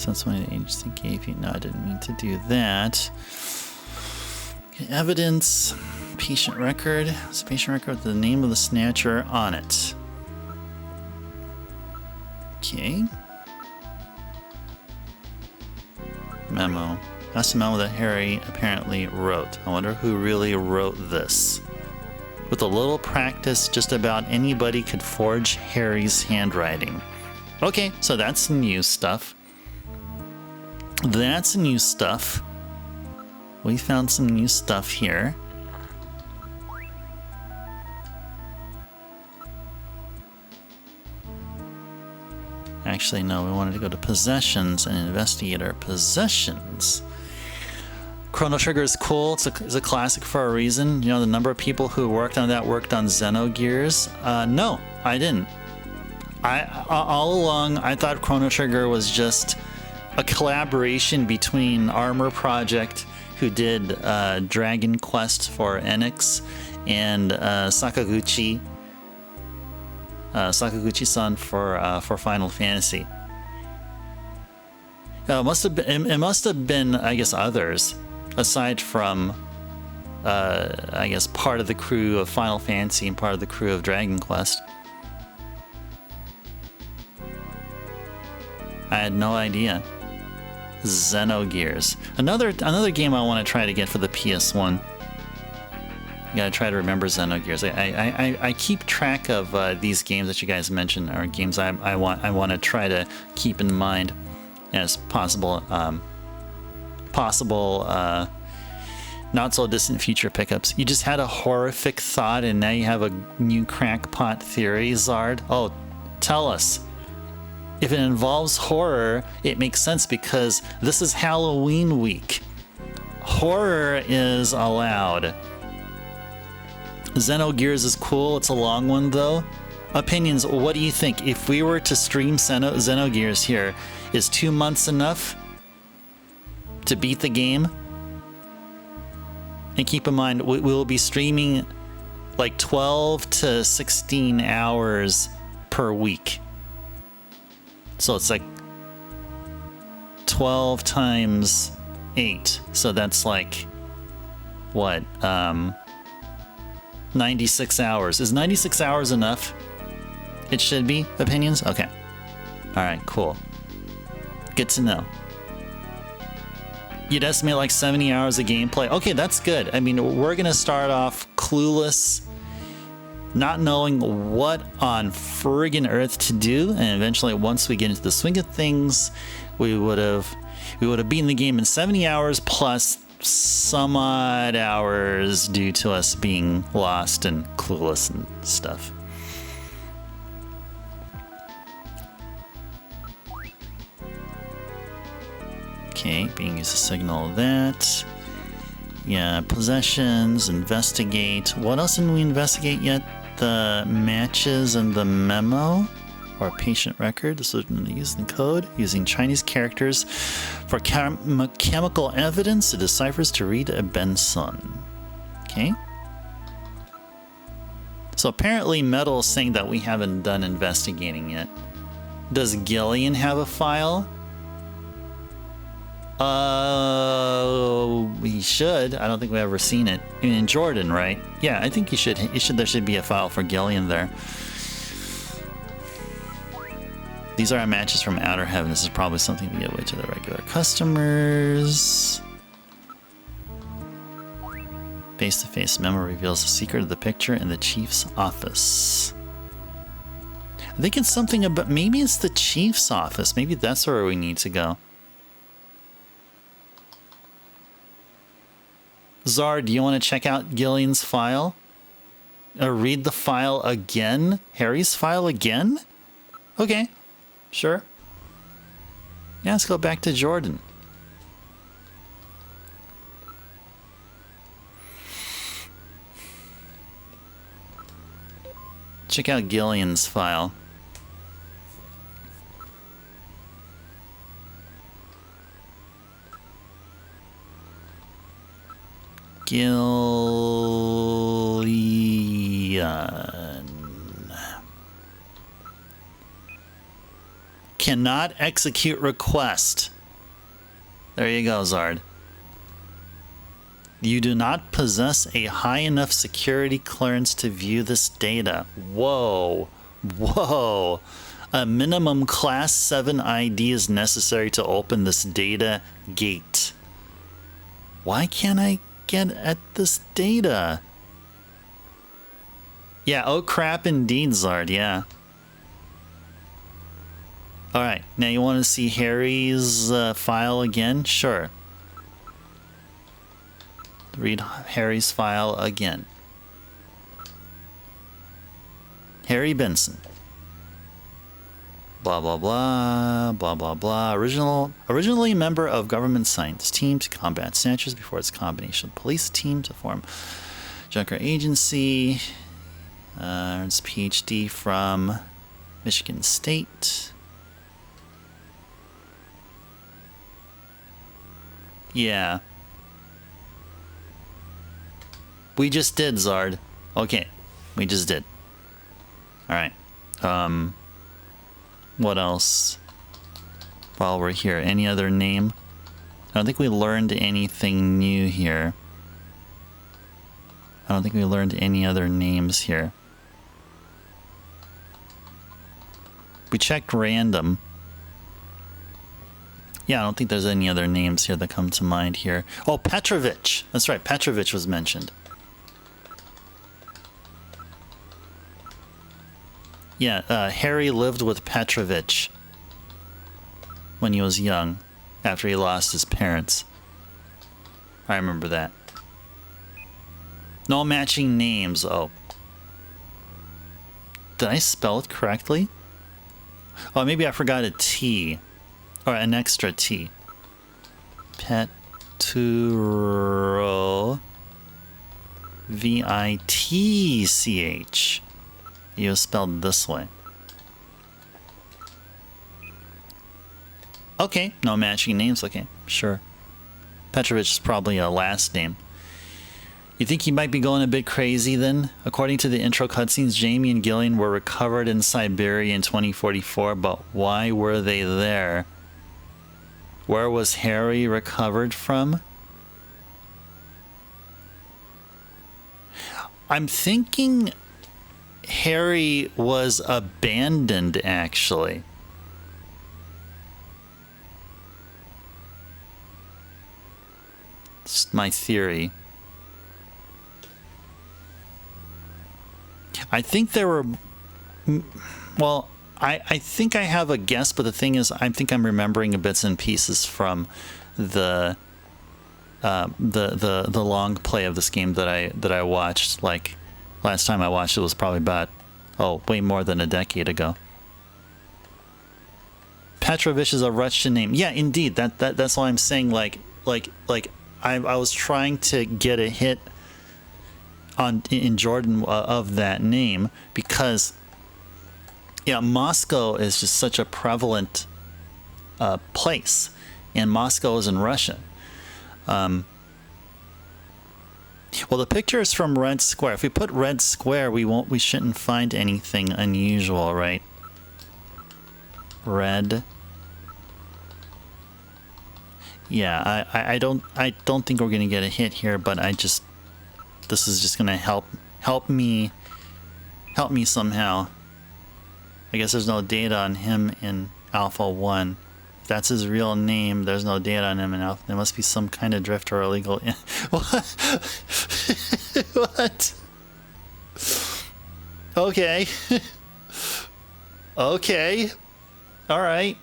That's what the agency gave you. No, I didn't mean to do that. Okay, evidence. Patient record. It's a patient record with the name of the snatcher on it. Okay. Memo. That's a memo that Harry apparently wrote. I wonder who really wrote this. With a little practice, just about anybody could forge Harry's handwriting. Okay, so that's new stuff. That's new stuff. We found some new stuff here. Actually, no, we wanted to go to possessions and investigate our possessions. Chrono Trigger is cool. It's a classic for a reason. You know, the number of people who worked on that worked on Xenogears. No, I didn't. All along, I thought Chrono Trigger was just a collaboration between Armor Project, who did Dragon Quest for Enix, and Sakaguchi-san for Final Fantasy. It must have been, I guess, others aside from, I guess, part of the crew of Final Fantasy and part of the crew of Dragon Quest. I had no idea. Xenogears, another game I want to try to get for the PS1. You gotta try to remember Xenogears. I keep track of these games that you guys mentioned are games I want to try to keep in mind as possible not so distant future pickups. You just had a horrific thought and now you have a new crackpot theory, Zard. Oh, tell us. If it involves horror, it makes sense because this is Halloween week. Horror is allowed. Xenogears is cool. It's a long one though. Opinions, what do you think? If we were to stream Xenogears here, is 2 months enough to beat the game? And keep in mind, we will be streaming like 12 to 16 hours per week. So it's like 12 times 8. So that's like, what? 96 hours. Is 96 hours enough? It should be. Opinions? Okay. Alright, cool. Good to know. You'd estimate like 70 hours of gameplay. Okay, that's good. I mean, we're going to start off clueless, not knowing what on friggin' earth to do, and eventually once we get into the swing of things, we would have beaten the game in 70 hours plus some odd hours due to us being lost and clueless and stuff. Okay, being used to signal that. Yeah, possessions, investigate. What else didn't we investigate yet? The matches and the memo, or patient record. This was used in code using Chinese characters for chemical evidence to deciphers to read a Benson. Okay. So apparently Metal is saying that we haven't done investigating yet. Does Gillian have a file? We should. I don't think we've ever seen it. In Jordan, right? Yeah, I think you should. There should be a file for Gillian there. These are our matches from Outer Heaven. This is probably something to give away to the regular customers. Face-to-face memo reveals the secret of the picture in the chief's office. I think it's something about, maybe it's the chief's office. Maybe that's where we need to go. Zard, do you want to check out Gillian's file? Or read the file again? Harry's file again? Okay, sure. Yeah, let's go back to Jordan. Check out Gillian's file. Gillian cannot execute request. There you go, Zard. You do not possess a high enough security clearance to view this data. Whoa. Whoa. A minimum Class 7 ID is necessary to open this data gate. Why can't I get at this data? Yeah, oh crap indeed, Zard, yeah. Alright, now you want to see Harry's file again? Sure. Read Harry's file again. Harry Benson. Blah, blah, blah, blah, blah, blah. Originally a member of government science team to combat snatchers before its combination with police team to form Junker Agency. Earns PhD from Michigan State. Yeah. We just did, Zard. Okay. We just did. Alright. What else? While we're here, any other name? I don't think we learned anything new here. I don't think we learned any other names here. We checked random. Yeah, I don't think there's any other names here that come to mind here. Oh, Petrovich. That's right, Petrovich was mentioned. Yeah, Harry lived with Petrovich when he was young, after he lost his parents. I remember that. No matching names. Oh. Did I spell it correctly? Oh, maybe I forgot a T. Or an extra T. Petro. V-I-T-C-H. It was spelled this way. Okay, no matching names. Okay, sure. Petrovich is probably a last name. You think he might be going a bit crazy then? According to the intro cutscenes, Jamie and Gillian were recovered in Siberia in 2044, but why were they there? Where was Harry recovered from? I'm thinking Harry was abandoned, actually. It's my theory. I think there were... Well, I think I have a guess, but the thing is, I think I'm remembering bits and pieces from the long play of this game that I watched. Like, last time I watched it was probably about, way more than a decade ago. Petrovich is a Russian name. Yeah, indeed. That's why I'm saying, like I was trying to get a hit in Jordan of that name because, yeah, Moscow is just such a prevalent place, and Moscow is in Russia. Well, the picture is from Red Square. If we put Red Square, we shouldn't find anything unusual, right? Red. Yeah, I don't think we're gonna get a hit here, but this is just gonna help me somehow. I guess there's no data on him in Alpha 1. If that's his real name, there's no data on him in Alpha. There must be some kind of drift or illegal. What? What? Okay. Okay. All right.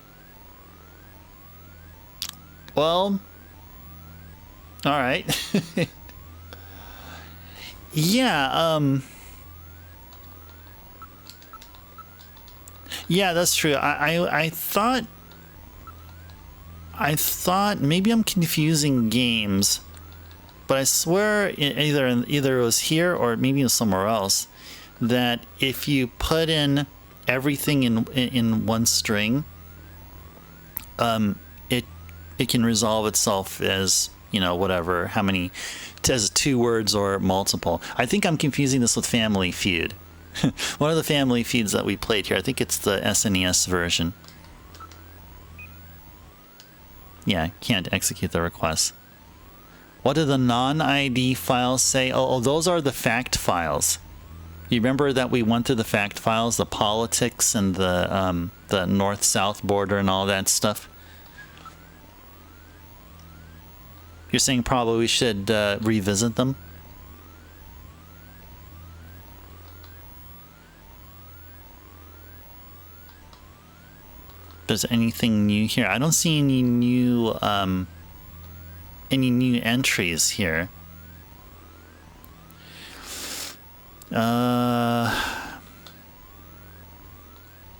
Well. All right. Yeah. Yeah, that's true. I thought maybe I'm confusing games, but I swear either it was here or maybe it was somewhere else that if you put in everything in one string, it can resolve itself as, whatever, how many, as 2 words or multiple. I think I'm confusing this with Family Feud. One of the Family Feuds that we played here. I think it's the SNES version. Yeah, can't execute the request. What do the non-ID files say? Oh, those are the fact files. You remember that we went through the fact files, the politics and the north-south border and all that stuff? You're saying probably we should revisit them? There's anything new here? I don't see any new entries here.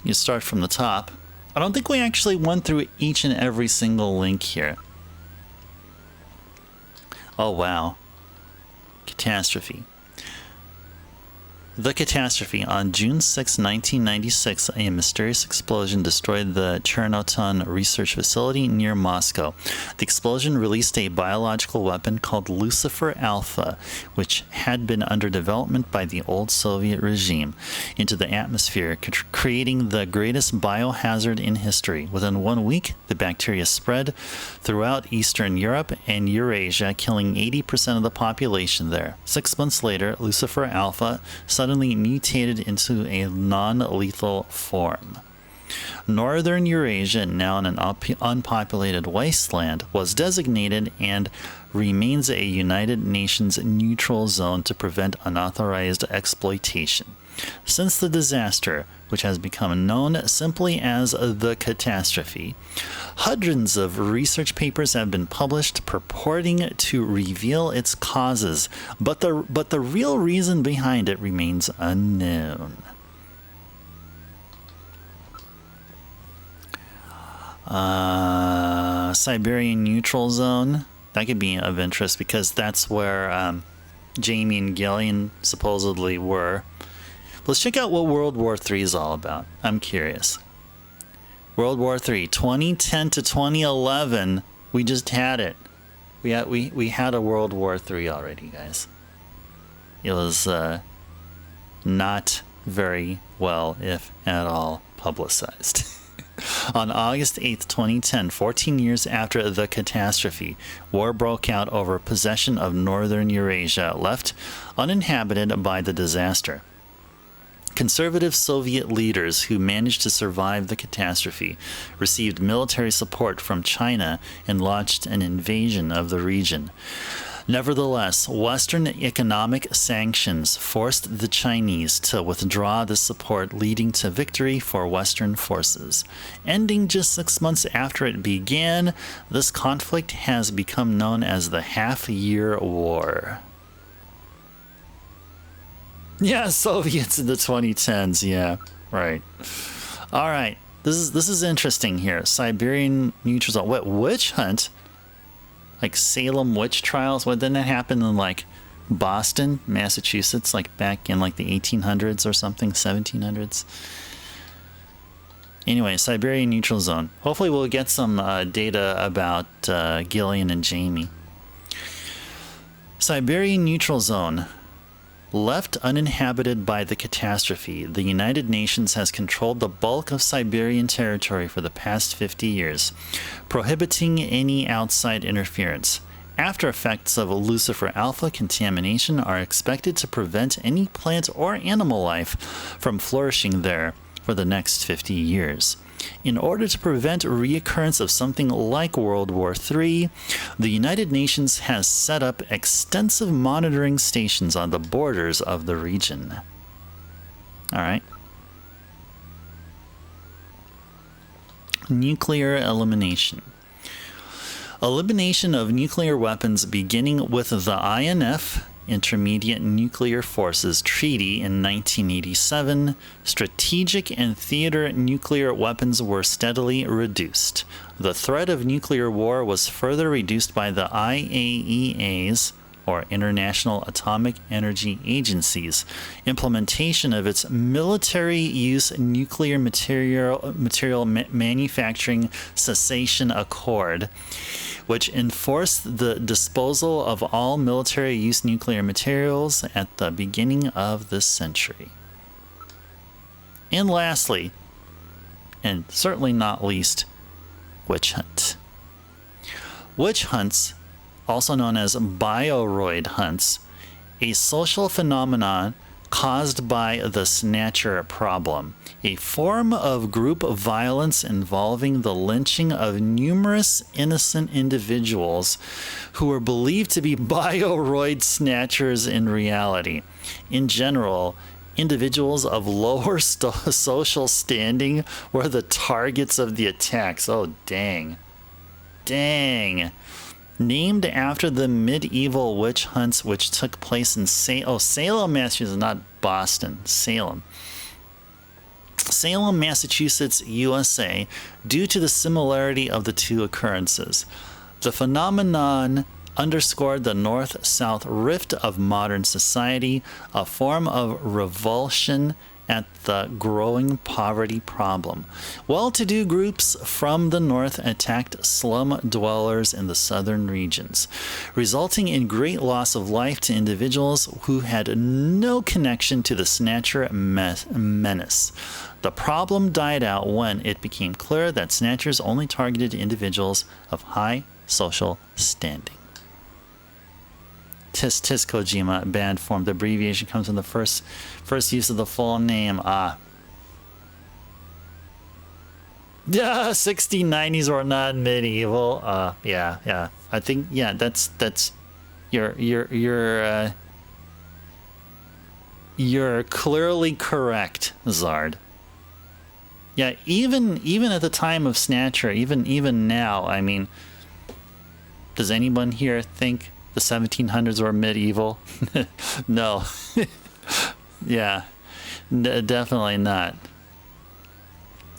You start from the top. I don't think we actually went through each and every single link here. Oh wow. Catastrophe. The catastrophe. On June 6, 1996, a mysterious explosion destroyed the Chernoton research facility near Moscow. The explosion released a biological weapon called Lucifer Alpha, which had been under development by the old Soviet regime, into the atmosphere, creating the greatest biohazard in history. Within 1 week, the bacteria spread throughout Eastern Europe and Eurasia, killing 80% of the population there. 6 months later, Lucifer Alpha suddenly mutated into a non-lethal form. Northern Eurasia, now an unpopulated wasteland, was designated and remains a United Nations neutral zone to prevent unauthorized exploitation. Since the disaster, which has become known simply as the catastrophe, hundreds of research papers have been published purporting to reveal its causes, but the real reason behind it remains unknown. Siberian neutral zone, that could be of interest because that's where Jamie and Gillian supposedly were. Let's check out what World War III is all about. I'm curious. World War III, 2010 to 2011. We just had it. We had a World War III already, guys. It was not very well, if at all, publicized. On August 8th, 2010, 14 years after the catastrophe, war broke out over possession of northern Eurasia, left uninhabited by the disaster. Conservative Soviet leaders who managed to survive the catastrophe received military support from China and launched an invasion of the region. Nevertheless, Western economic sanctions forced the Chinese to withdraw the support, leading to victory for Western forces. Ending just 6 months after it began, this conflict has become known as the Half-Year War. Yeah, Soviets in the 2010s. Yeah, right. All right. This is interesting here. Siberian neutral zone. What, witch hunt? Like Salem witch trials? What, didn't that happen in like Boston, Massachusetts, like back in like the 1800s or something, 1700s? Anyway, Siberian neutral zone. Hopefully we'll get some data about Gillian and Jamie. Siberian neutral zone. Left uninhabited by the catastrophe, the United Nations has controlled the bulk of Siberian territory for the past 50 years, prohibiting any outside interference. After effects of Lucifer Alpha contamination are expected to prevent any plant or animal life from flourishing there for the next 50 years. In order to prevent reoccurrence of something like World War III, the United Nations has set up extensive monitoring stations on the borders of the region. All right. Nuclear elimination. Elimination of nuclear weapons beginning with the INF, Intermediate Nuclear Forces Treaty in 1987, strategic and theater nuclear weapons were steadily reduced. The threat of nuclear war was further reduced by the IAEA's, or International Atomic Energy Agency's, implementation of its military-use nuclear material manufacturing cessation accord, which enforced the disposal of all military-use nuclear materials at the beginning of this century. And lastly, and certainly not least, witch hunt. Witch hunts, also known as bioroid hunts, a social phenomenon caused by the Snatcher problem, a form of group violence involving the lynching of numerous innocent individuals who were believed to be bioroid snatchers in reality. In general, individuals of lower social standing were the targets of the attacks. Oh, dang. Dang. Named after the medieval witch hunts which took place in Salem, Massachusetts, not Boston, Salem. Salem, Massachusetts, USA, due to the similarity of the two occurrences. The phenomenon underscored the north-south rift of modern society, a form of revulsion at the growing poverty problem. Well-to-do groups from the north attacked slum dwellers in the southern regions, resulting in great loss of life to individuals who had no connection to the Snatcher menace. The problem died out when it became clear that Snatchers only targeted individuals of high social standing. Tis Kojima band formed. The abbreviation comes from the first use of the full name. Yeah, 1690s were not medieval. Yeah. I think that's you're clearly correct, Zard. Yeah, even at the time of Snatcher, even now, I mean, does anyone here think the 1700s were medieval? No. Yeah, definitely not.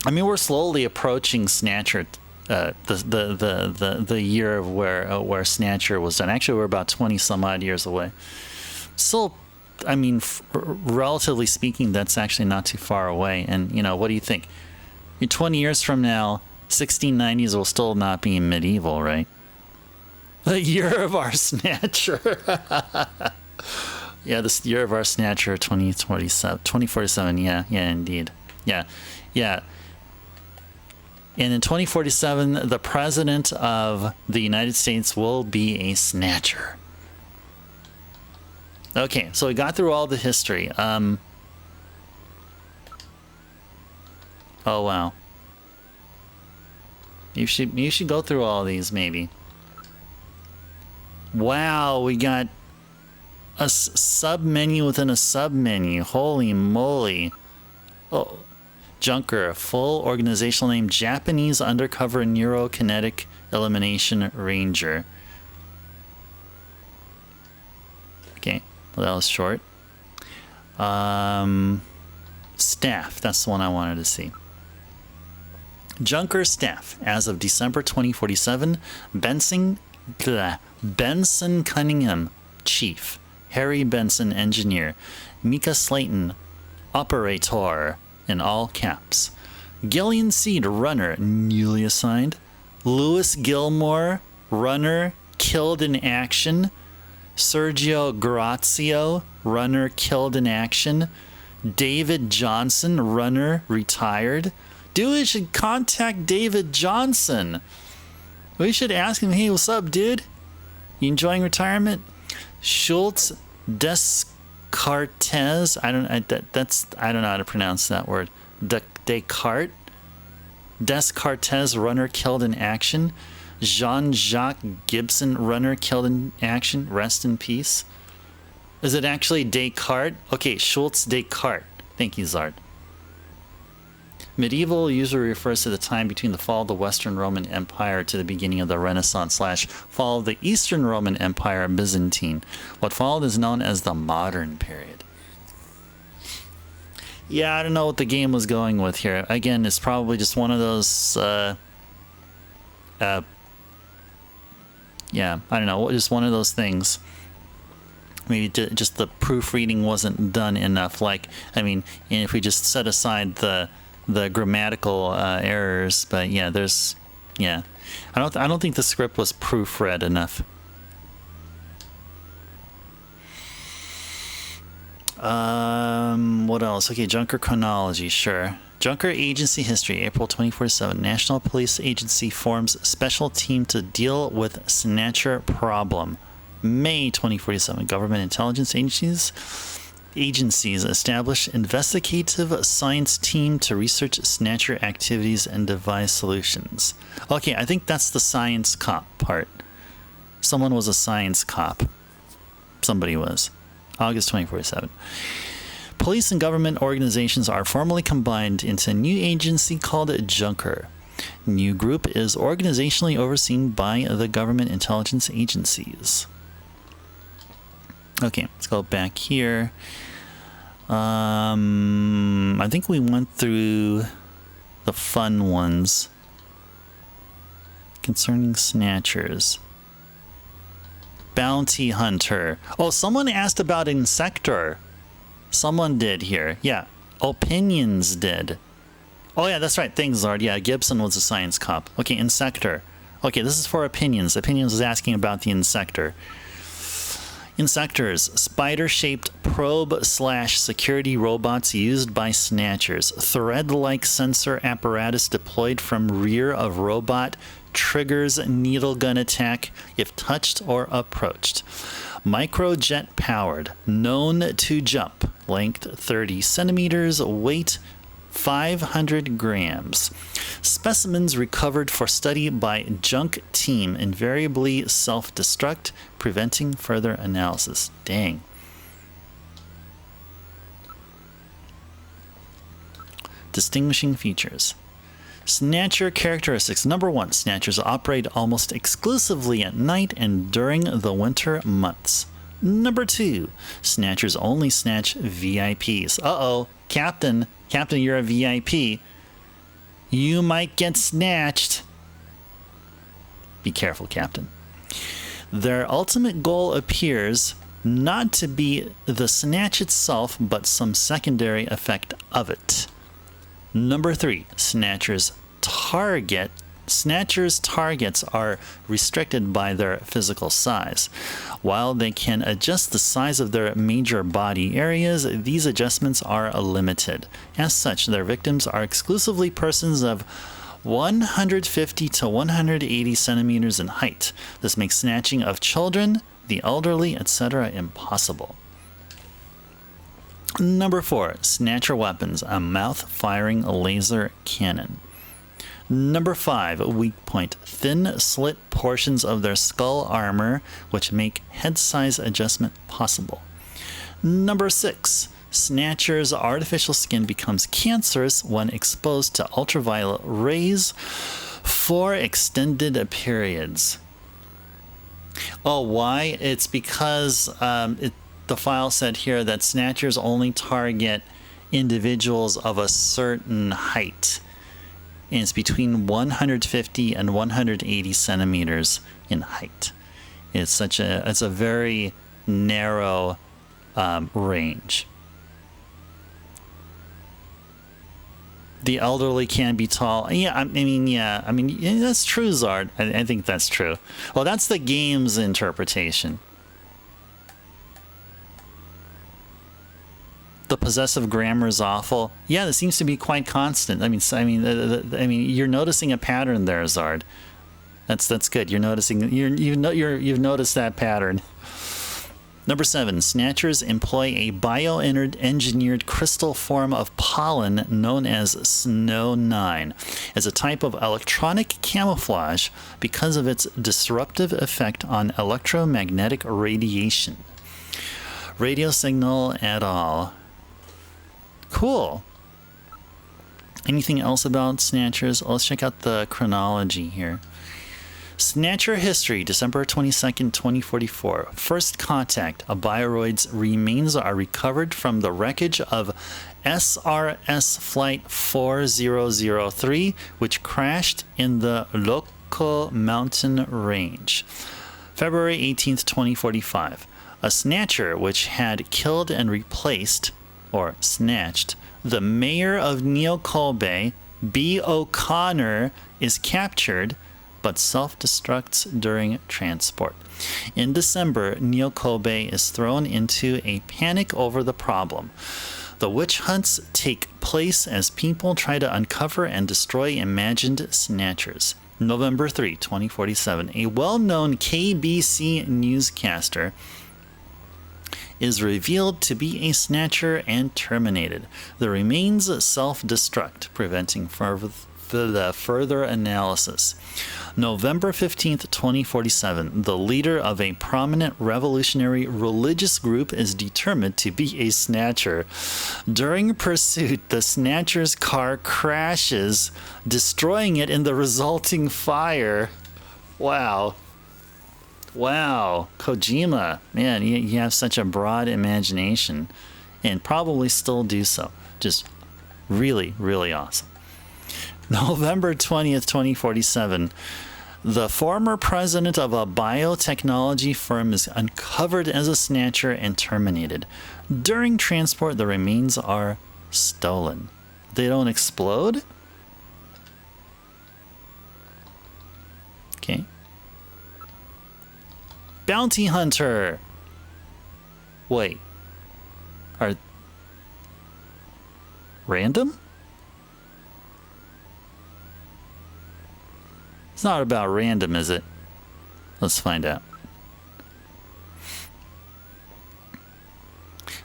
I mean, we're slowly approaching Snatcher, the year of where Snatcher was done. Actually, we're about 20 some odd years away. Still, I mean, relatively speaking, that's actually not too far away. And what do you think? 20 years from now, 1690s will still not be medieval, right? The year of our Snatcher. Yeah, this year of our Snatcher, 2047. Yeah, indeed. Yeah. And in 2047, the president of the United States will be a Snatcher. Okay, so we got through all the history. Oh, wow. You should go through all these, maybe. Wow, we got a sub-menu within a sub-menu. Holy moly. Oh, Junker, full organizational name, Japanese Undercover Neurokinetic Elimination Ranger. Okay, well, that was short. Staff, that's the one I wanted to see. Junker staff, as of December 2047, Benson Cunningham, Chief. Harry Benson, Engineer. Mika Slayton, Operator, in all caps. Gillian Seed, Runner, newly assigned. Louis Gilmore, Runner, killed in action. Sergio Grazio, Runner, killed in action. David Johnson, Runner, retired. Dude, we should contact David Johnson. We should ask him, hey, what's up, dude? You enjoying retirement? Schultz Descartes. I don't know how to pronounce that word. Descartes. Descartes, Runner, killed in action. Jean-Jacques Gibson, Runner, killed in action. Rest in peace. Is it actually Descartes? Okay, Schultz Descartes. Thank you, Zard. Medieval usually refers to the time between the fall of the Western Roman Empire to the beginning of the Renaissance / fall of the Eastern Roman Empire, Byzantine. What followed is known as the modern period. Yeah, I don't know what the game was going with here. Again, it's probably just one of those, yeah, I don't know, just one of those things. Maybe just the proofreading wasn't done enough. Like, I mean, if we just set aside the grammatical errors, but yeah, I don't think the script was proofread enough. What else? Okay, Junker chronology, sure. Junker Agency History, April 2047. National Police Agency forms special team to deal with Snatcher problem. May 2047. Government intelligence agencies establish investigative science team to research Snatcher activities and devise solutions. Okay, I think that's the science cop part. Someone was a science cop. Somebody was. August 2047. Police and government organizations are formally combined into a new agency called Junker. New group is organizationally overseen by the government intelligence agencies. Okay, let's go back here. I think we went through the fun ones concerning Snatchers. Bounty Hunter. Oh, someone asked about Insector. Someone did here. Yeah. Opinions did. Oh, yeah, that's right. Thanks, Zard. Yeah, Gibson was a science cop. Okay, Insector. Okay, this is for Opinions. Opinions was asking about the Insector. Insectors. Spider-shaped probe/security robots used by Snatchers. Thread-like sensor apparatus deployed from rear of robot. Triggers needle gun attack if touched or approached. Microjet powered, known to jump, length 30 centimeters, weight 500 grams. Specimens recovered for study by junk team, invariably self-destruct, preventing further analysis. Dang. Distinguishing features. Snatcher characteristics. Number 1. Snatchers operate almost exclusively at night and during the winter months. Number 2. Snatchers only snatch VIPs. Uh-oh. Captain, you're a VIP. You might get snatched. Be careful, Captain. Their ultimate goal appears not to be the snatch itself, but some secondary effect of it. Number 3, Snatchers' targets are restricted by their physical size. While they can adjust the size of their major body areas, these adjustments are limited. As such, their victims are exclusively persons of 150 to 180 centimeters in height. This makes snatching of children, the elderly, etc. impossible. Number 4, Snatcher weapons, a mouth-firing laser cannon. Number 5, weak point, thin slit portions of their skull armor, which make head size adjustment possible. Number 6, Snatcher's artificial skin becomes cancerous when exposed to ultraviolet rays for extended periods. Oh, why? It's because the file said here that Snatchers only target individuals of a certain height. And it's between 150 and 180 centimeters in height. It's a very narrow range. The elderly can be tall. Yeah, I mean, that's true, Zard. I think that's true. Well, that's the game's interpretation. The possessive grammar is awful. Yeah, that seems to be quite constant. I mean, you're noticing a pattern there, Zard. That's good. You're noticing. You've noticed that pattern. Number 7, Snatchers employ a bioengineered crystal form of pollen known as Snow 9 as a type of electronic camouflage because of its disruptive effect on electromagnetic radiation. Radio signal et al. Cool. Anything else about Snatchers? Let's check out the chronology here. Snatcher history, December 22nd, 2044. First contact. A bioroid's remains are recovered from the wreckage of SRS Flight 4003, which crashed in the Loko Mountain Range. February 18th, 2045. A Snatcher which had killed and replaced, or snatched, the mayor of Niokobe, B. O'Connor, is captured but self-destructs during transport. In December, Niokobe is thrown into a panic over the problem. The witch hunts take place as people try to uncover and destroy imagined snatchers. November 3, 2047. A well-known KBC newscaster is revealed to be a snatcher and terminated. The remains self-destruct, preventing further analysis. November 15th, 2047. The leader of a prominent revolutionary religious group is determined to be a snatcher. During pursuit, the snatcher's car crashes, destroying it in the resulting fire. Wow. Wow. Kojima. Man, you have such a broad imagination, and probably still do so. Just really, really awesome. November 20th, 2047. The former president of a biotechnology firm is uncovered as a snatcher and terminated. During transport, the remains are stolen. They don't explode? Okay. Bounty hunter. Wait. Are random? It's not about random, is it? Let's find out.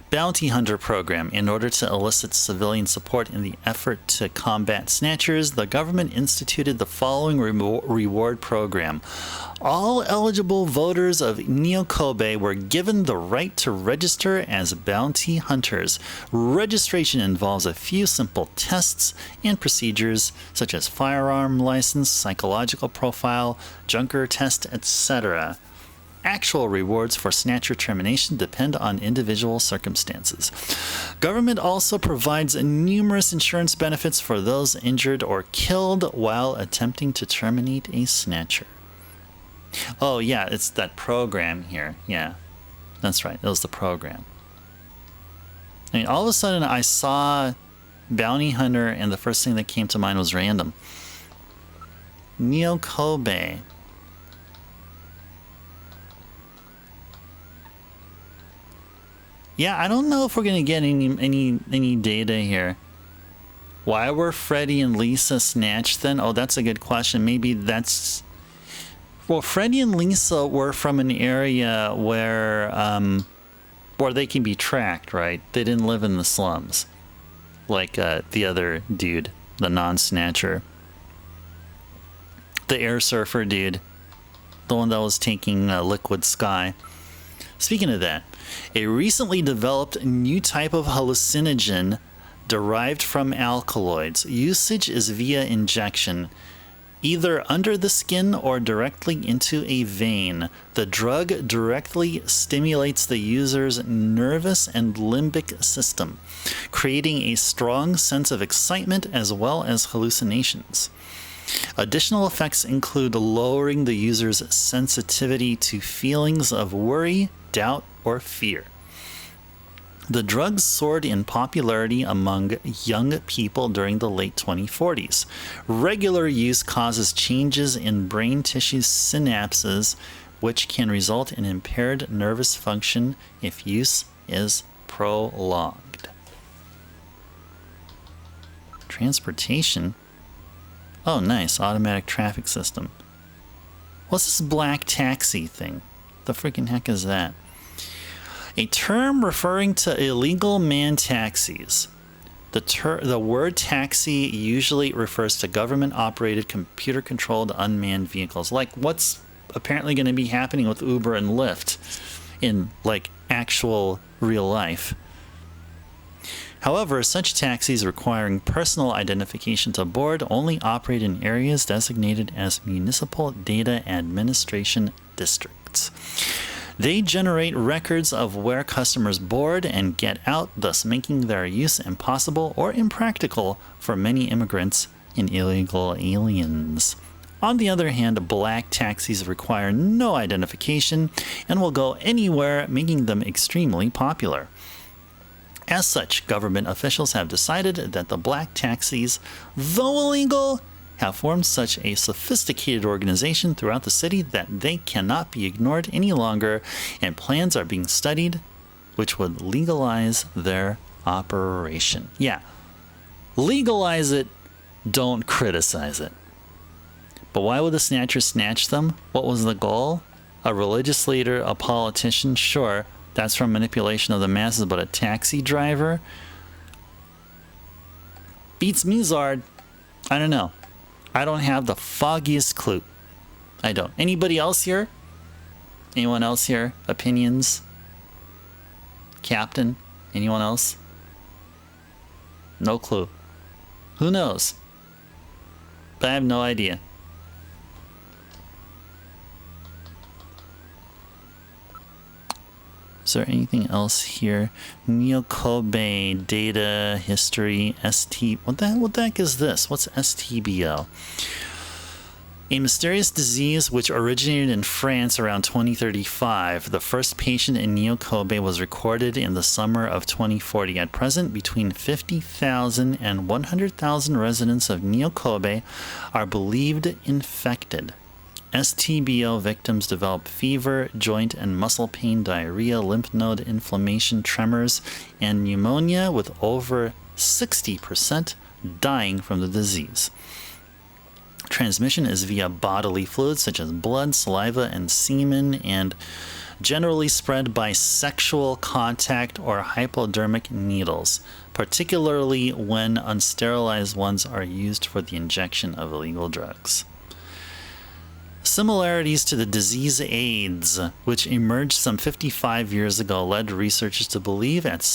Bounty Hunter Program. In order to elicit civilian support in the effort to combat snatchers, the government instituted the following reward program. All eligible voters of Neo-Kobe were given the right to register as bounty hunters. Registration involves a few simple tests and procedures, such as firearm license, psychological profile, junker test, etc. Actual rewards for snatcher termination depend on individual circumstances. Government also provides numerous insurance benefits for those injured or killed while attempting to terminate a snatcher. Oh yeah, it's that program here. Yeah, that's right. It was the program. I mean, all of a sudden I saw Bounty Hunter and the first thing that came to mind was random. Neo-Kobe. Yeah, I don't know if we're gonna get any data here. Why were Freddy and Lisa snatched then? Oh, that's a good question. Maybe that's... Well, Freddy and Lisa were from an area where they can be tracked, right? They didn't live in the slums. Like the other dude, the non-snatcher. The air surfer dude. The one that was taking Liquid Sky. Speaking of that, a recently developed new type of hallucinogen derived from alkaloids. Usage is via injection, either under the skin or directly into a vein. The drug directly stimulates the user's nervous and limbic system, creating a strong sense of excitement as well as hallucinations. Additional effects include lowering the user's sensitivity to feelings of worry, doubt, or fear. The drug soared in popularity among young people during the late 2040s. Regular use causes changes in brain tissue synapses, which can result in impaired nervous function if use is prolonged. Transportation? Oh, nice. Automatic traffic system. What's this black taxi thing? The freaking heck is that? A term referring to illegal man taxis. The word taxi usually refers to government-operated, computer-controlled unmanned vehicles, like what's apparently going to be happening with Uber and Lyft in, like, actual real life. However, such taxis requiring personal identification to board only operate in areas designated as municipal data administration districts. They generate records of where customers board and get out, thus making their use impossible or impractical for many immigrants and illegal aliens. On the other hand, black taxis require no identification and will go anywhere, making them extremely popular. As such, government officials have decided that the black taxis, though illegal, have formed such a sophisticated organization throughout the city that they cannot be ignored any longer, and plans are being studied which would legalize their operation. Yeah. Legalize it, don't criticize it. But why would the Snatcher snatch them? What was the goal? A religious leader, a politician? Sure, that's from manipulation of the masses, but a taxi driver? Beats me, Zard. I don't know. I don't have the foggiest clue. I don't. Anybody else here? Anyone else here? Opinions? Captain? Anyone else? No clue. Who knows? But I have no idea. Is there anything else here? Neo-Kobe data history ST. What the heck is this? What's STBO? A mysterious disease which originated in France around 2035. The first patient in Neo-Kobe was recorded in the summer of 2040. At present, between 50,000 and 100,000 residents of Neo-Kobe are believed infected. STBO victims develop fever, joint and muscle pain, diarrhea, lymph node inflammation, tremors, and pneumonia, with over 60% dying from the disease. Transmission is via bodily fluids such as blood, saliva, and semen, and generally spread by sexual contact or hypodermic needles, particularly when unsterilized ones are used for the injection of illegal drugs. Similarities to the disease AIDS, which emerged some 55 years ago, led researchers to believe at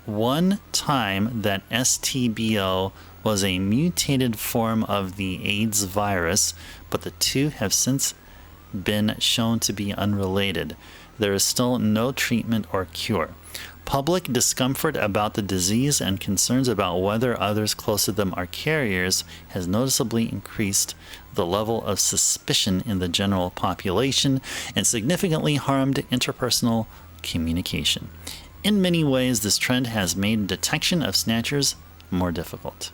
one time that STBO was a mutated form of the AIDS virus, but the two have since been shown to be unrelated. There is still no treatment or cure. Public discomfort about the disease and concerns about whether others close to them are carriers has noticeably increased the level of suspicion in the general population and significantly harmed interpersonal communication. In many ways, this trend has made detection of snatchers more difficult.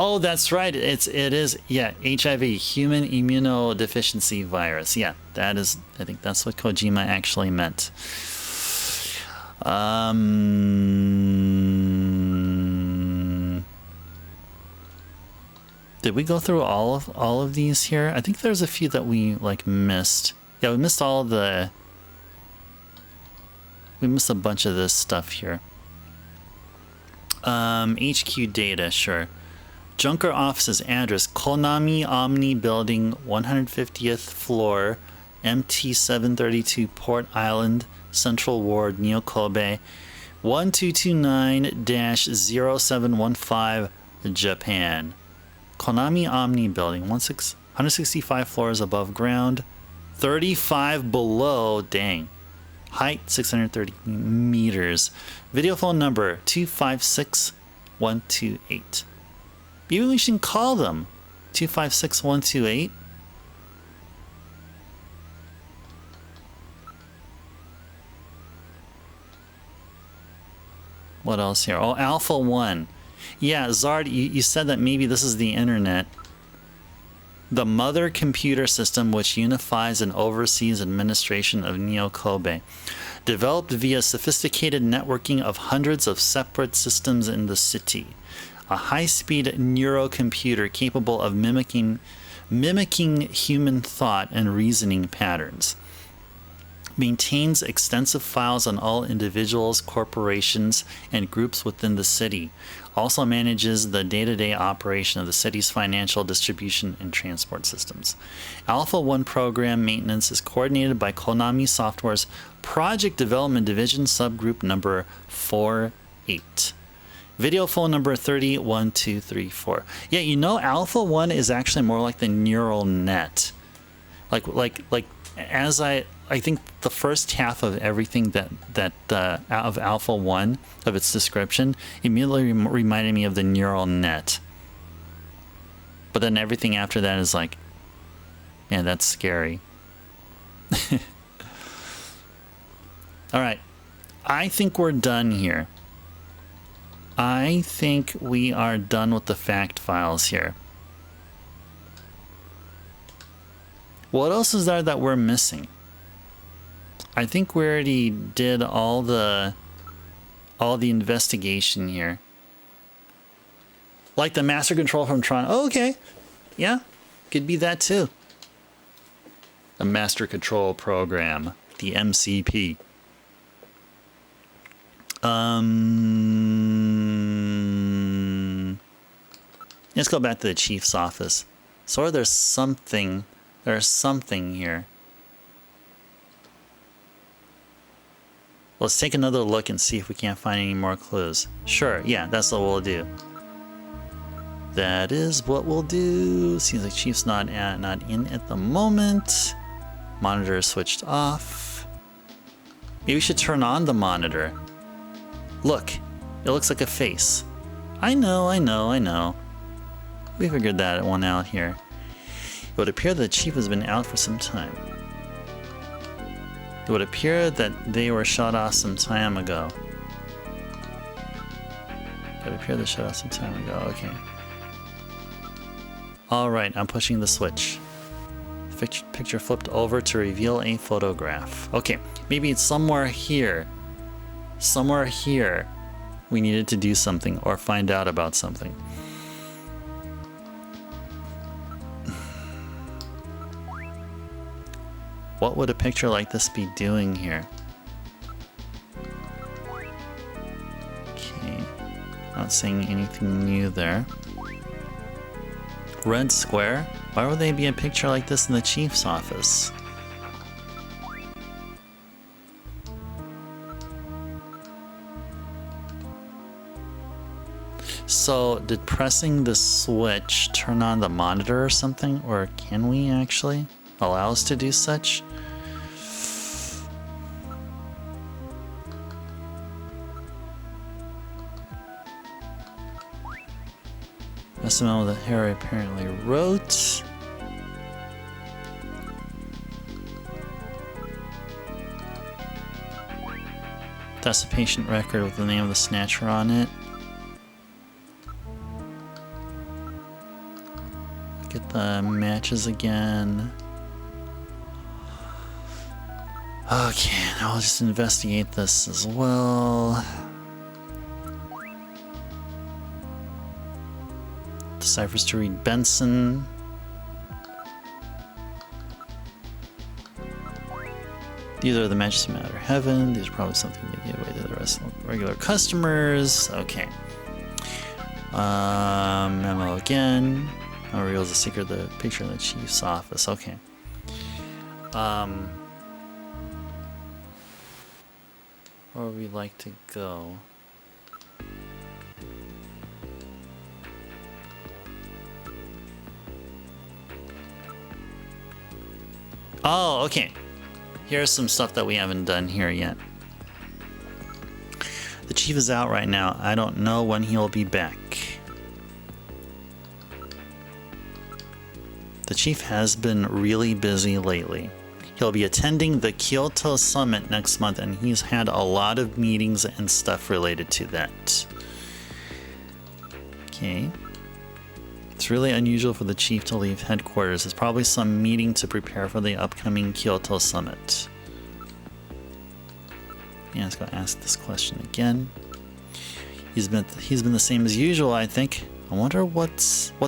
Oh, that's right. It is HIV, human immunodeficiency virus. Yeah, that is. I think that's what Kojima actually meant. Did we go through all of these here? I think there's a few that we missed. Yeah, we missed all the. We missed a bunch of this stuff here. HQ data, sure. Junker office's address: Konami Omni Building, 150th floor, MT 732, Port Island, Central Ward, Neo-Kobe, 1229-0715, Japan. Konami Omni Building, 165 floors above ground, 35 below, dang. Height, 630 meters. Video phone number, 256128. Maybe we should call them. 256128. What else here? Oh, Alpha 1. Yeah, Zard, you said that maybe this is the internet. The mother computer system which unifies and oversees administration of Neo-Kobe. Developed via sophisticated networking of hundreds of separate systems in the city. A high-speed neurocomputer capable of mimicking human thought and reasoning patterns. Maintains extensive files on all individuals, corporations, and groups within the city. Also manages the day-to-day operation of the city's financial distribution and transport systems. Alpha 1 program maintenance is coordinated by Konami Software's Project Development Division subgroup number 48. Video phone number 301234. Yeah, you know, Alpha 1 is actually more like the neural net. Like as I think the first half of everything that of Alpha 1 of its description immediately reminded me of the neural net. But then everything after that is like, man, that's scary. All right. I think we're done here. I think we are done with the fact files here. What else is there that we're missing? I think we already did all the investigation here. Like the master control from Tron. Oh, okay. Yeah, could be that too. The master control program, the MCP. Let's go back to the chief's office. So there's something here. Let's take another look and see if we can't find any more clues. Sure, yeah, that's what we'll do. That is what we'll do. Seems like Chief's not in at the moment. Monitor is switched off. Maybe we should turn on the monitor. Look, it looks like a face. I know. We figured that one out here. It would appear that the Chief has been out for some time. It would appear that they were shut off some time ago. Okay. Alright, I'm pushing the switch. Picture flipped over to reveal a photograph. Okay, maybe it's somewhere here. Somewhere here we needed to do something or find out about something. What would a picture like this be doing here? Okay, not saying anything new there. Red square? Why would there be a picture like this in the chief's office? So, did pressing the switch turn on the monitor or something? Or can we actually allow us to do such? That's the memo that Harry apparently wrote. That's a patient record with the name of the Snatcher on it. Get the matches again. Okay, now I'll just investigate this as well. Deciphers to read Benson. These are the matches from Outer Heaven. These are probably something they give away to the rest of the regular customers. Okay. Memo again. Now reveals the secret of the picture in the chief's office. Okay. Where would we like to go? Oh, okay. Here's some stuff that we haven't done here yet. The chief is out right now. I don't know when he'll be back. The chief has been really busy lately. He'll be attending the Kyoto Summit next month, and he's had a lot of meetings and stuff related to that. Okay. It's really unusual for the chief to leave headquarters. It's probably some meeting to prepare for the upcoming Kyoto Summit. Yeah, let's go ask this question again. He's been the same as usual, I think. I wonder what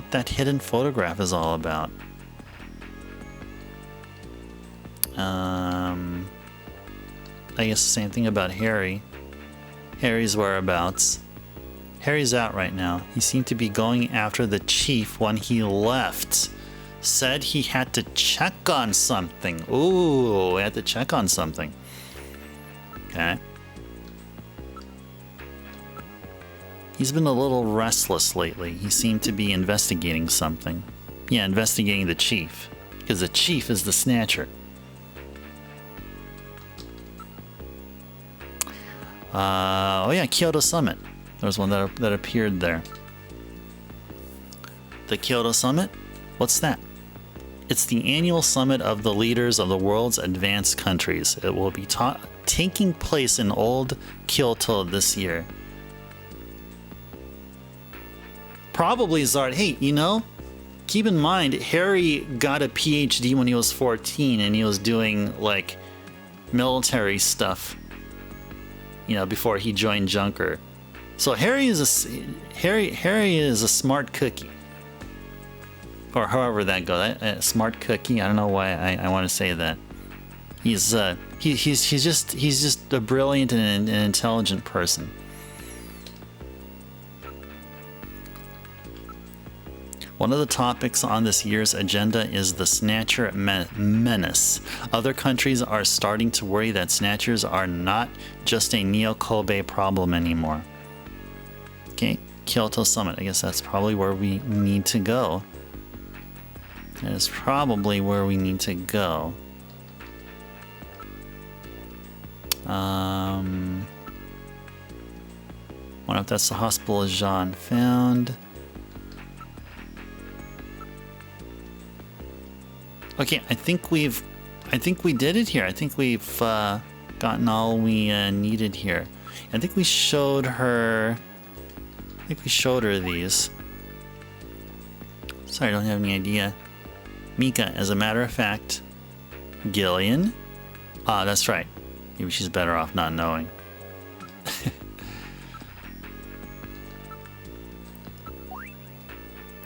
that hidden photograph is all about. I guess the same thing about Harry. Harry's whereabouts. Harry's out right now. He seemed to be going after the chief when he left. Said he had to check on something. Ooh, he had to check on something. Okay. He's been a little restless lately. He seemed to be investigating something. Yeah, investigating the chief. Because the chief is the Snatcher. Oh yeah, Kyoto Summit. There's one that appeared there. The Kyoto Summit? What's that? It's the annual summit of the leaders of the world's advanced countries. It will be taking place in Old Kyoto this year. Probably Zard. Hey, you know, keep in mind, Harry got a PhD when he was 14 and he was doing like military stuff, you know, before he joined Junker. So Harry is a smart cookie, or however that goes. Smart cookie. I don't know why I want to say that. He's just a brilliant and intelligent person. One of the topics on this year's agenda is the Snatcher menace. Other countries are starting to worry that Snatchers are not just a Neo-Kobe problem anymore. Okay, Kyoto Summit. I guess that's probably where we need to go. That is probably where we need to go. Wonder if that's the hospital Jean found. Okay, I think we did it here. I think we've gotten all we needed here. I think we showed her. I think we showed her these. Sorry, I don't have any idea. Mika, as a matter of fact. Gillian. Ah, that's right. Maybe she's better off not knowing.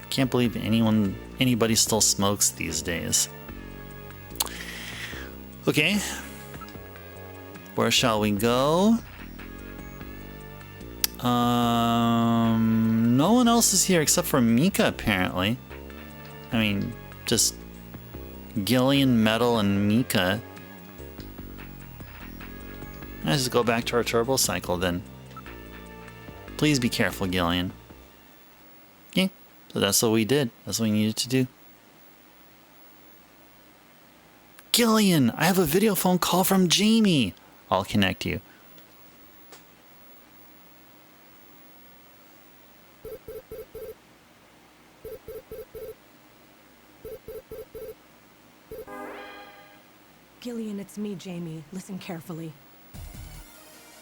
Can't believe anybody still smokes these days. Okay. Where shall we go? No one else is here except for Mika, apparently. I mean, just Gillian, Metal, and Mika. Let's just go back to our turbo cycle then. Please be careful, Gillian. Okay, so that's what we did. That's what we needed to do. Gillian, I have a video phone call from Jamie. I'll connect you. Gillian, it's me, Jamie. Listen carefully.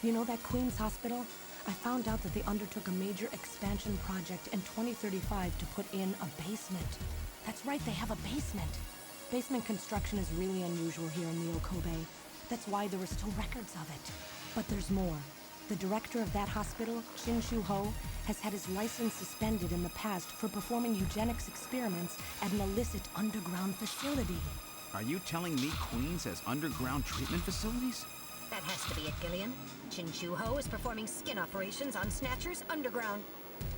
You know that Queen's Hospital? I found out that they undertook a major expansion project in 2035 to put in a basement. That's right, they have a basement. Basement construction is really unusual here in Neo-Kobe. That's why there are still records of it. But there's more. The director of that hospital, Shin Shu-ho, has had his license suspended in the past for performing eugenics experiments at an illicit underground facility. Are you telling me Queens has underground treatment facilities? That has to be it, Gillian. Chin Shu-ho is performing skin operations on Snatchers underground.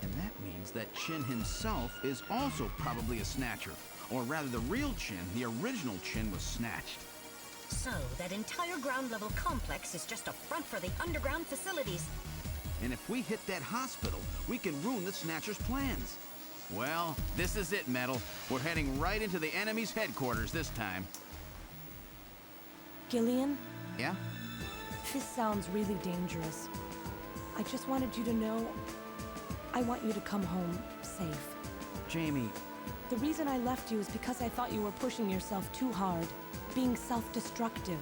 And that means that Chin himself is also probably a Snatcher. Or rather, the real Chin, the original Chin, was snatched. So, that entire ground-level complex is just a front for the underground facilities. And if we hit that hospital, we can ruin the Snatcher's plans. Well, this is it, Metal. We're heading right into the enemy's headquarters this time. Gillian? Yeah? This sounds really dangerous. I just wanted you to know, I want you to come home safe. Jamie... The reason I left you is because I thought you were pushing yourself too hard, being self-destructive.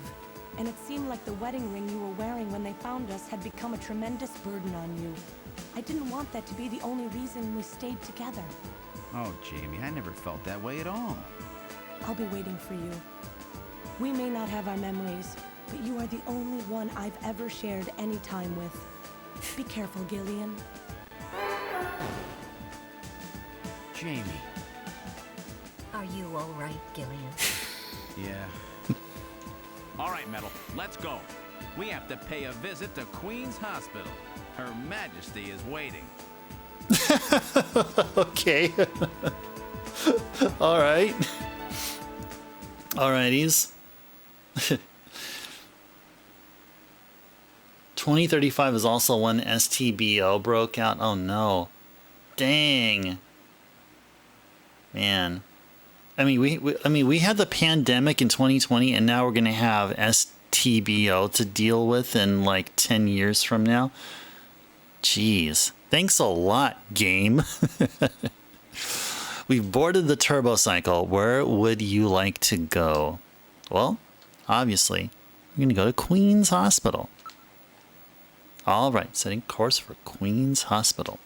And it seemed like the wedding ring you were wearing when they found us had become a tremendous burden on you. I didn't want that to be the only reason we stayed together. Oh, Jamie, I never felt that way at all. I'll be waiting for you. We may not have our memories, but you are the only one I've ever shared any time with. Be careful, Gillian. Jamie. Are you all right, Gillian? Yeah. All right, Metal, let's go. We have to pay a visit to Queen's Hospital. Her Majesty is waiting. Okay. All right. Alrighties. 2035 is also when STBO broke out. Oh no. Dang. Man. I mean, we had the pandemic in 2020, and now we're gonna have STBO to deal with in like 10 years from now. Jeez, thanks a lot, game. We've boarded the turbo cycle. Where would you like to go? Well, obviously, we're gonna go to Queen's Hospital. All right, setting course for Queen's Hospital.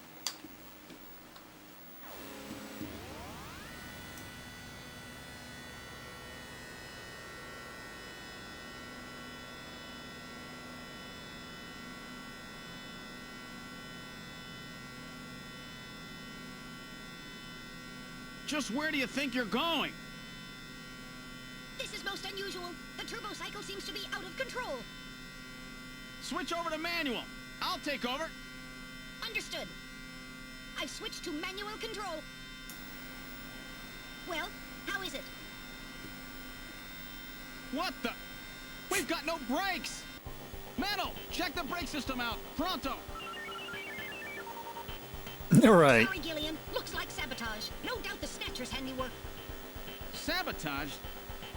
Just where do you think you're going? This is most unusual. The turbo cycle seems to be out of control. Switch over to manual. I'll take over. Understood. I've switched to manual control. Well, how is it? What the? We've got no brakes! Metal, check the brake system out. Pronto! All right. Sorry, Gillian. Looks like sabotage. No doubt the Snatcher's handiwork. Sabotage?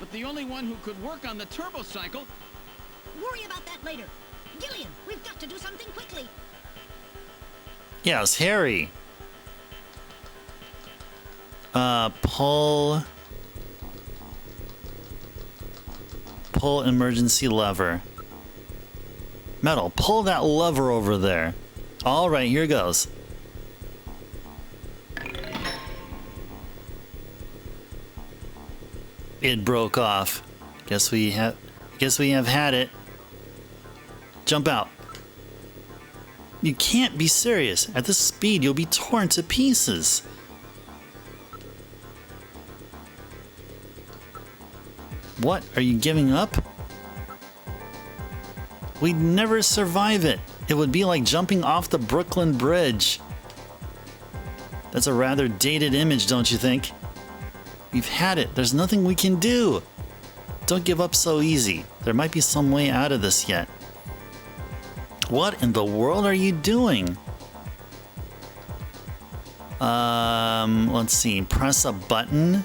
But the only one who could work on the turbo cycle. Worry about that later. Gillian, we've got to do something quickly. Yeah, it's Harry. Pull emergency lever. Metal, pull that lever over there. All right, here goes. It broke off. Guess we have had it. Jump out. You can't be serious. At this speed, you'll be torn to pieces. What? Are you giving up? We'd never survive it. It would be like jumping off the Brooklyn Bridge. That's a rather dated image, don't you think? We've had it. There's nothing we can do. Don't give up so easy. There might be some way out of this yet. What in the world are you doing? Let's see. Press a button.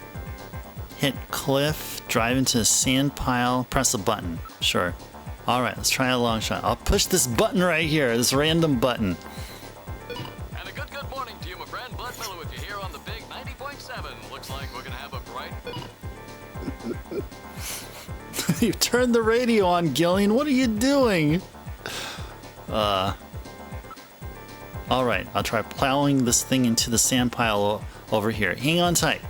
Hit cliff. Drive into a sand pile. Press a button. Sure. All right, let's try a long shot. I'll push this button right here. This random button. And a good morning to you, my friend. Bud Miller with you here on the big 90.7. Looks like we're gonna have a bright... You turned the radio on, Gillian. What are you doing? All right, I'll try plowing this thing into the sand pile over here. Hang on tight.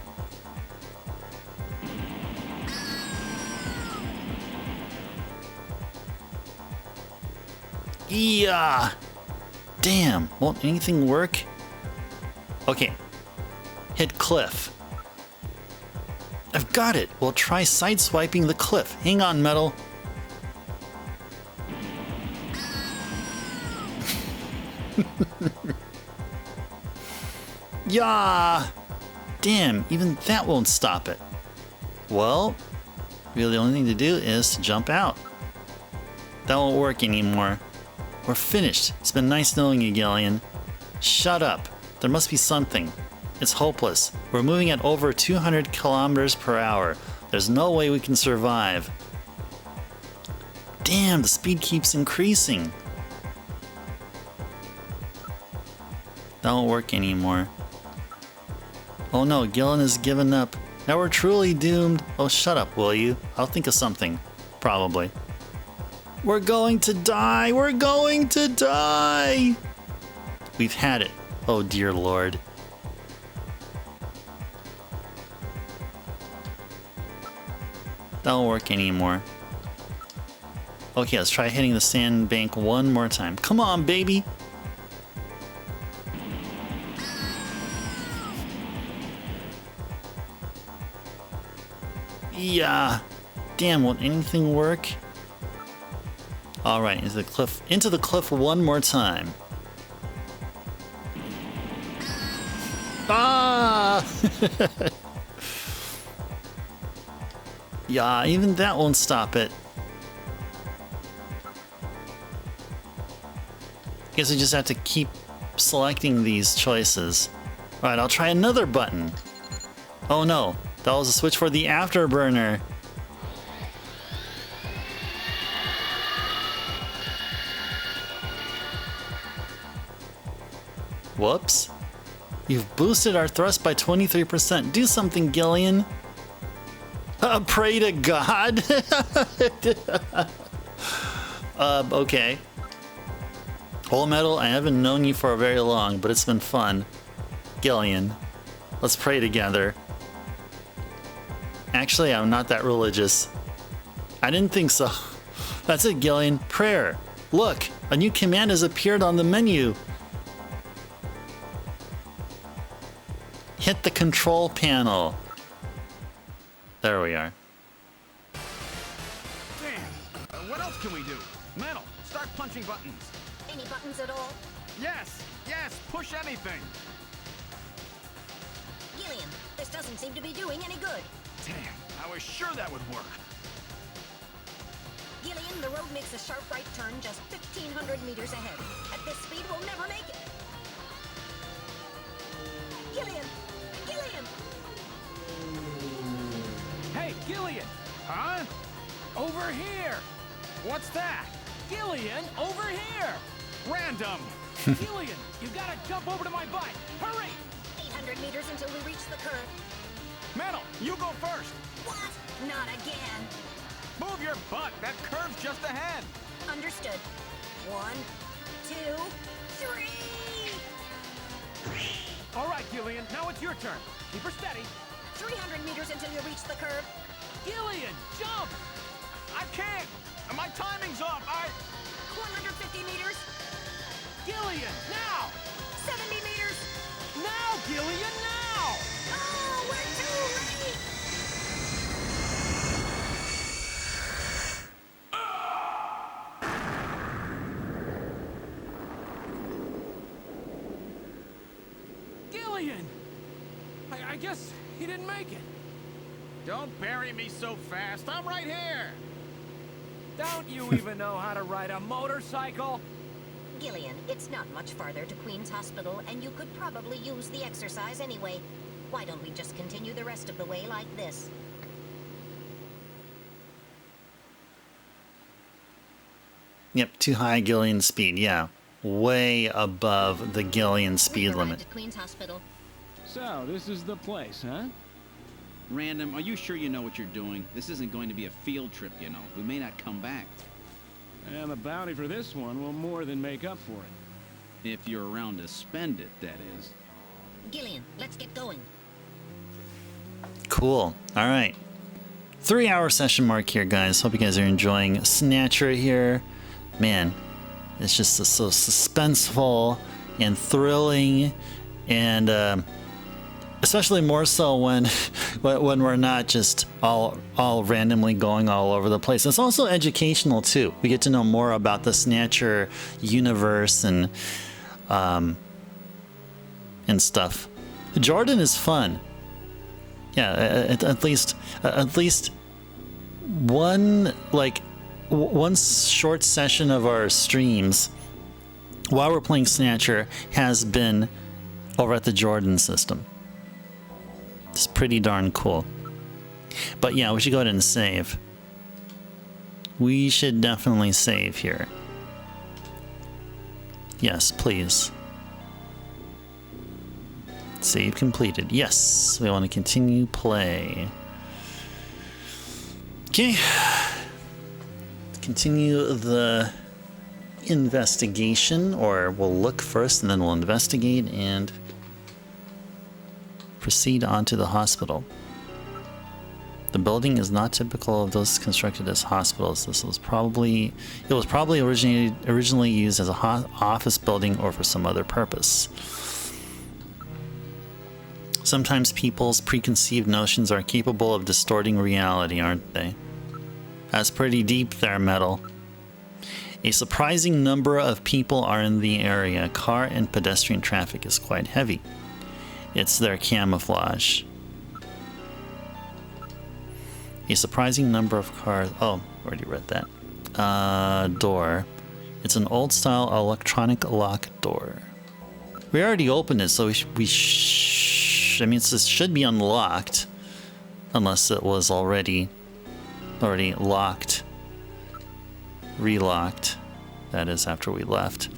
Yeah. Damn. Won't anything work? Okay. Hit cliff. I've got it. We'll try sideswiping the cliff. Hang on, Metal. Yeah. Damn, even that won't stop it. Well, really the only thing to do is to jump out. That won't work anymore. We're finished. It's been nice knowing you, Gillian. Shut up. There must be something. It's hopeless. We're moving at over 200 kilometers per hour. There's no way we can survive. Damn, the speed keeps increasing. That won't work anymore. Oh no, Gillian has given up. Now we're truly doomed. Oh, shut up, will you? I'll think of something. Probably. We're going to die! We're going to die! We've had it. Oh dear Lord. That won't work anymore. Okay, let's try hitting the sandbank one more time. Come on, baby! Yeah. Damn, won't anything work? Alright, into the cliff one more time. Ah! Yeah, even that won't stop it. Guess we just have to keep selecting these choices. Alright, I'll try another button. Oh no, that was a switch for the afterburner. Whoops. You've boosted our thrust by 23%. Do something, Gillian. Pray to God. Okay. Whole Metal, I haven't known you for very long, but it's been fun. Gillian, let's pray together. Actually, I'm not that religious. I didn't think so. That's it, Gillian. Prayer. Look, a new command has appeared on the menu. hit the control panel. There we are. Damn. What else can we do? Metal, start punching buttons. Any buttons at all? Yes, push anything. Gillian, this doesn't seem to be doing any good. Damn, I was sure that would work. Gillian, the road makes a sharp right turn just 1,500 meters ahead. At this speed, we'll never make it. Gillian! Gillian! Hey, Gillian! Huh? Over here! What's that? Gillian, over here! Random. Gillian, you gotta jump over to my bike! Hurry! 800 meters until we reach the curve. Metal, you go first. What? Not again. Move your butt. That curve's just ahead. Understood. 1, 2, 3! All right, Gillian, now it's your turn. Keep her steady. 300 meters until you reach the curve. Gillian, jump! I can't. My timing's off. 150 meters. Gillian, now! 70 meters. Now, Gillian, now! Oh, we're too late! Gillian! I guess he didn't make it. Don't bury me so fast. I'm right here. Don't you even know how to ride a motorcycle? Gillian, it's not much farther to Queen's Hospital, and you could probably use the exercise anyway. Why don't we just continue the rest of the way like this? Yep, too high Gillian speed, yeah. Way above the Gillian speed We've arrived limit. at Queen's Hospital. So, this is the place, huh? Random, are you sure you know what you're doing? This isn't going to be a field trip, you know. We may not come back. And the bounty for this one will more than make up for it. If you're around to spend it, that is. Gillian, let's get going. Cool. All right. 3-hour session mark here, guys. Hope you guys are enjoying Snatcher here. Man, it's just so suspenseful and thrilling, and especially more so when we're not just all randomly going all over the place. It's also educational too. We get to know more about the Snatcher universe and stuff. Jordan is fun. Yeah, at least one short session of our streams while we're playing Snatcher has been over at the Jordan system. It's pretty darn cool. But yeah, we should go ahead and save. We should definitely save here. Yes, please. Save completed. Yes, we want to continue play. Okay. Continue the investigation, or we'll look first and then we'll investigate and proceed on to the hospital. The building is not typical of those constructed as hospitals. It was probably originally used as a office building or for some other purpose. Sometimes people's preconceived notions are capable of distorting reality, aren't they? That's pretty deep there, Metal. A surprising number of people are in the area. Car and pedestrian traffic is quite heavy. It's their camouflage. A surprising number of cars. Oh, already read that. Door. It's an old-style electronic lock door. We already opened it, so I mean, this should be unlocked, unless it was already locked, relocked. That is after we left.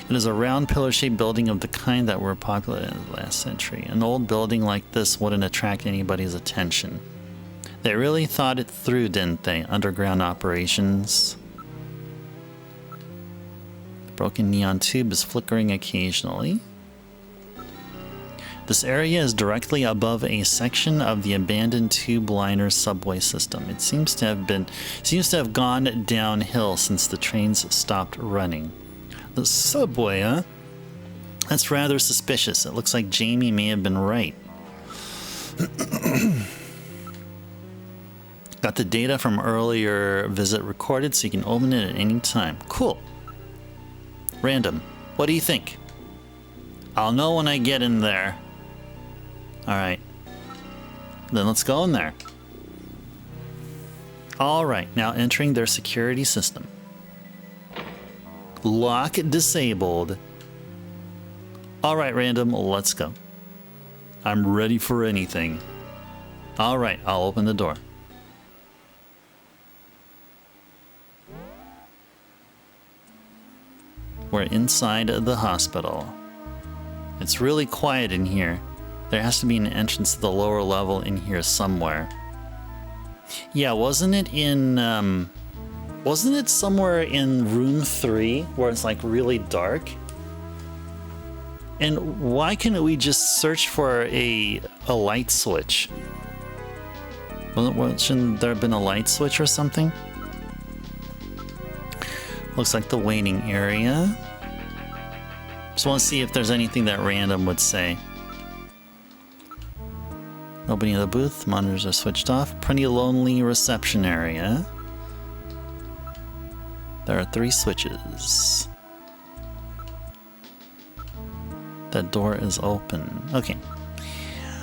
It is a round pillar-shaped building of the kind that were popular in the last century. An old building like this wouldn't attract anybody's attention. They really thought it through, didn't they? Underground operations. The broken neon tube is flickering occasionally. This area is directly above a section of the abandoned tube liner subway system. It seems to have gone downhill since the trains stopped running. The subway, huh? That's rather suspicious. It looks like Jamie may have been right. Got the data from earlier visit recorded so you can open it at any time. Cool. Random. What do you think? I'll know when I get in there. Alright. Then let's go in there. Alright, now entering their security system. Lock disabled. Alright, Random, let's go. I'm ready for anything. Alright, I'll open the door. We're inside the hospital. It's really quiet in here. There has to be an entrance to the lower level in here somewhere. Yeah, wasn't it somewhere in room 3 where it's like really dark? And why couldn't we just search for a light switch? Shouldn't there have been a light switch or something? Looks like the waiting area. Just want to see if there's anything that Random would say. Nobody in the booth. Monitors are switched off. Pretty lonely reception area. There are 3 switches. That door is open. Okay.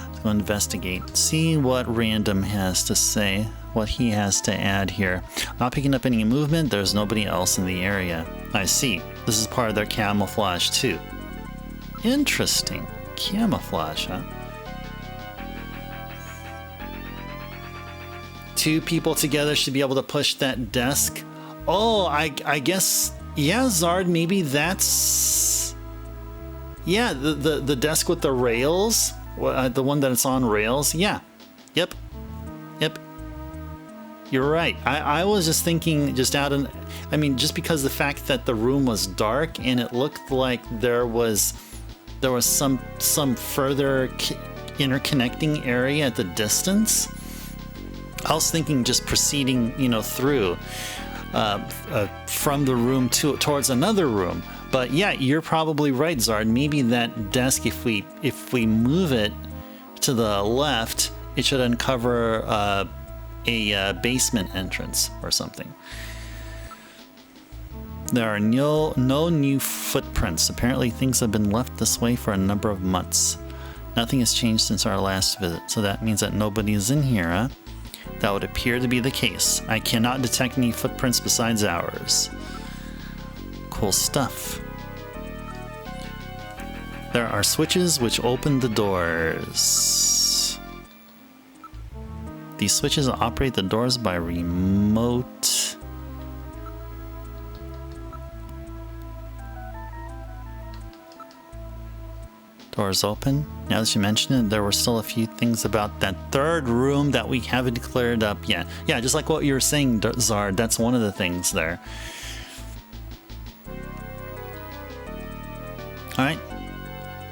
Let's go investigate. See what Random has to say. What he has to add here. Not picking up any movement. There's nobody else in the area. I see. This is part of their camouflage too. Interesting. Camouflage, huh? 2 people together should be able to push that desk. Oh, I guess, yeah, Zard, maybe that's... Yeah, the desk with the rails. The one that it's on rails. Yeah. Yep. You're right. I was just thinking just just because the fact that the room was dark and it looked like there was some further interconnecting area at the distance. I was thinking just proceeding, through from the room towards another room. But yeah, you're probably right, Zard. Maybe that desk, if we move it to the left, it should uncover a basement entrance or something. There are no new footprints. Apparently things have been left this way for a number of months. Nothing has changed since our last visit, so that means that nobody is in here, huh? That would appear to be the case. I cannot detect any footprints besides ours. Cool stuff. There are switches which open the doors. These switches operate the doors by remote. Doors open. Now that you mention it, there were still a few things about that third room that we haven't cleared up yet. Yeah, just like what you were saying, Zard, that's one of the things there. Alright.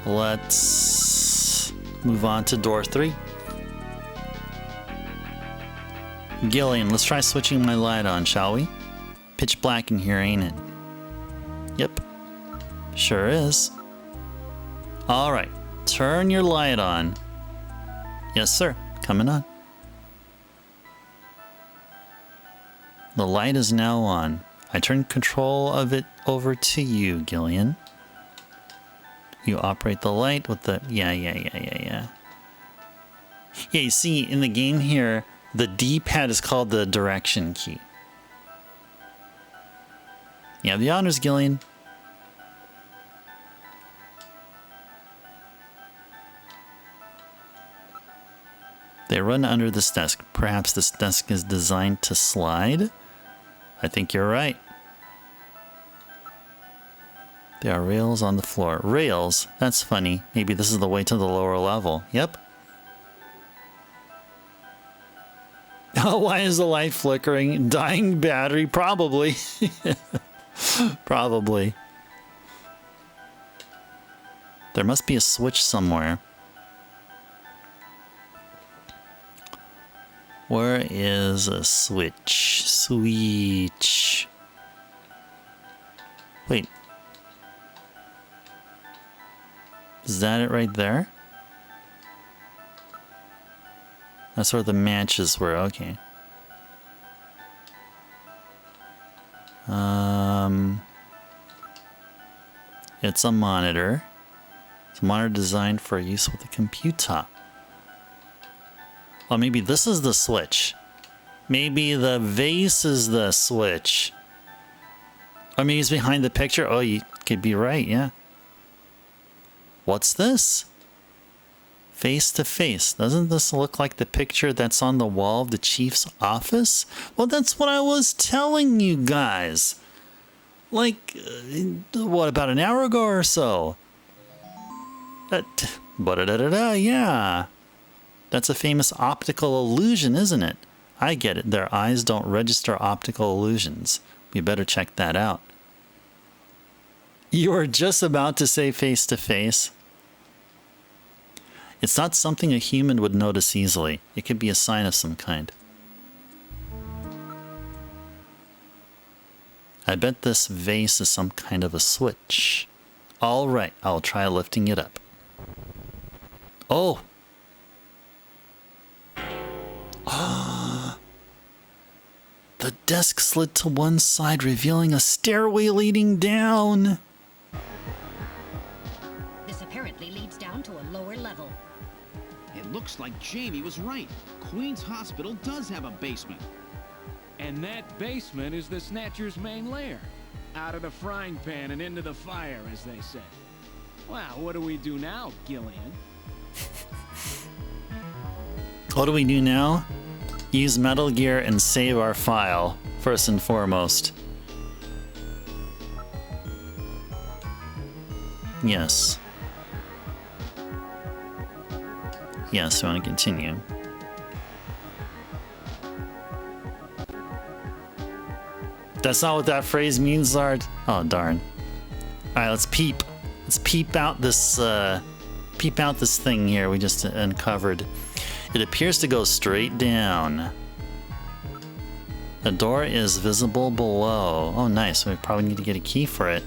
Let's move on to door 3. Gillian, let's try switching my light on, shall we? Pitch black in here, ain't it? Yep. Sure is. Alright, turn your light on. Yes, sir. Coming on. The light is now on. I turn control of it over to you, Gillian. You operate the light with the... Yeah, you see, in the game here, the D-pad is called the direction key. You have the honors, Gillian. They run under this desk. Perhaps this desk is designed to slide? I think you're right. There are rails on the floor. Rails? That's funny. Maybe this is the way to the lower level. Yep. Oh, why is the light flickering? Dying battery? Probably. Probably. There must be a switch somewhere. Where is a switch? Switch. Wait. Is that it right there? That's where the matches were. Okay. It's a monitor. It's a monitor designed for use with a computer. Well, maybe this is the switch. Maybe the vase is the switch. Or maybe it's behind the picture. Oh, you could be right, yeah. What's this? Face to face. Doesn't this look like the picture that's on the wall of the chief's office? Well, that's what I was telling you guys. Like, what, about an hour ago or so? Yeah. That's a famous optical illusion, isn't it? I get it. Their eyes don't register optical illusions. We better check that out. You were just about to say face to face. It's not something a human would notice easily. It could be a sign of some kind. I bet this vase is some kind of a switch. All right, I'll try lifting it up. Oh! The desk slid to one side, revealing a stairway leading down. This apparently leads down to a lower level. It looks like Jamie was right. Queen's Hospital does have a basement. And that basement is the Snatcher's main lair. Out of the frying pan and into the fire, as they say. Wow, what do we do now, Gillian? What do we do now? Use Metal Gear and save our file, first and foremost. Yes. Yes, we want to continue. That's not what that phrase means, Zard. Oh, darn. Alright, let's peep. Let's peep out this thing here we just uncovered. It appears to go straight down. The door is visible below. Oh, nice. We probably need to get a key for it.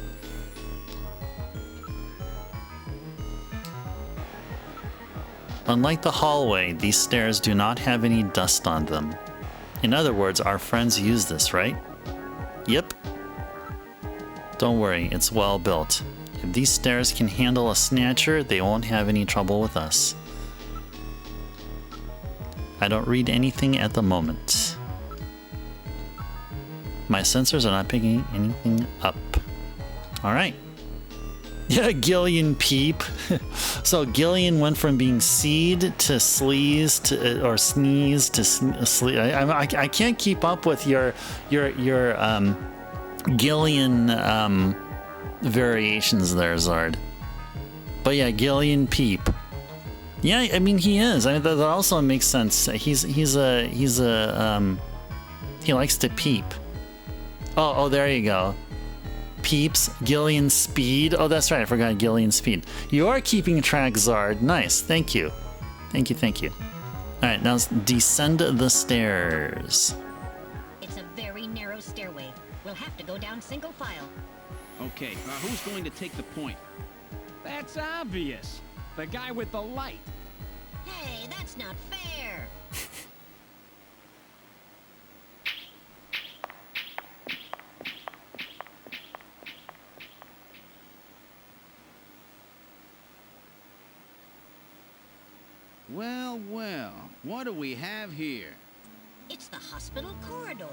Unlike the hallway, these stairs do not have any dust on them. In other words, our friends use this, right? Yep. Don't worry, it's well built. If these stairs can handle a snatcher, they won't have any trouble with us. I don't read anything at the moment. My sensors are not picking anything up. Alright. Yeah, Gillian peep. So Gillian went from being seed to sleaze to or sneeze to sleaze. I can't keep up with your Gillian variations there, Zard. But yeah, Gillian peep. Yeah, I mean he is. I mean that also makes sense. He likes to peep. Oh, there you go. Peeps, Gillian Speed. Oh, that's right. I forgot Gillian Speed. You are keeping track, Zard. Nice. Thank you. Thank you. All right, now let's descend the stairs. It's a very narrow stairway. We'll have to go down single file. Okay, who's going to take the point? That's obvious. The guy with the light. Hey, that's not fair. Well, what do we have here? It's the hospital corridor.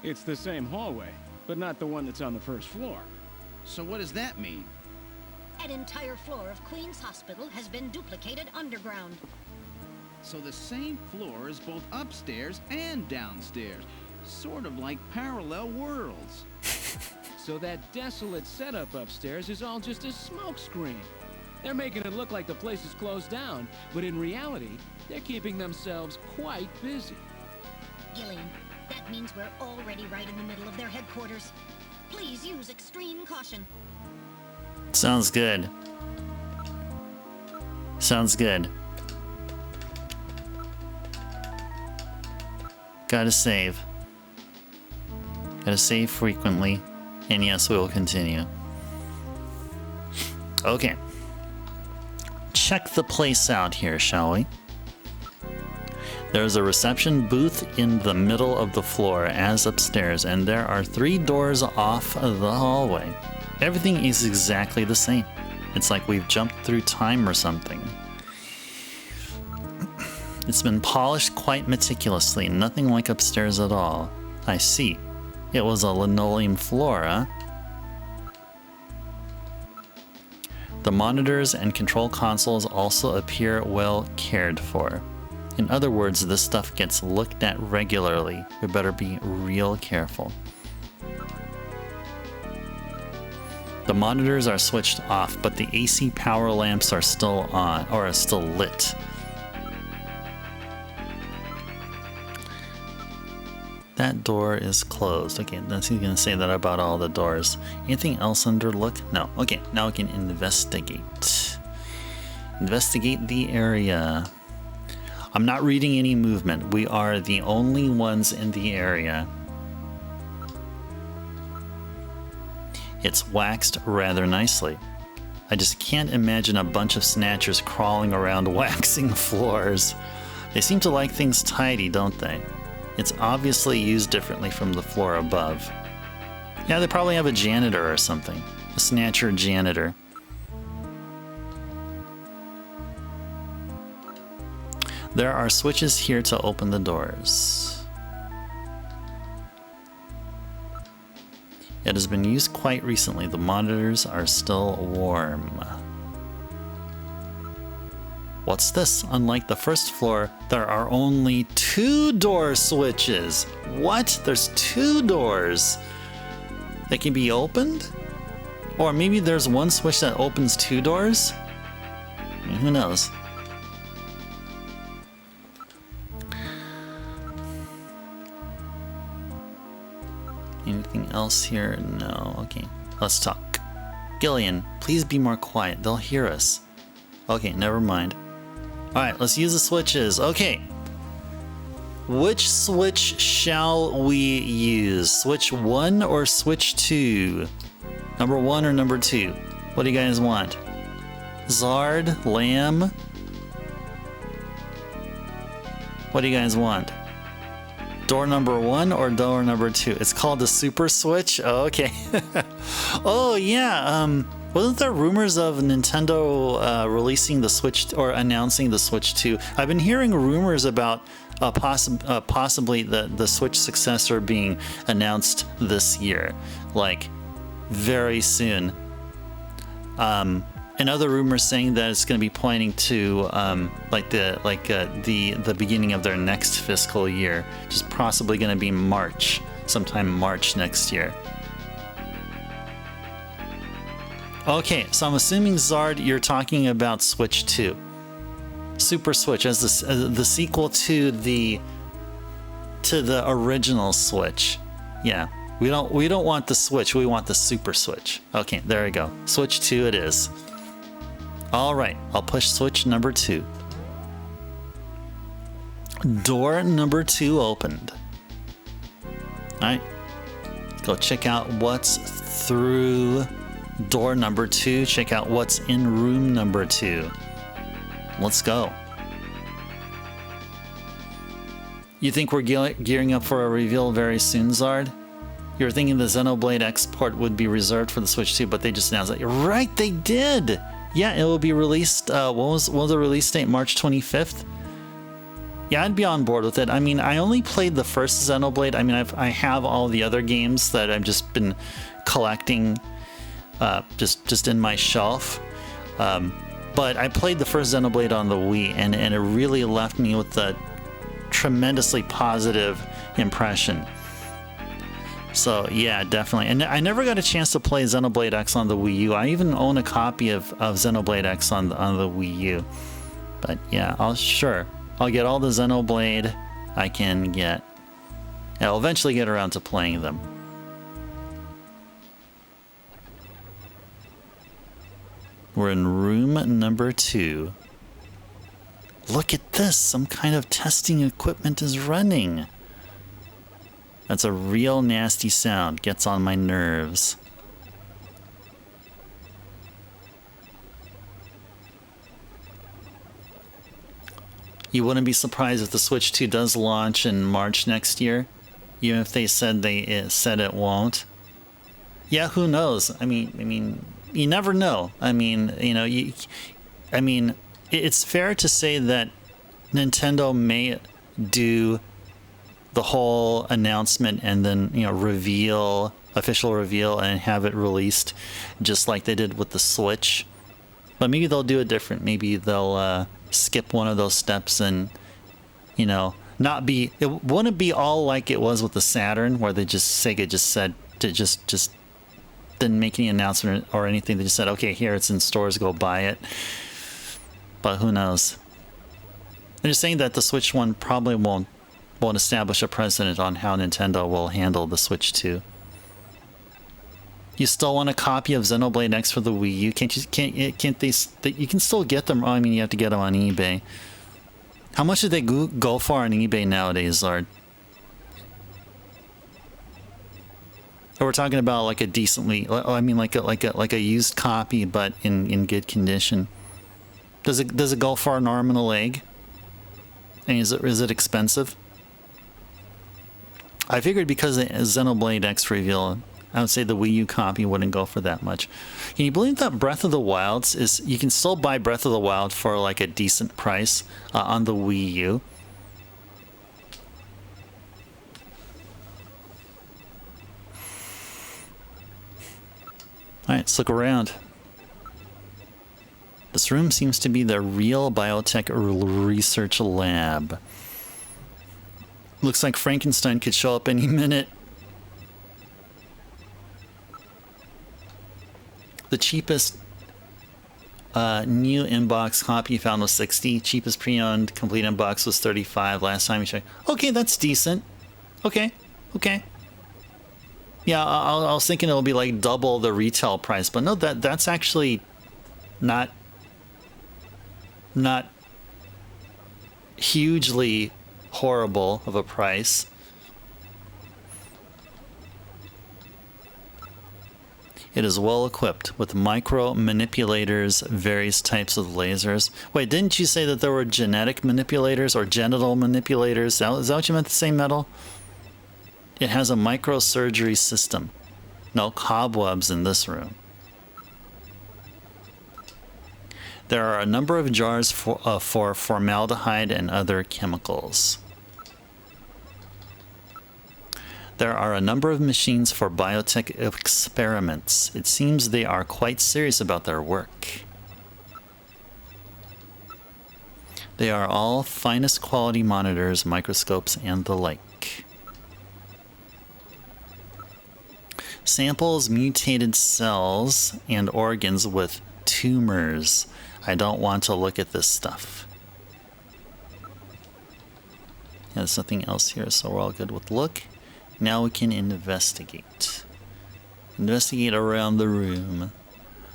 It's the same hallway, but not the one that's on the first floor. So what does that mean? An entire floor of Queen's Hospital has been duplicated underground. So the same floor is both upstairs and downstairs. Sort of like parallel worlds. So that desolate setup upstairs is all just a smokescreen. They're making it look like the place is closed down, but in reality, they're keeping themselves quite busy. Gillian, that means we're already right in the middle of their headquarters. Please use extreme caution. Sounds good. Sounds good. Gotta save. Gotta save frequently. And yes, we will continue. Okay. Check the place out here, shall we? There's a reception booth in the middle of the floor as upstairs, and there are 3 doors off the hallway. Everything is exactly the same. It's like we've jumped through time or something. It's been polished quite meticulously, nothing like upstairs at all. I see. It was a linoleum floor, huh? The monitors and control consoles also appear well cared for. In other words, this stuff gets looked at regularly. We better be real careful. The monitors are switched off, but the AC power lamps are still on, or are still lit. That door is closed. Okay, that's he's gonna say that about all the doors. Anything else under look? No. Okay, now we can investigate. Investigate the area. I'm not reading any movement. We are the only ones in the area. It's waxed rather nicely. I just can't imagine a bunch of snatchers crawling around waxing floors. They seem to like things tidy, don't they? It's obviously used differently from the floor above. Yeah, they probably have a janitor or something. A snatcher janitor. There are switches here to open the doors. It has been used quite recently. The monitors are still warm. What's this? Unlike the first floor, there are only 2 door switches. What? There's 2 doors that can be opened? Or maybe there's one switch that opens 2 doors? I mean, who knows? Anything else here? No. Okay, let's talk. Gillian, please be more quiet. They'll hear us. Okay, never mind. Alright, let's use the switches. Okay. Which switch shall we use? Switch 1 or switch 2? Number 1 or number 2? What do you guys want? Zard? Lamb? What do you guys want? Door number 1 or door number 2? It's called the Super Switch? Oh, okay. Oh, yeah. Wasn't there rumors of Nintendo releasing the Switch or announcing the Switch 2? I've been hearing rumors about possibly the Switch successor being announced this year, like very soon. And other rumors saying that it's going to be pointing to the beginning of their next fiscal year, which is possibly going to be March, sometime March next year. Okay, so I'm assuming, Zard, you're talking about Switch 2. Super Switch as the sequel to the original Switch. Yeah, we don't want the Switch, we want the Super Switch. Okay, there we go. Switch 2 it is. All right, I'll push switch number 2. Door number 2 opened. All right, go check out what's through door number 2. Check out what's in room number 2. Let's go. You think we're gearing up for a reveal very soon, Zard? You were thinking the Xenoblade X port would be reserved for the Switch 2, but they just announced that. Right, they did! Yeah, it will be released, what was the release date? March 25th? Yeah, I'd be on board with it. I mean, I only played the first Xenoblade. I mean, I have all the other games that I've just been collecting just in my shelf. But I played the first Xenoblade on the Wii, and it really left me with a tremendously positive impression. So yeah, definitely. And I never got a chance to play Xenoblade X on the Wii U. I even own a copy of Xenoblade X on the Wii U. But yeah, I'll get all the Xenoblade I can get. I'll eventually get around to playing them. We're in room number 2. Look at this! Some kind of testing equipment is running. That's a real nasty sound. Gets on my nerves. You wouldn't be surprised if the Switch 2 does launch in March next year, even if they said it won't. Yeah, who knows? I mean, you never know. I mean, it's fair to say that Nintendo may do the whole announcement and then, official reveal and have it released just like they did with the Switch. But maybe they'll do it different. Maybe they'll skip one of those steps and, not be. It wouldn't be all like it was with the Saturn, where Sega just said to just didn't make any announcement or anything. They just said, okay, here it's in stores, go buy it. But who knows? They're just saying that the Switch 1 probably won't establish a precedent on how Nintendo will handle the Switch 2. You still want a copy of Xenoblade X for the Wii U? Can't they? You can still get them. I mean, you have to get them on eBay. How much do they go for on eBay nowadays, Zard? Or we're talking about like a decently, like a used copy, but in good condition. Does it go for an arm and a leg? And is it expensive? I figured because of Xenoblade X reveal, I would say the Wii U copy wouldn't go for that much. Can you believe that Breath of the Wild you can still buy Breath of the Wild for like a decent price on the Wii U? Alright, let's look around. This room seems to be the real biotech research lab. Looks like Frankenstein could show up any minute. The cheapest new inbox copy you found was 60. Cheapest pre-owned complete inbox was 35 last time we checked. Okay, that's decent. Okay. Yeah, I was thinking it'll be like double the retail price, but no, that's actually not hugely horrible of a price. It is well equipped with micro manipulators, various types of lasers. Wait, didn't you say that there were genetic manipulators or genital manipulators? Is that what you meant to say, Metal? It has a microsurgery system. No cobwebs in this room. There are a number of jars for formaldehyde and other chemicals. There are a number of machines for biotech experiments. It seems they are quite serious about their work. They are all finest quality monitors, microscopes, and the like. Samples mutated cells and organs with tumors. I don't want to look at this stuff. There's nothing else here, so we're all good with look. Now we can investigate. Investigate around the room.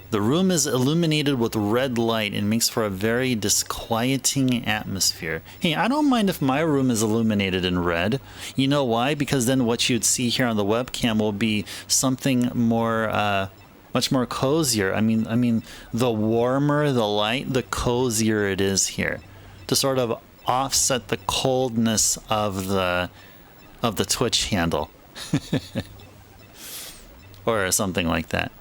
The room is illuminated with red light and makes for a very disquieting atmosphere. Hey, I don't mind if my room is illuminated in red. You know why? Because then what you'd see here on the webcam will be something more, much more cozier. I mean, the warmer the light, the cozier it is here, to sort of offset the coldness of the Twitch handle, or something like that.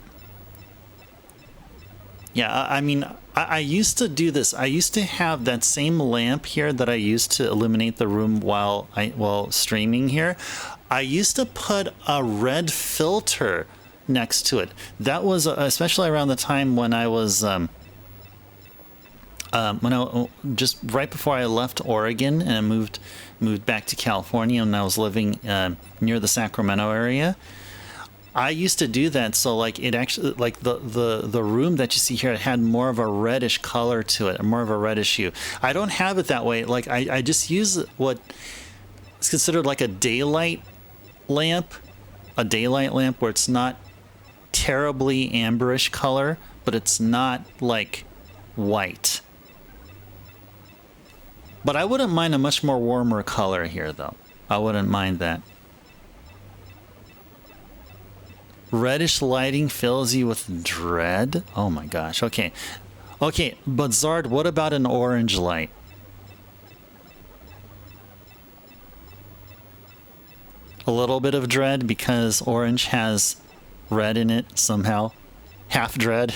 Yeah, I mean, I used to do this. I used to have that same lamp here that I used to illuminate the room while streaming here. I used to put a red filter next to it. That was especially around the time when I was just right before I left Oregon and moved back to California, and I was living near the Sacramento area. I used to do that, so like it actually, like the room that you see here, it had more of a reddish color to it, more of a reddish hue. I don't have it that way. Like I just use what is considered like a daylight lamp where it's not terribly amberish color, but it's not like white. But I wouldn't mind a much more warmer color here, though. I wouldn't mind that. Reddish lighting fills you with dread? Oh my gosh, okay. Okay, but Zard, what about an orange light? a little bit of dread because orange has red in it somehow. Half dread.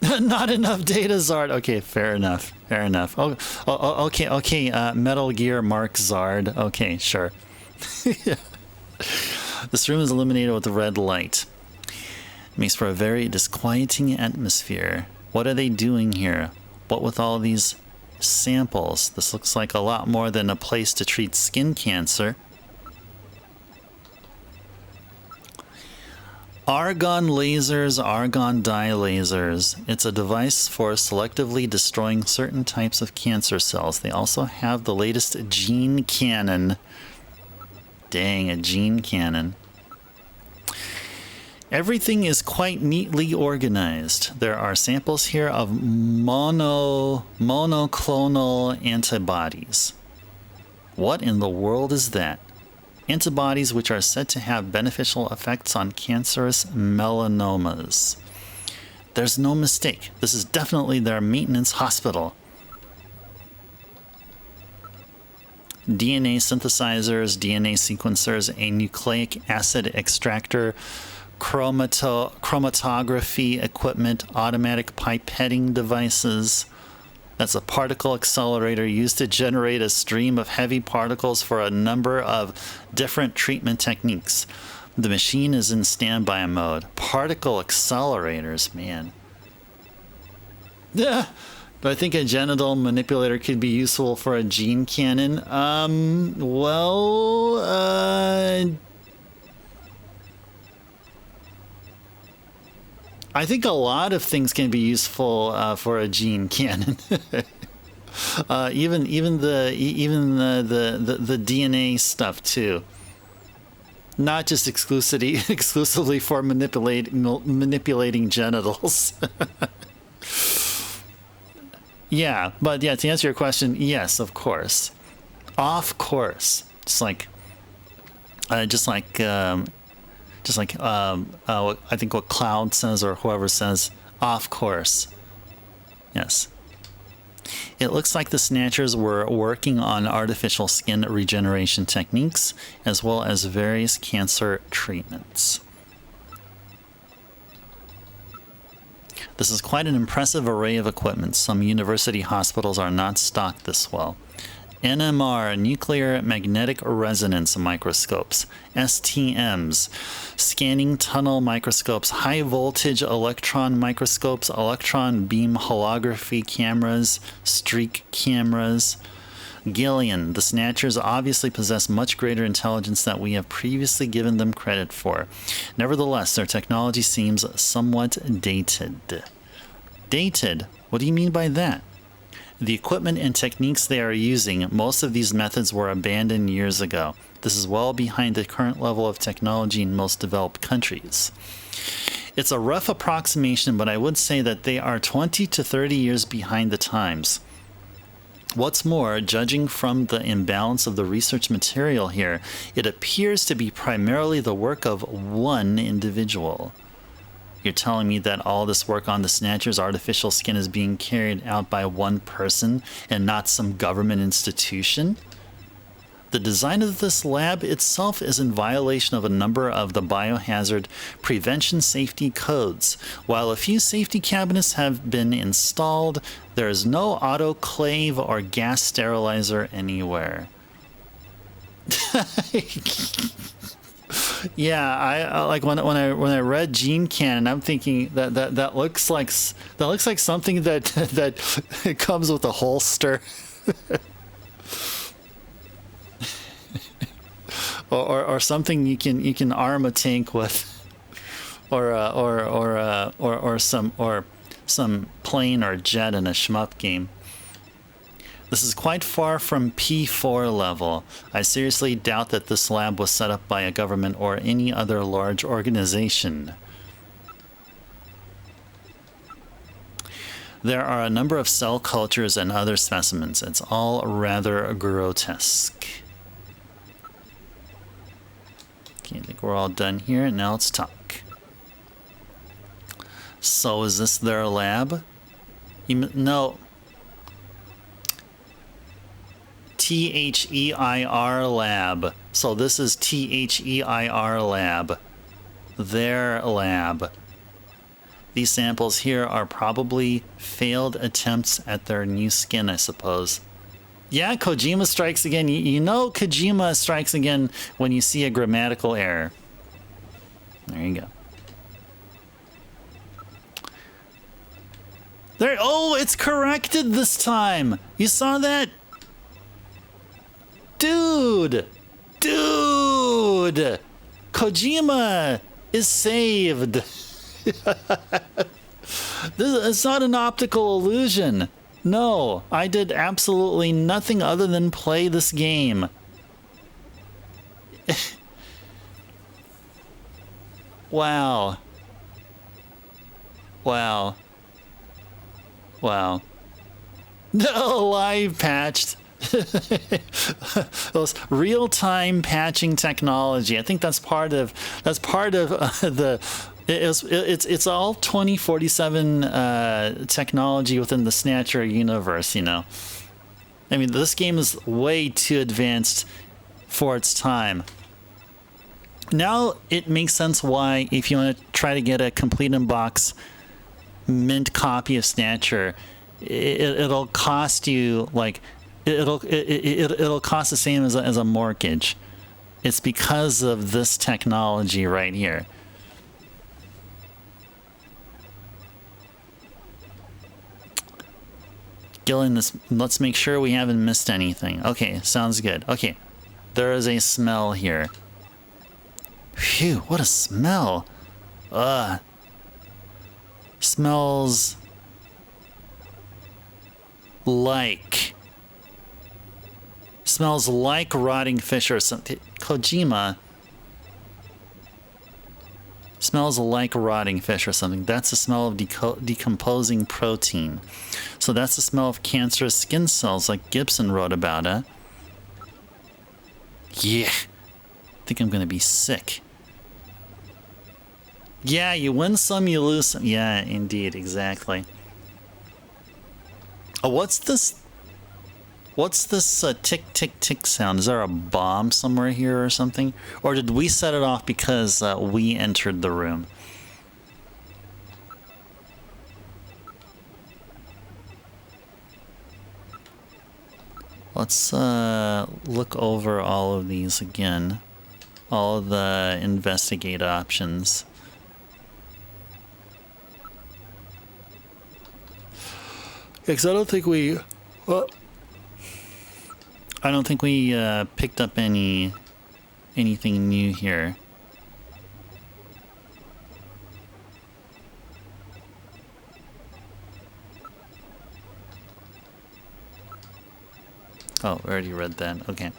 Not enough data, Zard. Okay, fair enough. Fair enough. Okay. Metal Gear Mark Zard. Okay, sure. This room is illuminated with a red light. It makes for a very disquieting atmosphere. What are they doing here? What with all these samples? This looks like a lot more than a place to treat skin cancer. Argon lasers, argon dye lasers. It's a device for selectively destroying certain types of cancer cells. They also have the latest gene cannon. Dang, a gene cannon. Everything is quite neatly organized. There are samples here of monoclonal antibodies. What in the world is that? Antibodies which are said to have beneficial effects on cancerous melanomas. There's no mistake. This is definitely their maintenance hospital. DNA synthesizers, DNA sequencers, a nucleic acid extractor, chromatography equipment, automatic pipetting devices. That's a particle accelerator used to generate a stream of heavy particles for a number of different treatment techniques. The machine is in standby mode. Particle accelerators, man. Yeah. Do I think a genital manipulator could be useful for a gene cannon? I think a lot of things can be useful for a gene cannon. even the DNA stuff too. Not just exclusively for manipulating genitals. Yeah, but yeah, to answer your question, yes, of course. Of course. I think what Cloud says or whoever says, of course. Yes. It looks like the Snatchers were working on artificial skin regeneration techniques as well as various cancer treatments. This is quite an impressive array of equipment. Some university hospitals are not stocked this well. NMR, nuclear magnetic resonance microscopes, STMs, scanning tunnel microscopes, high voltage electron microscopes, electron beam holography cameras, streak cameras. Gillian, the Snatchers obviously possess much greater intelligence than we have previously given them credit for. Nevertheless, their technology seems somewhat dated. Dated? What do you mean by that? The equipment and techniques they are using, most of these methods were abandoned years ago. This is well behind the current level of technology in most developed countries. It's a rough approximation, but I would say that they are 20 to 30 years behind the times. What's more, judging from the imbalance of the research material here, it appears to be primarily the work of one individual. You're telling me that all this work on the Snatcher's artificial skin is being carried out by one person and not some government institution? The design of this lab itself is in violation of a number of the biohazard prevention safety codes. While a few safety cabinets have been installed, there is no autoclave or gas sterilizer anywhere. Yeah, I like when I read Gene Cannon, I'm thinking that looks like something that comes with a holster. Or something you can arm a tank with, or some plane or jet in a shmup game. This is quite far from P4 level. I seriously doubt that this lab was set up by a government or any other large organization. There are a number of cell cultures and other specimens. It's all rather grotesque. Okay, I think we're all done here. Now let's talk. So is this their lab? No. THEIR lab. So this is THEIR lab. Their lab. These samples here are probably failed attempts at their new skin, I suppose. Yeah, Kojima strikes again. You know Kojima strikes again when you see a grammatical error. There you go. There. Oh, it's corrected this time. You saw that? Dude. Dude. Kojima is saved. It's not an optical illusion. No, I did absolutely nothing other than play this game. Wow. Wow. Wow. No, live patched. Those real-time patching technology. I think that's part of the it's all 2047 technology within the Snatcher universe, you know. I mean, this game is way too advanced for its time. Now it makes sense why, if you want to try to get a complete in-box mint copy of Snatcher, it'll cost you like it'll cost the same as a mortgage. It's because of this technology right here. Gillen, let's make sure we haven't missed anything. Okay, sounds good. Okay, there is a smell here. Phew, what a smell. Ugh. Smells like rotting fish or something. Kojima smells like rotting fish or something. That's the smell of decomposing protein. So that's the smell of cancerous skin cells like Gibson wrote about, huh? Yeah. I think I'm gonna be sick. Yeah, you win some, you lose some. Yeah, indeed, exactly. Oh, what's this? What's this tick, tick, tick sound? Is there a bomb somewhere here or something? Or did we set it off because we entered the room? Let's look over all of these again. All of the investigate options. Because I don't think we... Well, I don't think we picked up anything new here. Oh, we already read that. Okay.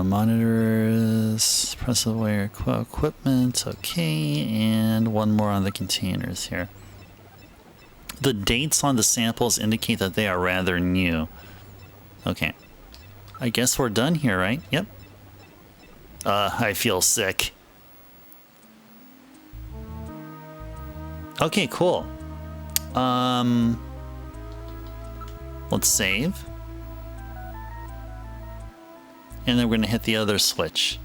Monitors, press aware equipment. Okay, and one more on the containers here. The dates on the samples indicate that they are rather new. Okay. I guess we're done here, right? Yep. I feel sick. Okay, cool. Let's save. And then we're gonna hit the other switch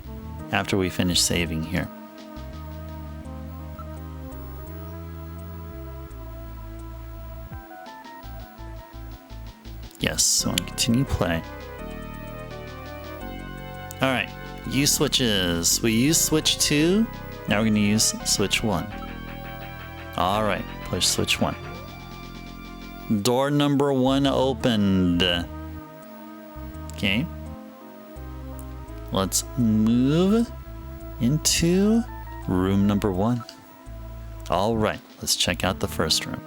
after we finish saving here. Yes, so continue play. Alright, use switches. We use switch 2, now we're going to use switch 1. Alright, push switch 1. Door number 1 opened. Okay. Let's move into room number 1. Alright, let's check out the first room.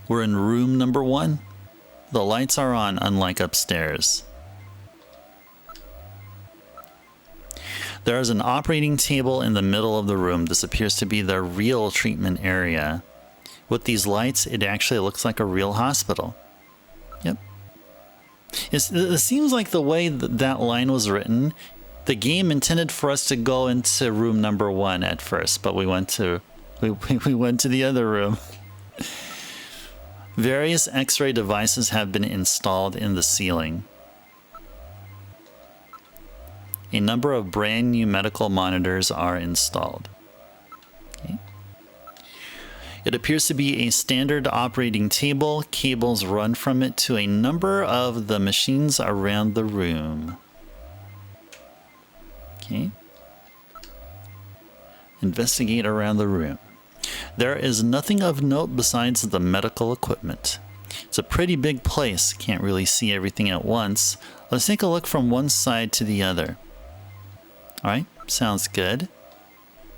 We're in room number 1. The lights are on, unlike upstairs. There is an operating table in the middle of the room. This appears to be the real treatment area. With these lights, it actually looks like a real hospital. Yep. It seems like the way that line was written, the game intended for us to go into room number 1 at first, but we went to the other room. Various X-ray devices have been installed in the ceiling. A number of brand new medical monitors are installed. Okay. It appears to be a standard operating table. Cables run from it to a number of the machines around the room. Okay. Investigate around the room. There is nothing of note besides the medical equipment. It's a pretty big place. Can't really see everything at once. Let's take a look from one side to the other. Alright, sounds good.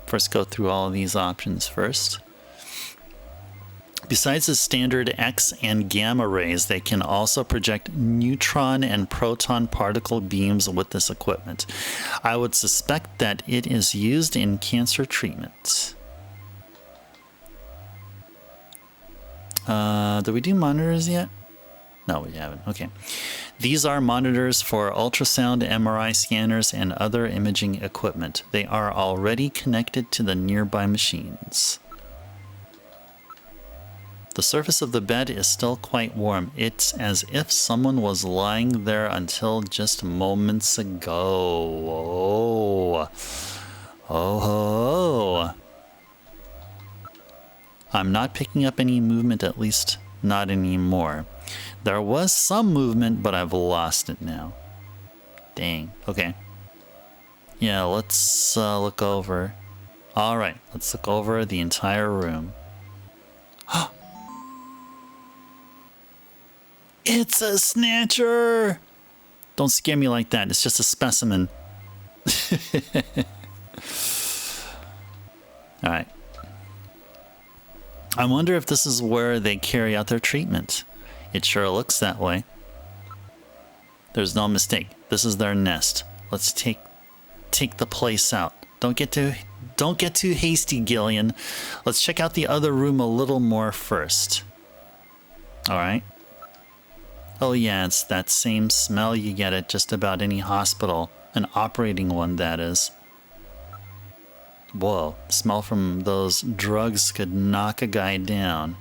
First go through all of these options first. Besides the standard X and gamma rays, they can also project neutron and proton particle beams with this equipment. I would suspect that it is used in cancer treatment. Did we do monitors yet? No, we haven't. Okay. These are monitors for ultrasound, MRI scanners, and other imaging equipment. They are already connected to the nearby machines. The surface of the bed is still quite warm. It's as if someone was lying there until just moments ago. Oh. I'm not picking up any movement, at least not anymore. There was some movement, but I've lost it now. Dang. Okay. Yeah, let's look over. Alright, let's look over the entire room. It's a snatcher! Don't scare me like that. It's just a specimen. Alright. I wonder if this is where they carry out their treatment. It sure looks that way. There's no mistake. This is their nest. Let's take the place out. Don't get too hasty, Gillian. Let's check out the other room a little more first. Alright. Oh yeah, it's that same smell you get at just about any hospital. An operating one, that is. Whoa, smell from those drugs could knock a guy down.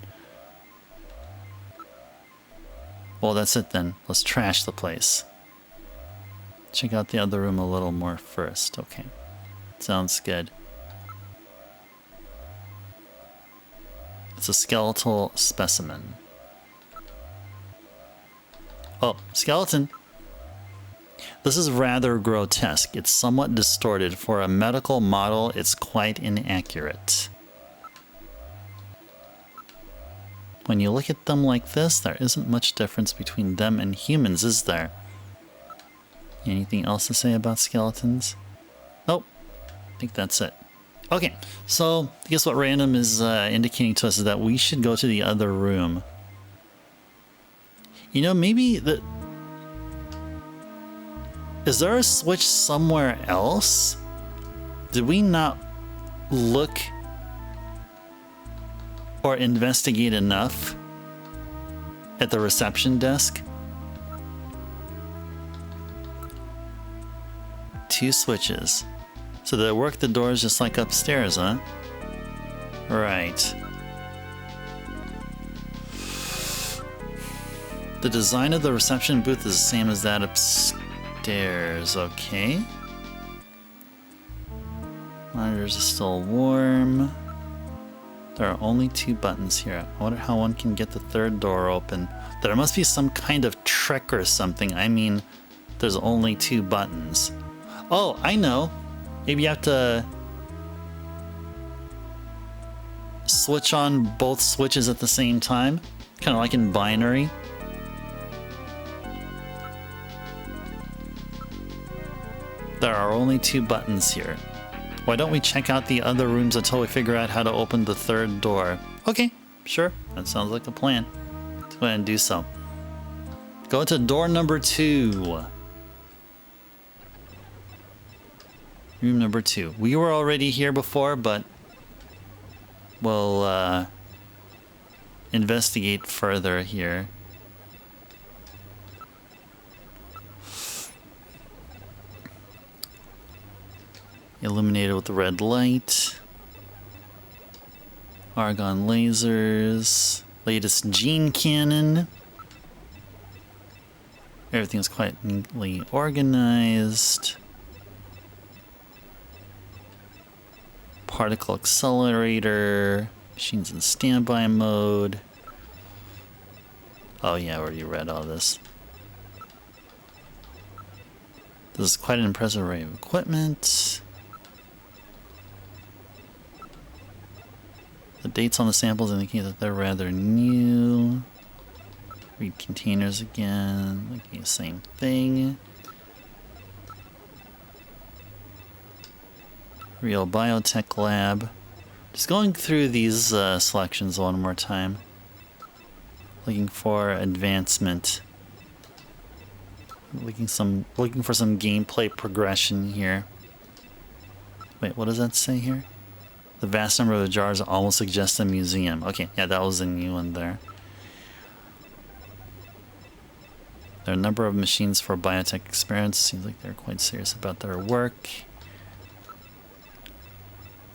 Well, that's it then. Let's trash the place. Check out the other room a little more first. Okay. Sounds good. It's a skeletal specimen. Oh, skeleton. This is rather grotesque. It's somewhat distorted. For a medical model, it's quite inaccurate. When you look at them like this, there isn't much difference between them and humans, is there? Anything else to say about skeletons? Nope. I think that's it. Okay, so I guess what random is indicating to us is that we should go to the other room. You know, maybe the... Is there a switch somewhere else? Did we not look or investigate enough at the reception desk? 2 switches. So they work the doors just like upstairs, huh? Right. The design of the reception booth is the same as that upstairs, okay. Monitors are still warm. There are only 2 buttons here. I wonder how one can get the 3rd door open. There must be some kind of trick or something. I mean, there's only 2 buttons. Oh, I know. Maybe you have to switch on both switches at the same time. Kind of like in binary. There are only 2 buttons here. Why don't we check out the other rooms until we figure out how to open the 3rd door? Okay, sure. That sounds like a plan. Let's go ahead and do so. Go to door number 2. Room number 2. We were already here before, but we'll investigate further here. Illuminated with the red light. Argon lasers. latest gene cannon. Everything's quite neatly organized. Particle accelerator. Machines in standby mode. Oh yeah, I already read all this. This is quite an impressive array of equipment. The dates on the samples indicate that they're rather new. Read containers again, looking at the same thing. Real biotech lab. Just going through these selections one more time. Looking for advancement. Looking for some gameplay progression here. Wait, what does that say here? The vast number of the jars almost suggests a museum. Okay, yeah, that was a new one there. There are a number of machines for biotech experiments. Seems like they're quite serious about their work.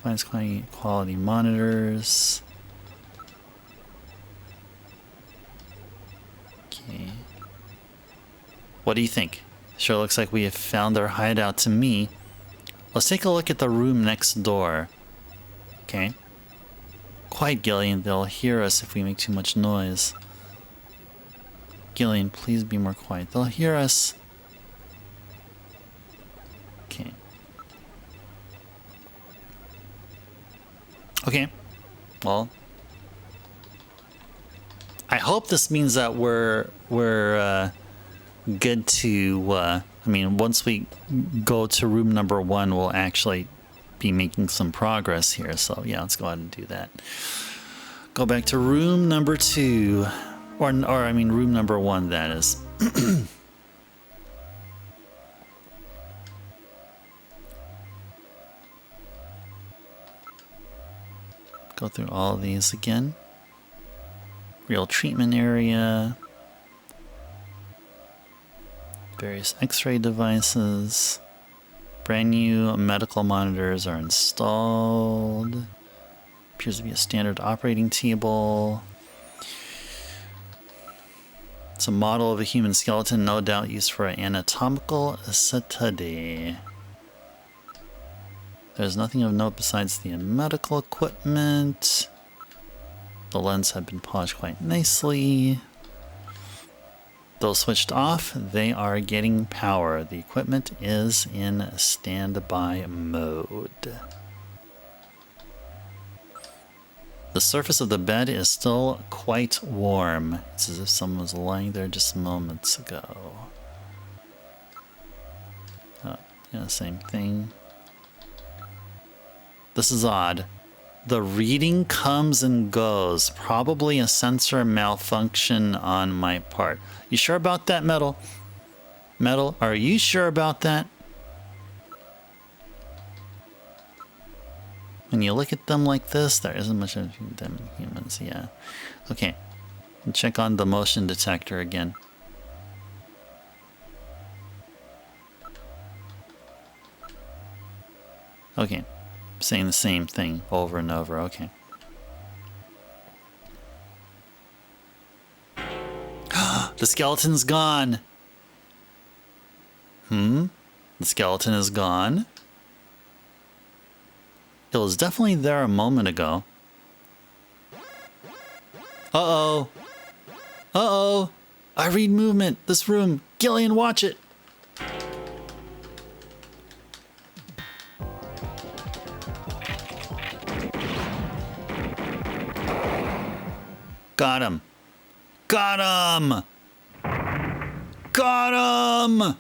Finds quality monitors. Okay. What do you think? Sure looks like we have found their hideout to me. Let's take a look at the room next door. Okay. Quiet, Gillian. They'll hear us if we make too much noise. Gillian, please be more quiet. They'll hear us. Okay. Okay. Well, I hope this means that we're good to. I mean, once we go to room number 1, we'll actually be making some progress here. So yeah, let's go ahead and do that. Go back to room number 2, or I mean room number 1. That is. Go through all of these again. Real treatment area. Various X-ray devices. Brand new medical monitors are installed. Appears to be a standard operating table. It's a model of a human skeleton, no doubt used for anatomical study. There's nothing of note besides the medical equipment. The lens had been polished quite nicely. Though switched off, they are getting power. The equipment is in standby mode. The surface of the bed is still quite warm. It's as if someone was lying there just moments ago. Oh, yeah, same thing. This is odd. The reading comes and goes. Probably a sensor malfunction on my part. You sure about that, Metal? Metal, are you sure about that? When you look at them like this, there isn't much of them in humans, yeah. Okay. And check on the motion detector again. Okay. Saying the same thing over and over. Okay. The skeleton's gone. The skeleton is gone. It was definitely there a moment ago. Uh-oh. Uh-oh. I read movement. This room. Gillian, watch it. Got him. Got him. Got him.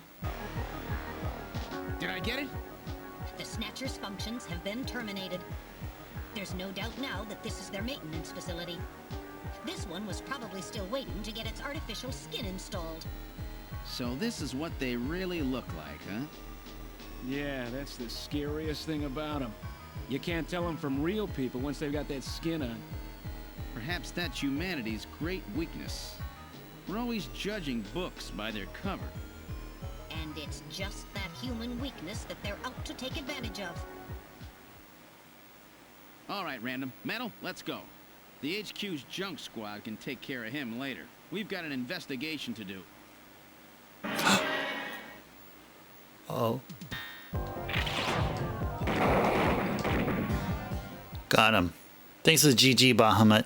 Did I get it? The Snatcher's functions have been terminated. There's no doubt now that this is their maintenance facility. This one was probably still waiting to get its artificial skin installed. So this is what they really look like, huh? Yeah, that's the scariest thing about them. You can't tell them from real people once they've got that skin on. Perhaps that's humanity's great weakness. We're always judging books by their cover. And it's just that human weakness that they're out to take advantage of. All right, Random. Metal, let's go. The HQ's junk squad can take care of him later. We've got an investigation to do. Oh. Got him. Thanks for the GG, Bahamut.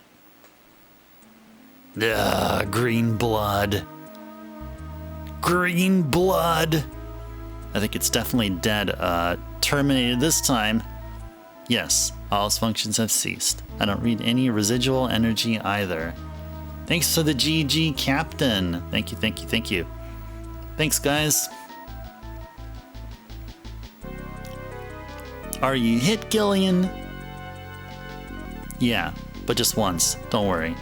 Ugh, green blood. Green blood. I think it's definitely dead. Terminated this time. Yes, all its functions have ceased. I don't read any residual energy either. Thanks for the GG, Captain. Thank you, thank you, thank you. Thanks, guys. Are you hit, Gillian? Yeah, but just once. Don't worry.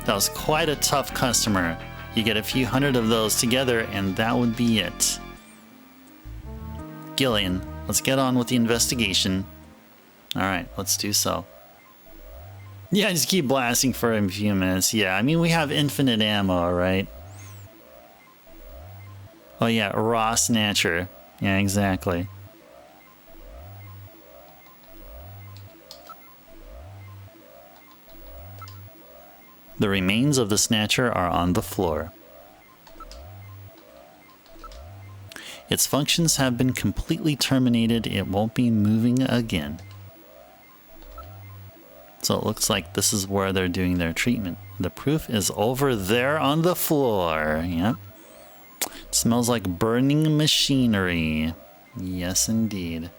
That was quite a tough customer. You get a few hundred of those together and that would be it. Gillian, let's get on with the investigation. Alright, let's do so. Yeah, just keep blasting for a few minutes. Yeah, I mean, we have infinite ammo, right? Oh yeah, raw snatcher. Yeah, exactly. The remains of the snatcher are on the floor. Its functions have been completely terminated. It won't be moving again. So it looks like this is where they're doing their treatment. The proof is over there on the floor. Yep. It smells like burning machinery. Yes, indeed.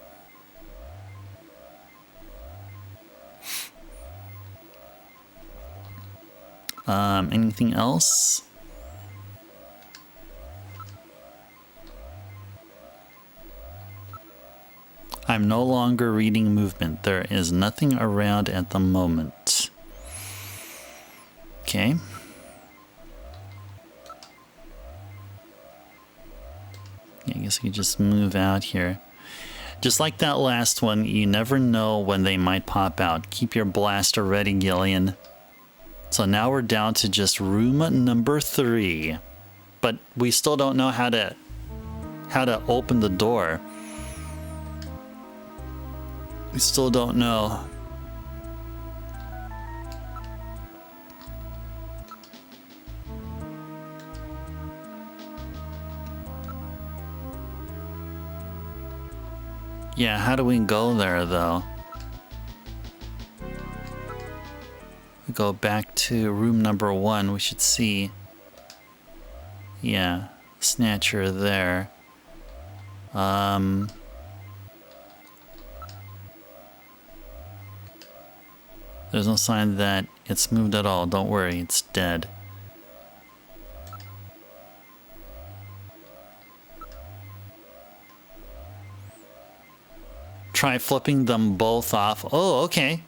Anything else? I'm no longer reading movement. There is nothing around at the moment. Okay. I guess we just move out here. Just like that last one, you never know when they might pop out. Keep your blaster ready, Gillian. So now we're down to just room number 3. But we still don't know how to open the door. We still don't know. Yeah, how do we go there though? We go back to room number 1, we should see. Yeah, snatcher there. There's no sign that it's moved at all. Don't worry, it's dead. Try flipping them both off. Oh, okay.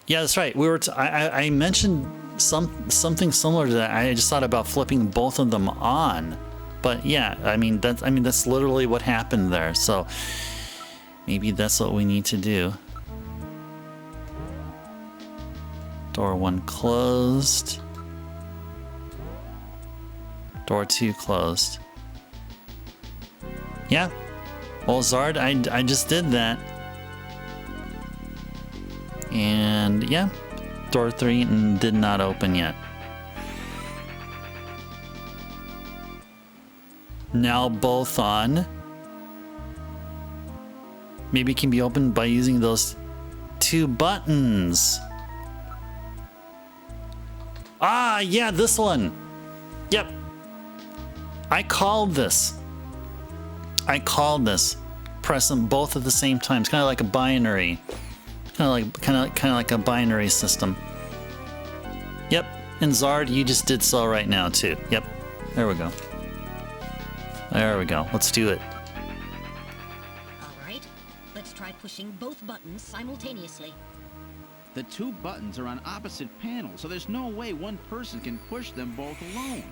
Yeah, that's right. We were. I mentioned something similar to that. I just thought about flipping both of them on, but yeah, I mean that's literally what happened there. So maybe that's what we need to do. Door 1 closed. Door 2 closed. Yeah. Well, Zard, I just did that. And yeah, door 3 did not open yet. Now both on. Maybe it can be opened by using those 2 buttons. Ah, yeah, this one. Yep. I called this. Press them both at the same time. It's kind of like a binary. Kind of like a binary system. Yep. And Zard, you just did so right now too. Yep. There we go. There we go. Let's do it. All right, let's try pushing both buttons simultaneously. The 2 buttons are on opposite panels, so there's no way one person can push them both alone.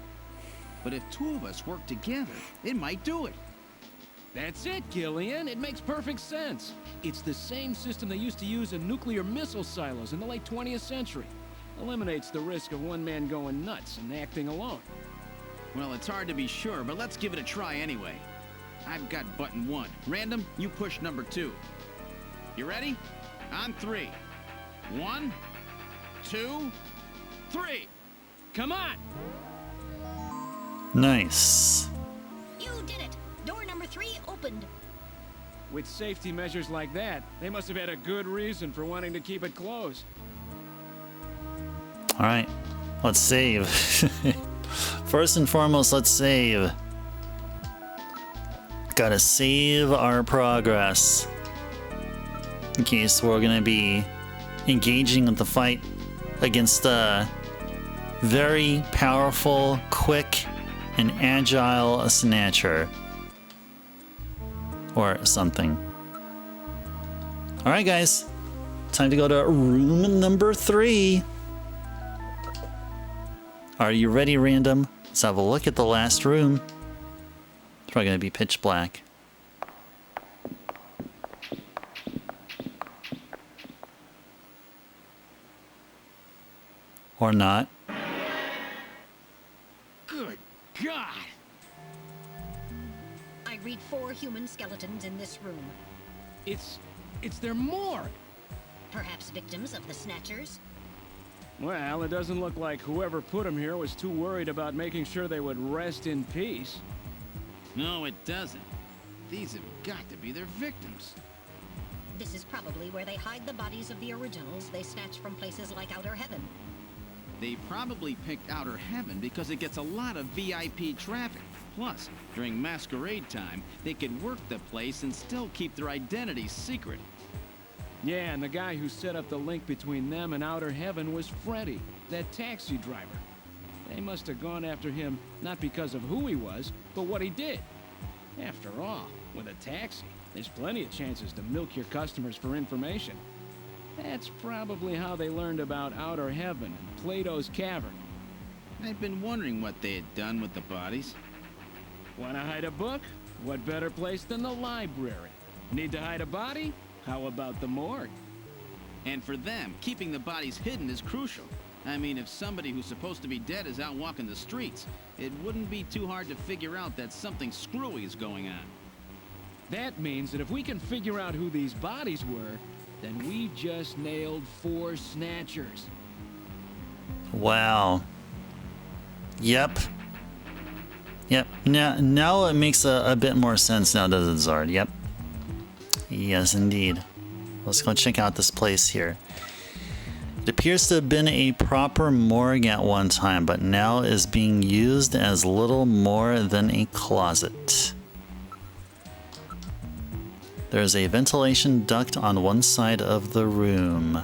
But if 2 of us work together, it might do it. That's it, Gillian. It makes perfect sense. It's the same system they used to use in nuclear missile silos in the late 20th century. Eliminates the risk of one man going nuts and acting alone. Well, it's hard to be sure, but let's give it a try anyway. I've got button 1. Random, you push number 2. You ready? On 3. 1, 2, 3. Come on! Nice. You did it! Door number 3 opened. With safety measures like that, they must have had a good reason for wanting to keep it closed. All right, let's save. First and foremost, let's save. Gotta save our progress in case we're gonna be engaging with the fight against a very powerful, quick, and agile Snatcher. Or something. Alright guys, time to go to room number 3. Are you ready, random? Let's have a look at the last room. It's probably gonna be pitch black. Or not. Good God! I read 4 human skeletons in this room. It's their morgue. Perhaps victims of the Snatchers? Well, it doesn't look like whoever put them here was too worried about making sure they would rest in peace. No, it doesn't. These have got to be their victims. This is probably where they hide the bodies of the originals they snatched from places like Outer Heaven. They probably picked Outer Heaven because it gets a lot of VIP traffic. Plus, during masquerade time, they could work the place and still keep their identities secret. Yeah, and the guy who set up the link between them and Outer Heaven was Freddy, that taxi driver. They must have gone after him not because of who he was, but what he did. After all, with a taxi, there's plenty of chances to milk your customers for information. That's probably how they learned about Outer Heaven and Plato's Cavern. I've been wondering what they had done with the bodies. Want to hide a book? What better place than the library? Need to hide a body? How about the morgue? And for them, keeping the bodies hidden is crucial. I mean, if somebody who's supposed to be dead is out walking the streets, it wouldn't be too hard to figure out that something screwy is going on. That means that if we can figure out who these bodies were, then we just nailed 4 Snatchers. Wow. Yep. Yep. Now it makes a bit more sense now, doesn't it, Zard? Yep. Yes, indeed. Let's go check out this place here. It appears to have been a proper morgue at one time, but now is being used as little more than a closet. There's a ventilation duct on one side of the room.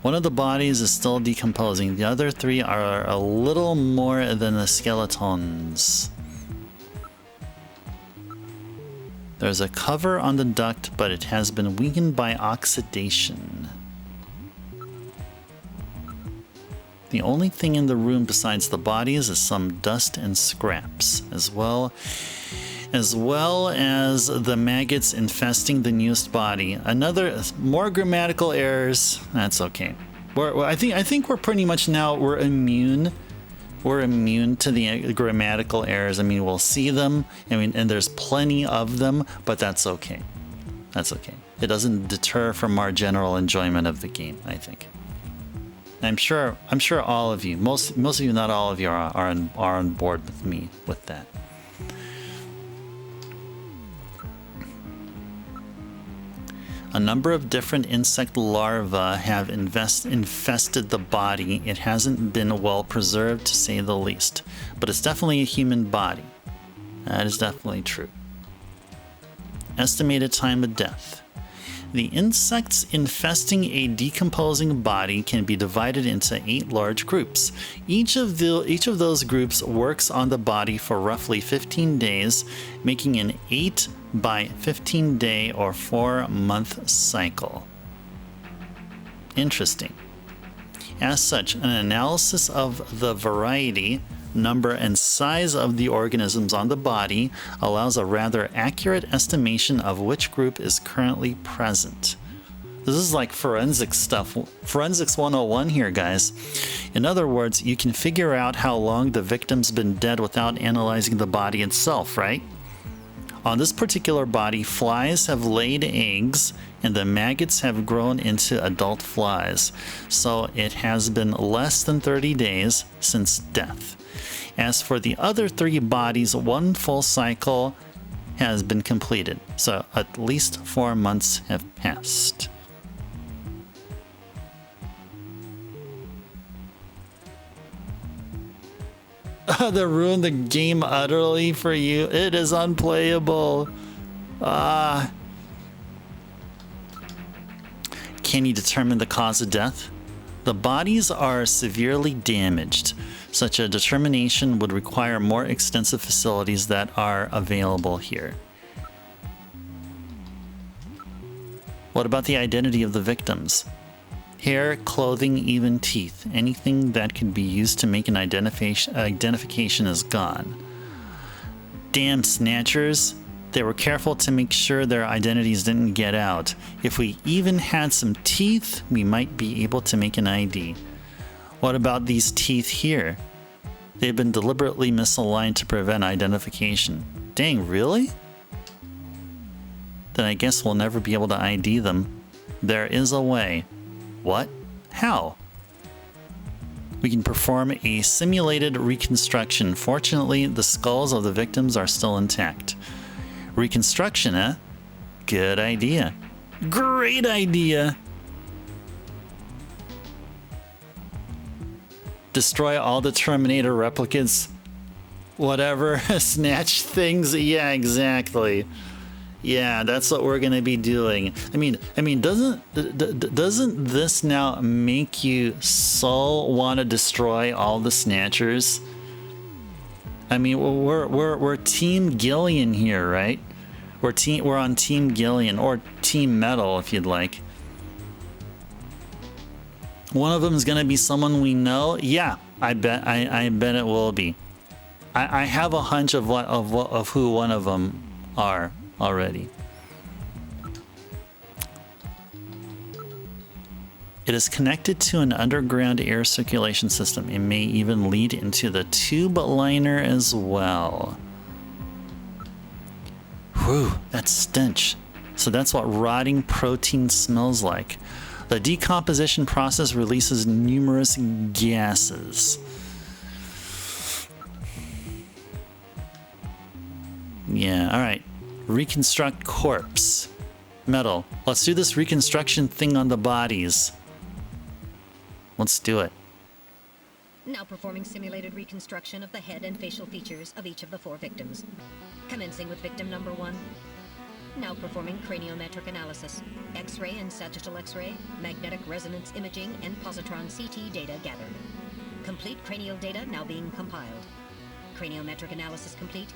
One of the bodies is still decomposing. The other 3 are a little more than the skeletons. There's a cover on the duct, but it has been weakened by oxidation. The only thing in the room besides the bodies is some dust and scraps, as well as the maggots infesting the newest body. More grammatical errors. That's okay. I think we're pretty much now we're immune to the grammatical errors. I mean, we'll see them. I mean, and there's plenty of them, but that's okay. That's okay. It doesn't deter from our general enjoyment of the game, I think. I'm sure all of you, most of you, not all of you, are on board with me with that. A number of different insect larvae have infested the body. It hasn't been well preserved, to say the least, but it's definitely a human body. That is definitely true. Estimated time of death. The insects infesting a decomposing body can be divided into 8 large groups. Each of those groups works on the body for roughly 15 days, making an 8 by 15 day or 4-month cycle. Interesting. As such, an analysis of the variety, number, and size of the organisms on the body allows a rather accurate estimation of which group is currently present. This is like forensic stuff. Forensics 101 here, guys. In other words, you can figure out how long the victim's been dead without analyzing the body itself, right? On this particular body, flies have laid eggs and the maggots have grown into adult flies, so it has been less than 30 days since death. As for the other 3 bodies, 1 full cycle has been completed, so at least 4 months have passed. They ruined the game utterly for you. It is unplayable. Can you determine the cause of death? The bodies are severely damaged. Such a determination would require more extensive facilities that are available here. What about the identity of the victims? Hair, clothing, even teeth. Anything that could be used to make an identification is gone. Damn snatchers. They were careful to make sure their identities didn't get out. If we even had some teeth, we might be able to make an ID. What about these teeth here? They've been deliberately misaligned to prevent identification. Dang, really? Then I guess we'll never be able to ID them. There is a way. What? How? We can perform a simulated reconstruction. Fortunately, the skulls of the victims are still intact. Reconstruction, eh? Good idea. Great idea! Destroy all the Terminator replicants. Whatever. Snatch things. Yeah, exactly. Yeah, that's what we're gonna be doing. I mean, doesn't this now make you so want to destroy all the Snatchers? I mean, we're Team Gillian here, right? We're on Team Gillian or Team Metal, if you'd like. One of them is gonna be someone we know. Yeah, I bet it will be. I have a hunch of who one of them are already. It is connected to an underground air circulation system. It may even lead into the tube liner as well. Whew, that stench. So that's what rotting protein smells like. The decomposition process releases numerous gases. Yeah, all right. Reconstruct corpse. Metal. Let's do this reconstruction thing on the bodies. Let's do it. Now performing simulated reconstruction of the head and facial features of each of the 4 victims. Commencing with victim number 1. Now performing craniometric analysis. X-ray and sagittal X-ray, magnetic resonance imaging, and positron CT data gathered. Complete cranial data now being compiled. Craniometric analysis complete.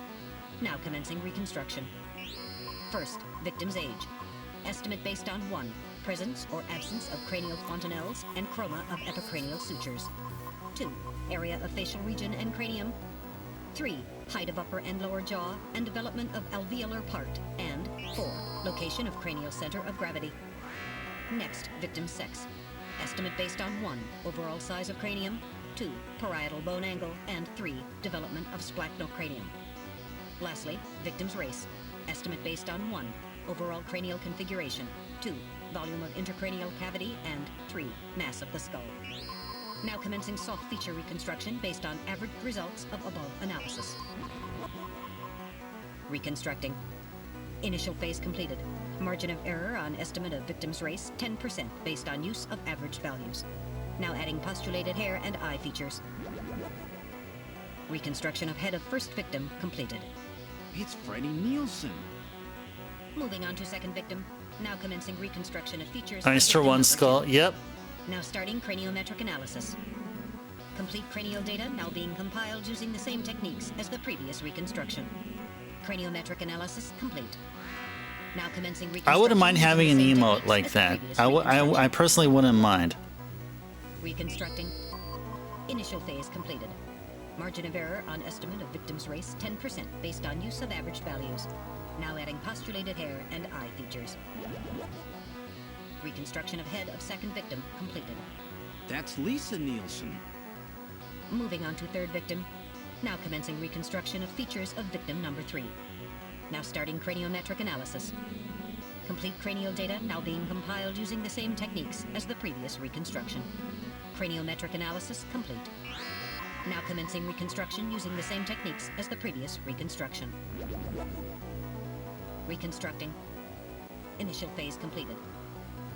Now commencing reconstruction. First, victim's age. Estimate based on 1. Presence or absence of cranial fontanelles and chroma of epicranial sutures. 2. Area of facial region and cranium. 3. Height of upper and lower jaw and development of alveolar part. And 4. Location of cranial center of gravity. Next, victim's sex. Estimate based on 1. Overall size of cranium. 2. Parietal bone angle. And 3. Development of splachnocranium. Lastly, victim's race. Estimate based on 1. Overall cranial configuration. 2. Volume of intracranial cavity. And 3. Mass of the skull. Now commencing soft feature reconstruction based on average results of above analysis. Reconstructing. Initial phase completed. Margin of error on estimate of victim's race 10% based on use of average values. Now adding postulated hair and eye features. Reconstruction of head of first victim completed. It's Freddie Nielsen. Moving on to second victim. Now commencing reconstruction of features. Eyes for one skull. Yep. Now starting craniometric analysis. Complete cranial data now being compiled using the same techniques as the previous reconstruction. Craniometric analysis complete. Now commencing reconstruction. I wouldn't mind having an emote like that. I personally wouldn't mind. Reconstructing. Initial phase completed. Margin of error on estimate of victim's race 10% based on use of average values. Now adding postulated hair and eye features. Reconstruction of head of second victim completed. That's Lisa Nielsen. Moving on to third victim. Now commencing reconstruction of features of victim number 3. Now starting craniometric analysis. Complete cranial data now being compiled using the same techniques as the previous reconstruction. Craniometric analysis complete. Now commencing reconstruction using the same techniques as the previous reconstruction. Reconstructing. Initial phase completed.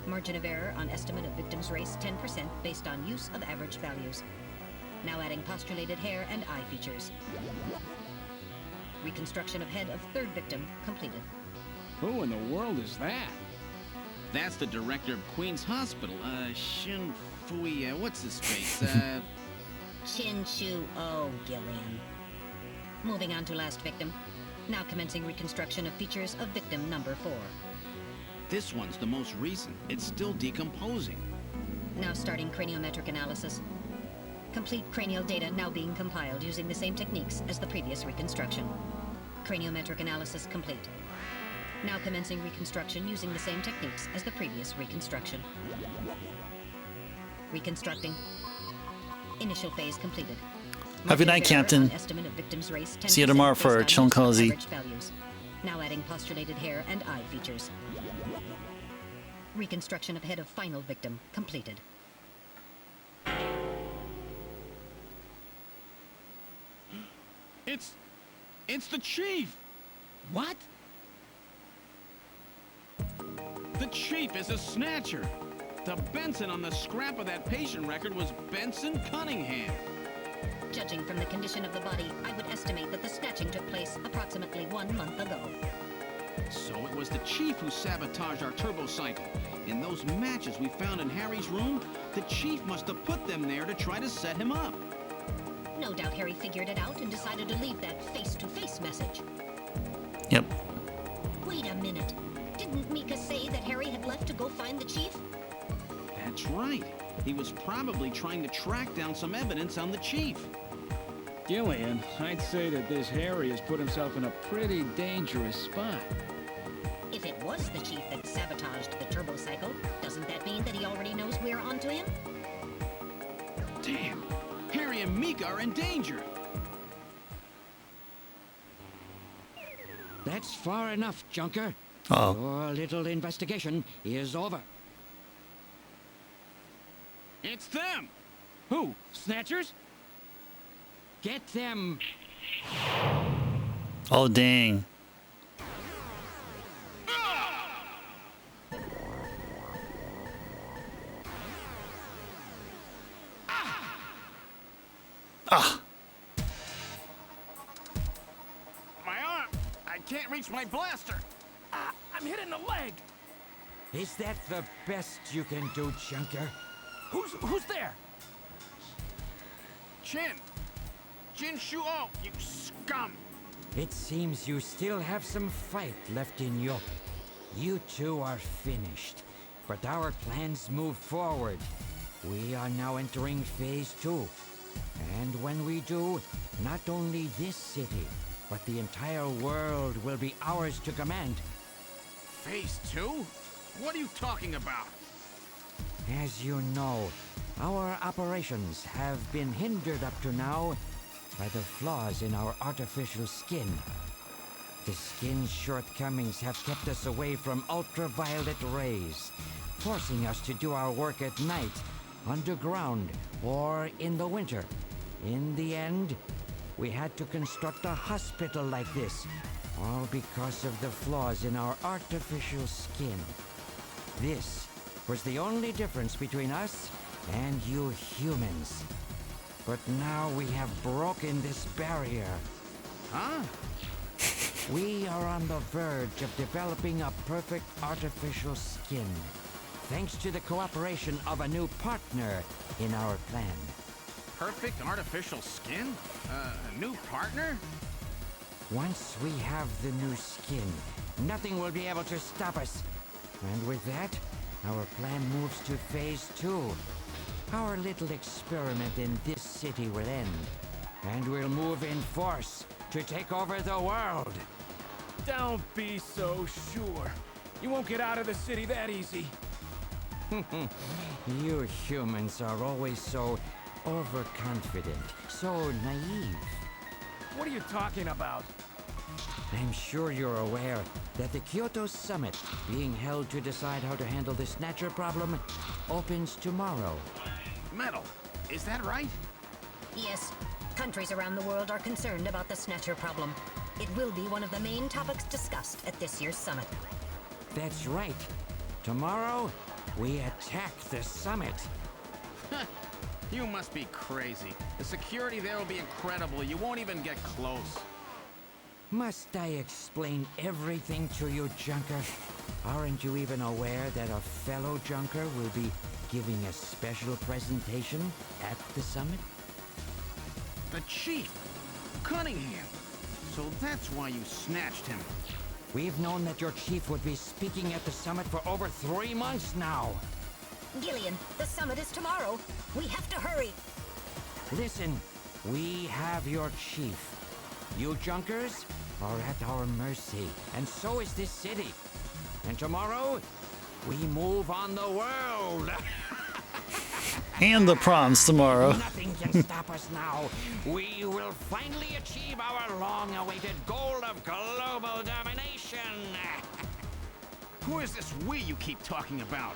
Margin of error on estimate of victim's race 10% based on use of average values. Now adding postulated hair and eye features. Reconstruction of head of third victim completed. Who in the world is that? That's the director of Queen's Hospital, Shin Fui, what's his face? Chin Shu Oh, Gillian. Moving on to last victim. Now commencing reconstruction of features of victim number 4. This one's the most recent. It's still decomposing. Now starting craniometric analysis. Complete cranial data now being compiled using the same techniques as the previous reconstruction. Craniometric analysis complete. Now commencing reconstruction using the same techniques as the previous reconstruction. Reconstructing. Initial phase completed. Have a good night, Captain. Estimate of victim's race, See you tomorrow for Chill and Cozy. Values. Now adding postulated hair and eye features. Reconstruction of head of final victim completed. It's the Chief! What? The Chief is a snatcher! The Benson on the scrap of that patient record was Benson Cunningham. Judging from the condition of the body, I would estimate that the snatching took place approximately 1 month ago. So it was the Chief who sabotaged our turbocycle. In those matches we found in Harry's room, the Chief must have put them there to try to set him up. No doubt Harry figured it out and decided to leave that face-to-face message. Yep. Wait a minute. Didn't Mika say that Harry had left to go find the Chief? That's right. He was probably trying to track down some evidence on the Chief. Gillian, I'd say that this Harry has put himself in a pretty dangerous spot. If it was the Chief that sabotaged the turbocycle, doesn't that mean that he already knows we're onto him? Damn! Harry and Mika are in danger! That's far enough, Junker. Uh-oh. Your little investigation is over. It's them! Who? Snatchers? Get them! Oh, dang. Ah! My arm! I can't reach my blaster! I'm hit in the leg. Is that the best you can do, Junker? Who's there? Jin Shuo, you scum! It seems you still have some fight left in you. You two are finished, but our plans move forward. We are now entering Phase 2. And when we do, not only this city, but the entire world will be ours to command. Phase 2? What are you talking about? As you know, our operations have been hindered up to now by the flaws in our artificial skin. The skin's shortcomings have kept us away from ultraviolet rays, forcing us to do our work at night, underground, or in the winter. In the end, we had to construct a hospital like this, all because of the flaws in our artificial skin. This was the only difference between us and you humans. But now we have broken this barrier. Huh? We are on the verge of developing a perfect artificial skin, thanks to the cooperation of a new partner in our plan. Perfect artificial skin? A new partner? Once we have the new skin, nothing will be able to stop us. And with that, our plan moves to Phase 2. Our little experiment in this city will end, and we'll move in force to take over the world. Don't be so sure. You won't get out of the city that easy. You humans are always so overconfident, so naive. What are you talking about? I'm sure you're aware that the Kyoto Summit, being held to decide how to handle the Snatcher problem, opens tomorrow. Metal, is that right? Yes, countries around the world are concerned about the Snatcher problem. It will be one of the main topics discussed at this year's summit. That's right. Tomorrow, we attack the summit. You must be crazy. The security there will be incredible. You won't even get close. Must I explain everything to you, Junker? Aren't you even aware that a fellow Junker will be giving a special presentation at the summit? The Chief! Cunningham! So that's why you snatched him. We've known that your chief would be speaking at the summit for over 3 months now. Gillian, the summit is tomorrow. We have to hurry. Listen, we have your chief. You Junkers are at our mercy, and so is this city. And tomorrow, we move on the world. And the proms tomorrow. Nothing can stop us now. We will finally achieve our long-awaited goal of global domination. Who is this we you keep talking about?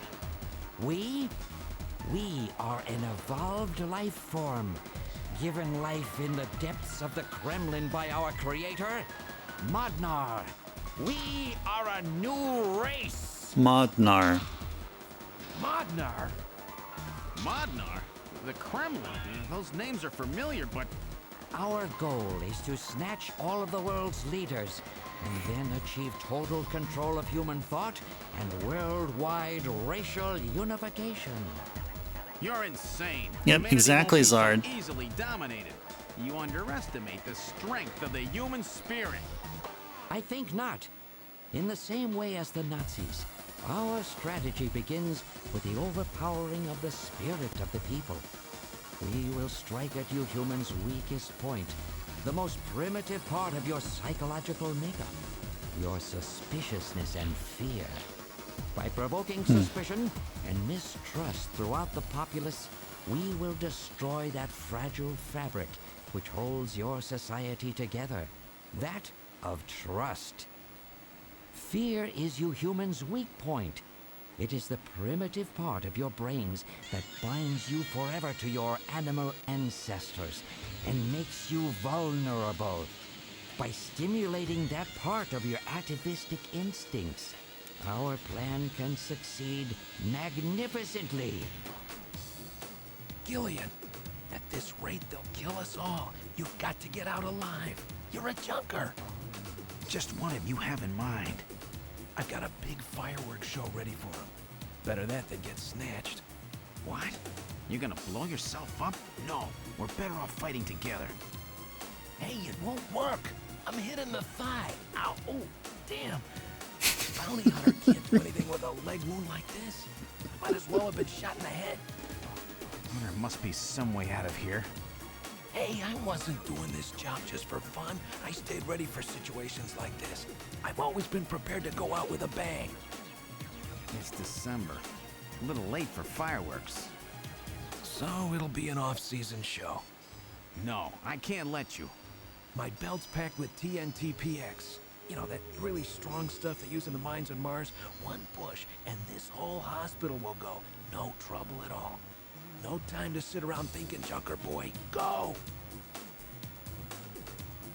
We are an evolved life form, given life in the depths of the Kremlin by our creator, Modnar. We are a new race. Modnar. Modnar? Modnar? The Kremlin? Those names are familiar, but... Our goal is to snatch all of the world's leaders and then achieve total control of human thought and worldwide racial unification. You're insane. Yep, Humanity exactly, won't be so Zard. Easily dominated. You underestimate the strength of the human spirit. I think not. In the same way as the Nazis, our strategy begins with the overpowering of the spirit of the people. We will strike at you humans' weakest point, the most primitive part of your psychological makeup, your suspiciousness and fear. By provoking suspicion and mistrust throughout the populace, we will destroy that fragile fabric which holds your society together, that of trust. Fear is you humans' weak point. It is the primitive part of your brains that binds you forever to your animal ancestors and makes you vulnerable. By stimulating that part of your atavistic instincts, our plan can succeed magnificently. Gillian, at this rate they'll kill us all. You've got to get out alive. You're a junker. Just what have you have in mind? I've got a big fireworks show ready for him. Better that than get snatched. What? You're gonna blow yourself up? No, we're better off fighting together. Hey, it won't work. I'm hit in the thigh. Ow, oh, damn. Bounty hunter can't do anything with a leg wound like this. Might as well have been shot in the head. There must be some way out of here. Hey, I wasn't doing this job just for fun. I stayed ready for situations like this. I've always been prepared to go out with a bang. It's December. A little late for fireworks. So it'll be an off-season show. No, I can't let you. My belt's packed with TNT-PX. You know, that really strong stuff they use in the mines on Mars. One push, and this whole hospital will go. No trouble at all. No time to sit around thinking, Junker boy. Go!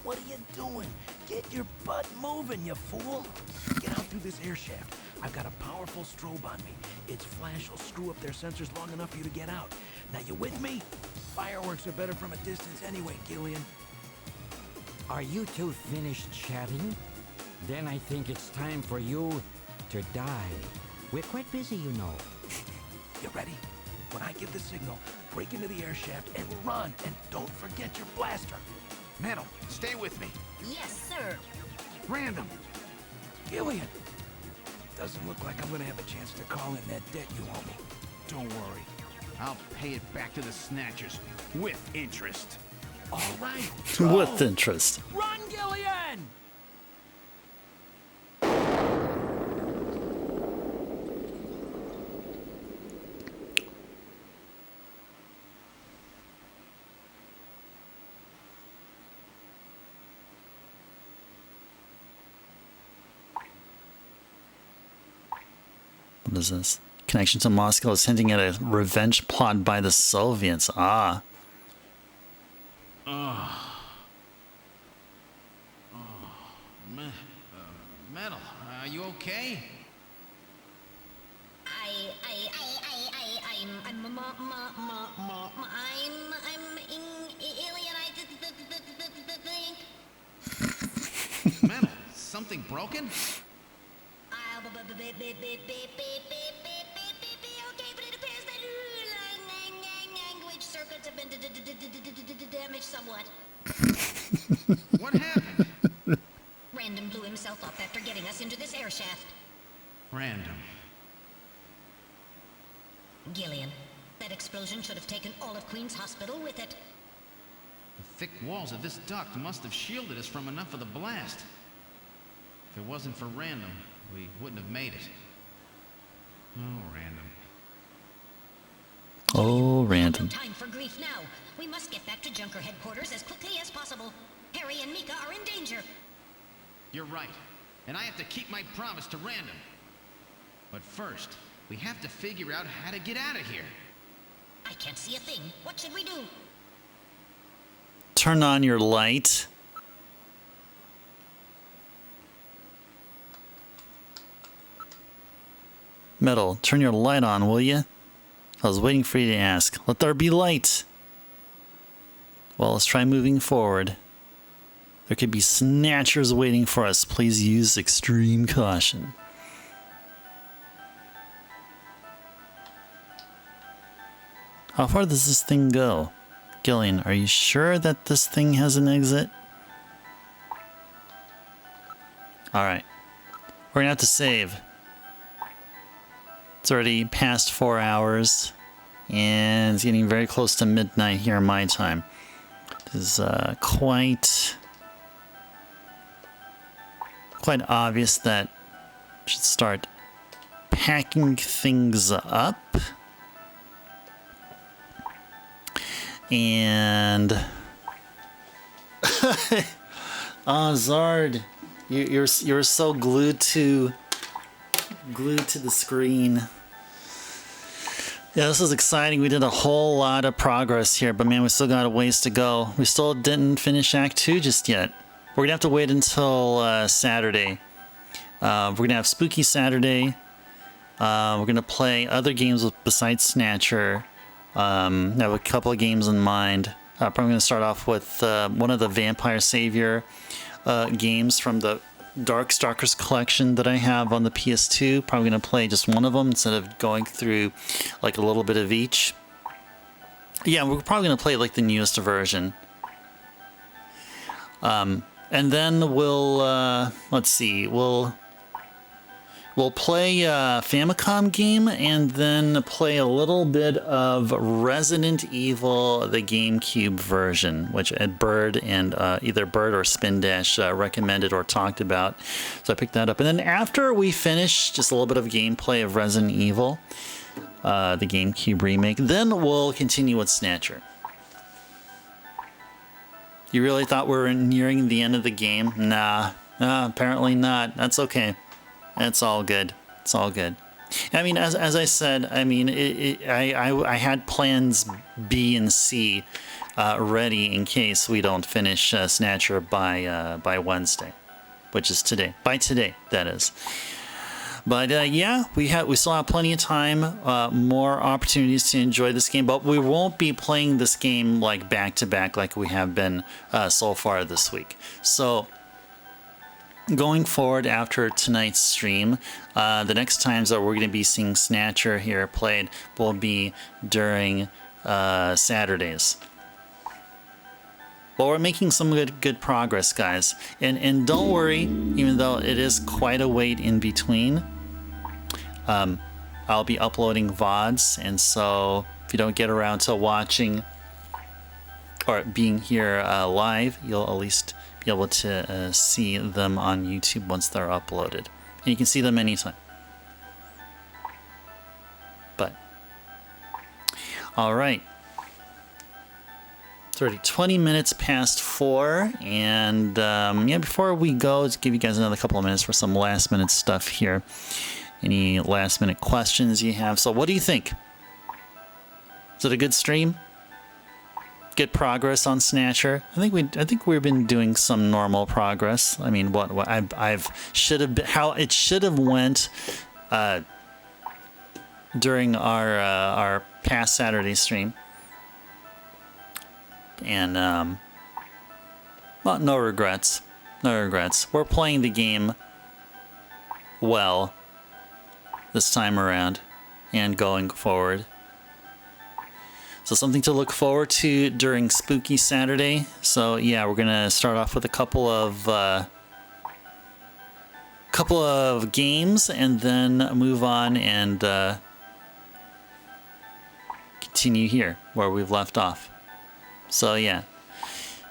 What are you doing? Get your butt moving, you fool! Get out through this air shaft. I've got a powerful strobe on me. Its flash will screw up their sensors long enough for you to get out. Now, you with me? Fireworks are better from a distance anyway, Gillian. Are you two finished chatting? Then I think it's time for you to die. We're quite busy, you know. You ready? When I give the signal, break into the air shaft and run, and don't forget your blaster. Metal, stay with me. Yes, sir. Random. Gillian! Doesn't look like I'm gonna have a chance to call in that debt you owe me. Don't worry. I'll pay it back to the Snatchers with interest. All right, With interest. run, Gillian! What is this? Connection to Moscow is hinting at a revenge plot by the Soviets. Ah. Metal, are you okay? Metal, something broken? Okay, but it appears that language circuits have been damaged somewhat. What happened? Random blew himself up after getting us into this air shaft. Random. Gillian, that explosion should have taken all of Queen's Hospital with it. The thick walls of this duct must have shielded us from enough of the blast. If it wasn't for Random, we wouldn't have made it. Oh, Random. Oh, Random. No time for grief now. We must get back to Junker headquarters as quickly as possible. Harry and Mika are in danger. You're right. And I have to keep my promise to Random. But first, we have to figure out how to get out of here. I can't see a thing. What should we do? Turn on your light. Metal, turn your light on, will you? I was waiting for you to ask. Let there be light. Well, let's try moving forward. There could be snatchers waiting for us. Please use extreme caution. How far does this thing go? Gillian, are you sure that this thing has an exit? Alright. We're gonna have to save. It's already past 4 hours, and it's getting very close to midnight here in my time. This is quite obvious that we should start packing things up. And oh, Zard, you're so glued to the screen. Yeah, this is exciting. We did a whole lot of progress here, but man, we still got a ways to go. We still didn't finish Act 2 just yet. We're gonna have to wait until Saturday. We're gonna have Spooky Saturday. We're gonna play other games besides Snatcher. I have a couple of games in mind. Probably gonna start off with one of the Vampire Savior games from the Darkstalkers collection that I have on the PS2. Probably gonna play just one of them instead of going through like a little bit of each. Yeah, we're probably gonna play like the newest version. And then we'll let's see, we'll play a Famicom game and then play a little bit of Resident Evil, the GameCube version, which Ed Bird and either Bird or Spin Dash recommended or talked about. So I picked that up. And then after we finish just a little bit of gameplay of Resident Evil, the GameCube remake, then we'll continue with Snatcher. You really thought we were nearing the end of the game? Nah, apparently not. That's okay. It's all good. It's all good. I mean, as I said, I mean, I had plans B and C ready in case we don't finish Snatcher by Wednesday, which is today. By today, that is. But yeah, we still have plenty of time, more opportunities to enjoy this game. But we won't be playing this game like back to back like we have been so far this week. So going forward after tonight's stream, the next times that we're going to be seeing Snatcher here played will be during Saturdays. But we're making some good progress, guys. And don't worry, even though it is quite a wait in between, I'll be uploading VODs, and so if you don't get around to watching or being here live, you'll at least be able to see them on YouTube once they're uploaded. And you can see them anytime. But, all right. It's already 20 minutes past 4, and yeah, before we go, let's give you guys another couple of minutes for some last minute stuff here. any last minute questions you have. So what do you think? Is it a good stream? Good progress on Snatcher? I think we've been doing some normal progress. I mean, what I've should have been, how it should have went during our past Saturday stream. And well, no regrets. No regrets. We're playing the game well this time around and going forward. So something to look forward to during Spooky Saturday. So yeah, we're gonna start off with a couple of games and then move on and continue here where we've left off. So yeah,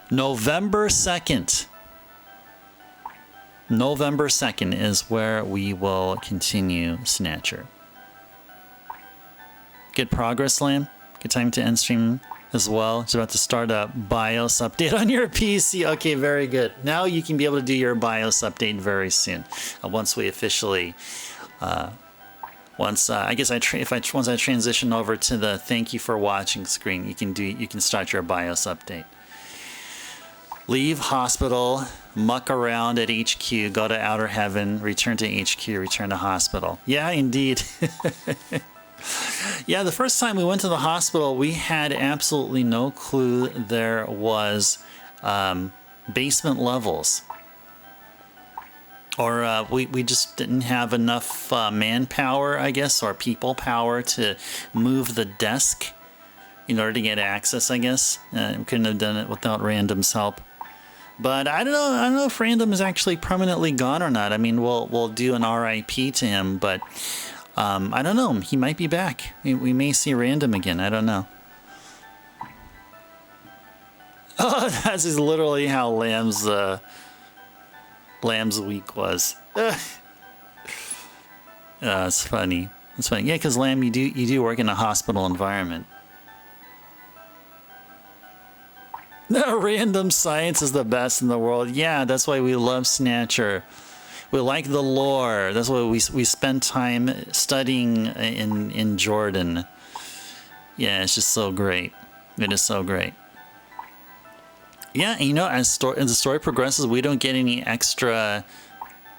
November 2nd. November 2nd is where we will continue Snatcher. Good progress, Lamb. Good time to end stream as well. It's about to start a BIOS update on your PC. Okay, very good. Now you can be able to do your BIOS update very soon. Once we officially, once I transition over to the thank you for watching screen, you can start your BIOS update. Leave hospital, muck around at HQ, go to outer heaven, return to HQ, return to hospital. Yeah, indeed. Yeah, the first time we went to the hospital, we had absolutely no clue there was basement levels. Or we just didn't have enough manpower, I guess, or people power to move the desk in order to get access, I guess. We couldn't have done it without Random's help. But I don't know if Random is actually permanently gone or not. I mean, we'll do an RIP to him, but I don't know. He might be back. We may see Random again. I don't know. Oh, that's literally how Lamb's week was. It's funny. It's funny. Yeah, because Lamb, you do work in a hospital environment. No, Random science is the best in the world. Yeah, that's why we love Snatcher. We like the lore. That's why we spend time studying in Jordan. Yeah, it's just so great. It is so great. Yeah, you know, as the story progresses, we don't get any extra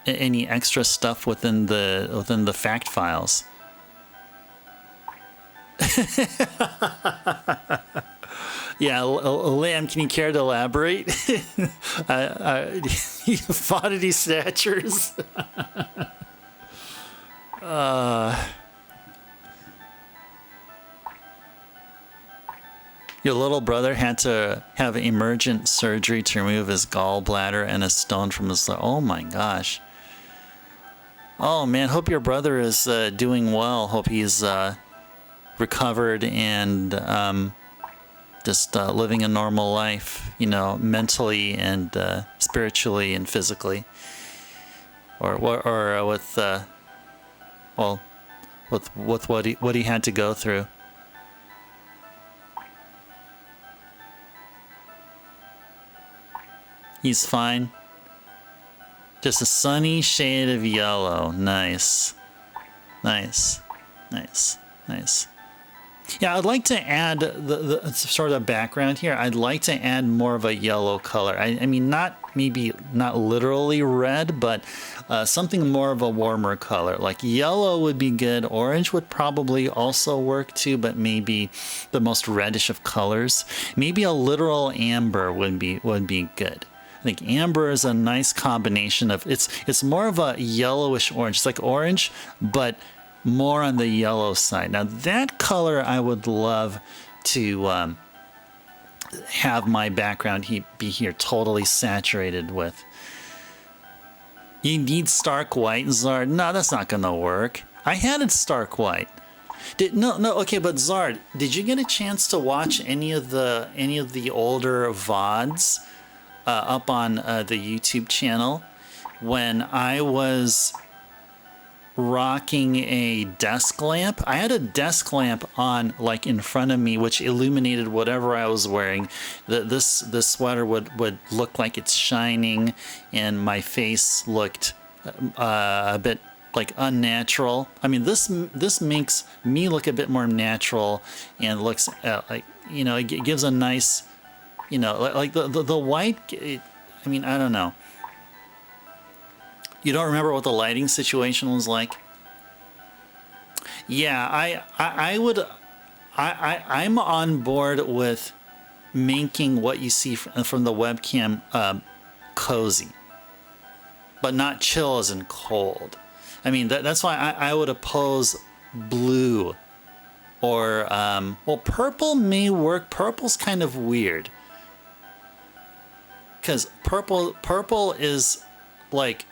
stuff within the fact files. Yeah, Lamb, can you care to elaborate? VOD Snatchers. Your little brother had to have emergent surgery to remove his gallbladder and a stone from his leg. Oh my gosh. Oh man, hope your brother is doing well. Hope he's recovered and just living a normal life, you know, mentally and spiritually and physically, or with well, with what he had to go through. He's fine. Just a sunny shade of yellow. Nice, nice, nice, nice. Yeah, I'd like to add the sort of background here. I'd like to add more of a yellow color. I mean, not literally red, but something more of a warmer color. Like yellow would be good. Orange would probably also work too, but maybe the most reddish of colors. Maybe a literal amber would be good. I think amber is a nice combination of it's more of a yellowish orange. It's like orange, but more on the yellow side. Now that color I would love to have my background be here totally saturated with. You need stark white, Zard? No, that's not gonna work. I had it stark white. Okay, but Zard, did you get a chance to watch any of the older VODs up on the YouTube channel when I was rocking a desk lamp? I had a desk lamp on, like, in front of me, which illuminated whatever I was wearing. This sweater would look like it's shining, and my face looked a bit like unnatural. I mean, this makes me look a bit more natural and looks like, you know, it gives a nice, you know, like the white. I mean, I don't know. You don't remember what the lighting situation was like? Yeah, I'm on board with making what you see from the webcam cozy, but not chill as in cold. I mean, that's why I would oppose blue or, well, purple may work. Purple's kind of weird. Because purple is like,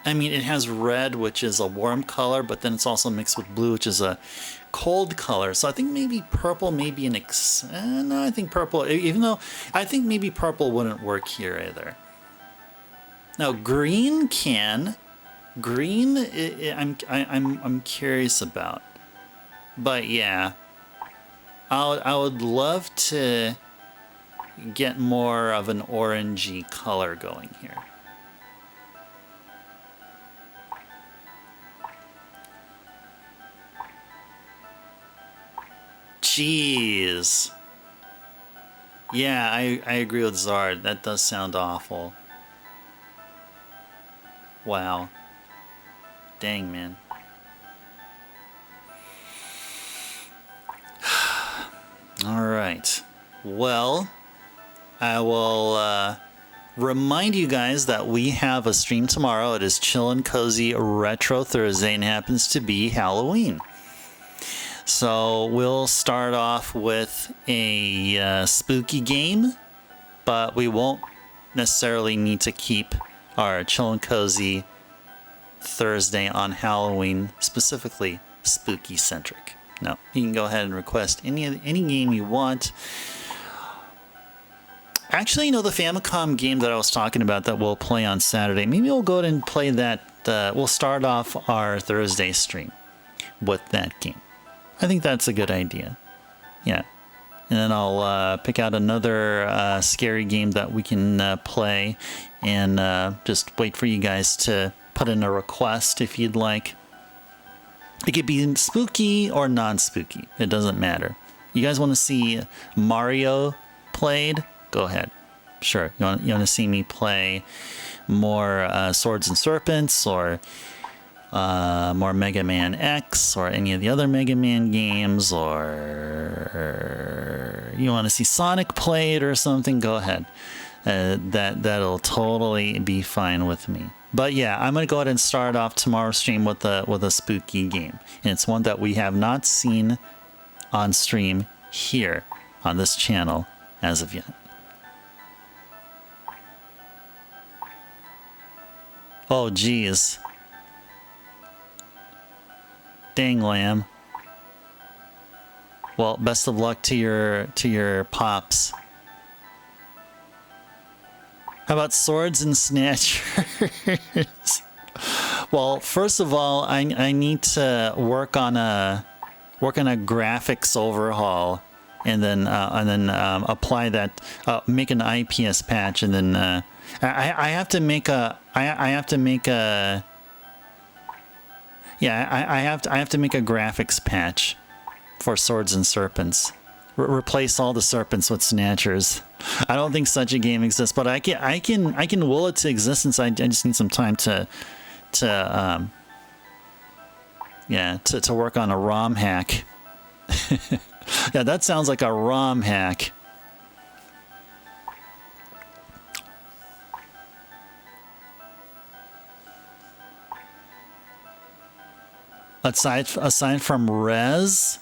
I mean, it has red, which is a warm color, but then it's also mixed with blue, which is a cold color. So I think maybe purple may be an no, I think purple, even though I think maybe purple wouldn't work here either. Now green can. Green, I'm curious about. But yeah, I would love to get more of an orangey color going here. Jeez. Yeah, I agree with Zard. That does sound awful. Wow. Dang, man. All right. Well, I will remind you guys that we have a stream tomorrow. It is Chill and Cozy Retro Thursday and happens to be Halloween. So we'll start off with a spooky game, but we won't necessarily need to keep our Chill and Cozy Thursday on Halloween specifically spooky centric. No, you can go ahead and request any game you want. Actually, you know, the Famicom game that I was talking about that we'll play on Saturday, maybe we'll go ahead and play that. We'll start off our Thursday stream with that game. I think that's a good idea. Yeah. And then I'll pick out another scary game that we can play and just wait for you guys to put in a request if you'd like. It could be spooky or non-spooky. It doesn't matter. You guys want to see Mario played? Go ahead. Sure. You want to see me play more Swords and Serpents or more Mega Man X or any of the other Mega Man games, or you want to see Sonic played or something? Go ahead. That'll totally be fine with me. But yeah, I'm gonna go ahead and start off tomorrow's stream with a spooky game, and it's one that we have not seen on stream here on this channel as of yet. Oh geez. Dang, lamb. Well, best of luck to your pops. How about Swords and Snatchers? Well, first of all, I need to work on a graphics overhaul, and then apply that, make an IPS patch, and then I have to make a graphics patch for Swords and Serpents. Replace all the serpents with snatchers. I don't think such a game exists, but I can will it to existence. I just need some time to work on a ROM hack. Yeah, that sounds like a ROM hack. Aside from Rez,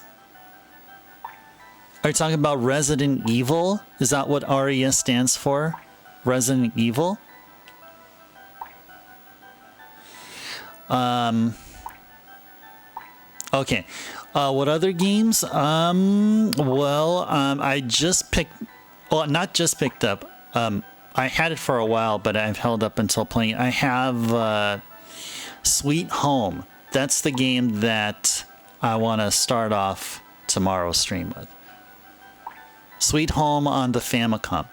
are you talking about Resident Evil? Is that what RES stands for? Resident Evil? Okay. What other games? I just picked... Well, not just picked up. I had it for a while, but I've held up until playing it. I have Sweet Home. That's the game that I want to start off tomorrow's stream with. Sweet Home on the Famicom.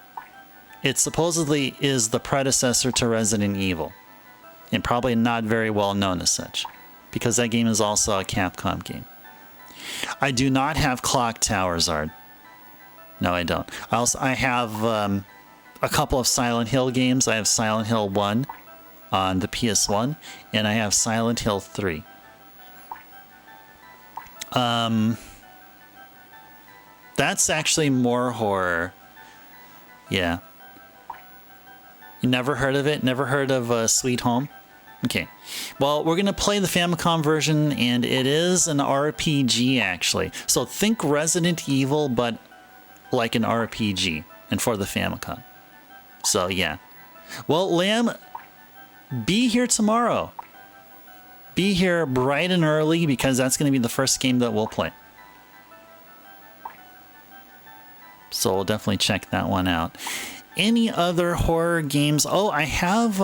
It supposedly is the predecessor to Resident Evil, and probably not very well known as such. because that game is also a Capcom game. I do not have Clock Tower, Zard. No, I don't. I have a couple of Silent Hill games. I have Silent Hill 1 on the PS1, and I have Silent Hill 3. That's actually more horror. Yeah. You never heard of it? Never heard of Sweet Home? Okay. Well, we're going to play the Famicom version, and it is an RPG, actually. So think Resident Evil, but like an RPG, and for the Famicom. So, yeah. Well, Lamb, be here tomorrow. Be here bright and early, because that's going to be the first game that we'll play. So we'll definitely check that one out. Any other horror games? Oh, I have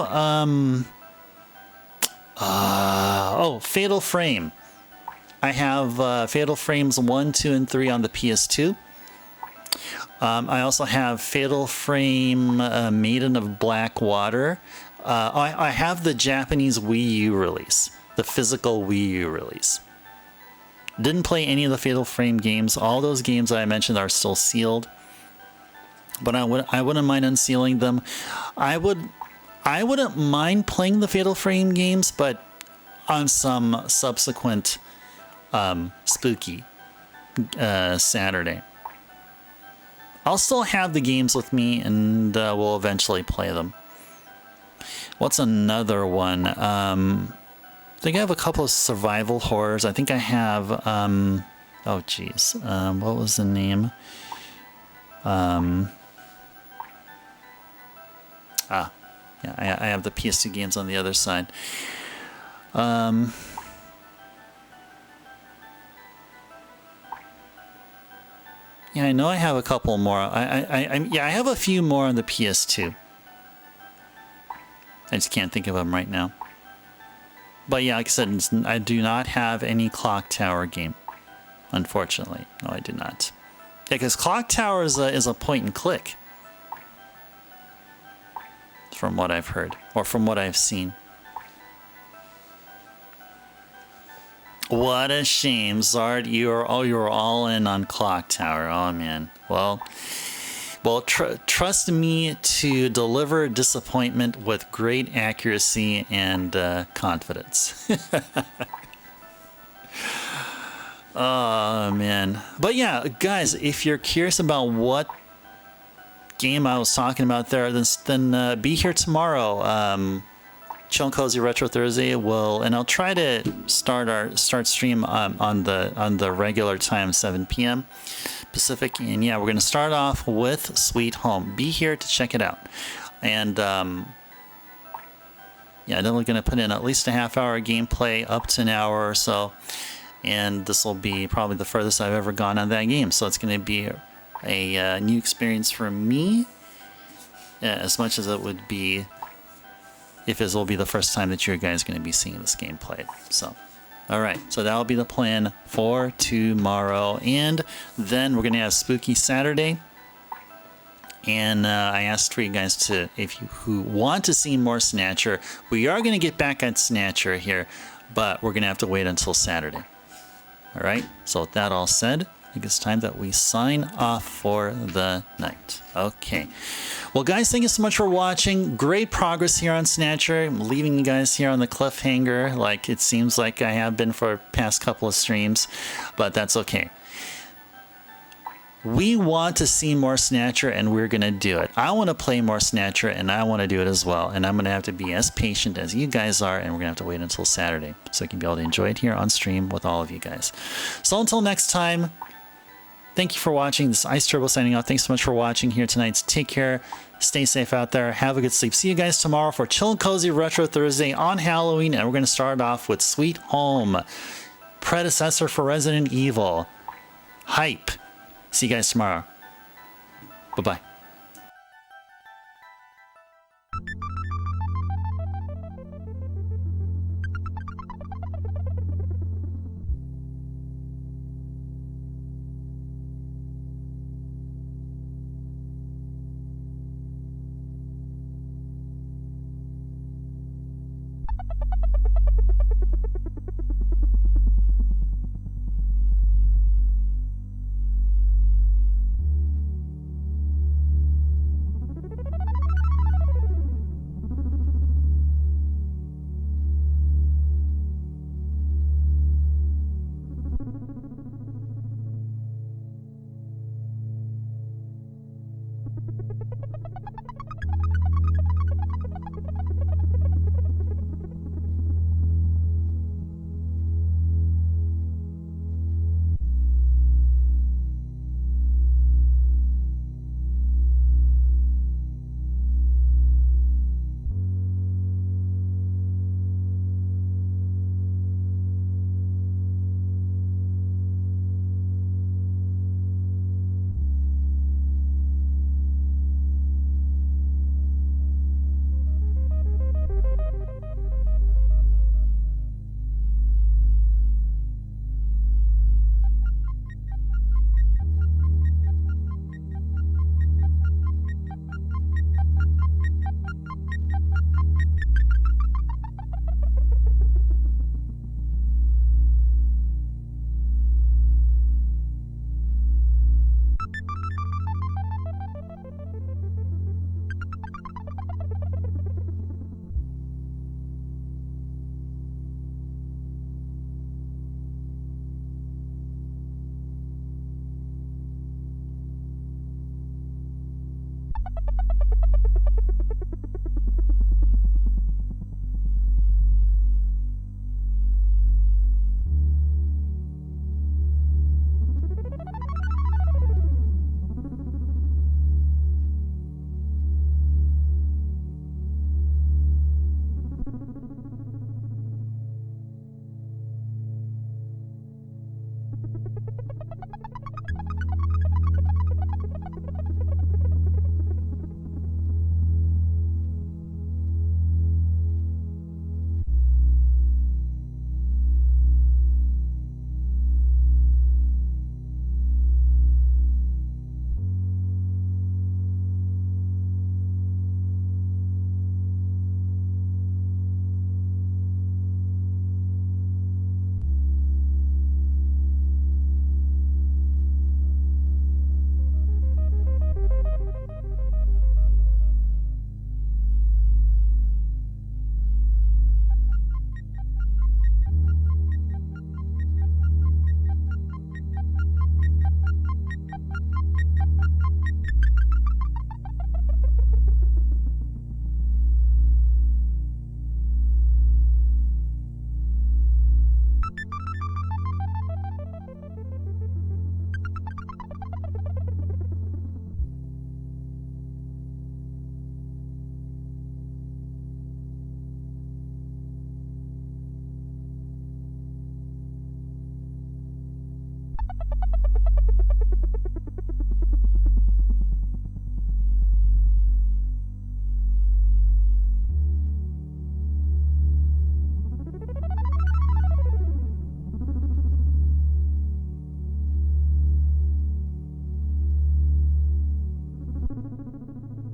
Fatal Frame. I have Fatal Frames 1, 2, and 3 on the PS2. I also have Fatal Frame Maiden of Black Water. I have the Japanese Wii U release, the physical Wii U release. Didn't play any of the Fatal Frame games. All those games that I mentioned are still sealed. But I wouldn't mind unsealing them. I wouldn't mind playing the Fatal Frame games, but on some subsequent spooky Saturday. I'll still have the games with me, and we'll eventually play them. What's another one? I think I have a couple of survival horrors. I think I have oh geez, what was the name? Yeah, I have the PS2 games on the other side. Yeah, I know I have a couple more. Yeah, I have a few more on the PS2. I just can't think of them right now. But yeah, like I said, I do not have any Clock Tower game, unfortunately. No, I do not. Yeah, because Clock Tower is a point and click. From what I've heard, or from what I've seen. What a shame, Zard. You were all in on Clock Tower. Oh man. Well, trust me to deliver disappointment with great accuracy and confidence. Oh man. But yeah, guys, if you're curious about what game I was talking about there, then be here tomorrow. Chill and Cozy Retro Thursday and I'll try to start stream on the regular time, 7 p.m. Pacific. And yeah, we're gonna start off with Sweet Home. Be here to check it out. And yeah, then we're gonna put in at least a half-hour gameplay, up to an hour or so. And this will be probably the furthest I've ever gone on that game. So it's gonna be a new experience for me, as much as it would be if this will be the first time that you guys are going to be seeing this game played. So, all right, so that'll be the plan for tomorrow, and then we're going to have Spooky Saturday. And I asked for you guys to, if you who want to see more Snatcher, we are going to get back at Snatcher here, but we're going to have to wait until Saturday. All right, so with that all said, I think it's time that we sign off for the night. Okay. Well, guys, thank you so much for watching. Great progress here on Snatcher. I'm leaving you guys here on the cliffhanger, like it seems like I have been for the past couple of streams, but that's okay. We want to see more Snatcher, and we're going to do it. I want to play more Snatcher, and I want to do it as well. And I'm going to have to be as patient as you guys are, and we're going to have to wait until Saturday so I can be able to enjoy it here on stream with all of you guys. So until next time, thank you for watching. This is Ice Turbo signing off. Thanks so much for watching here tonight. Take care. Stay safe out there. Have a good sleep. See you guys tomorrow for Chill and Cozy Retro Thursday on Halloween. And we're going to start off with Sweet Home, predecessor for Resident Evil. Hype. See you guys tomorrow. Bye-bye.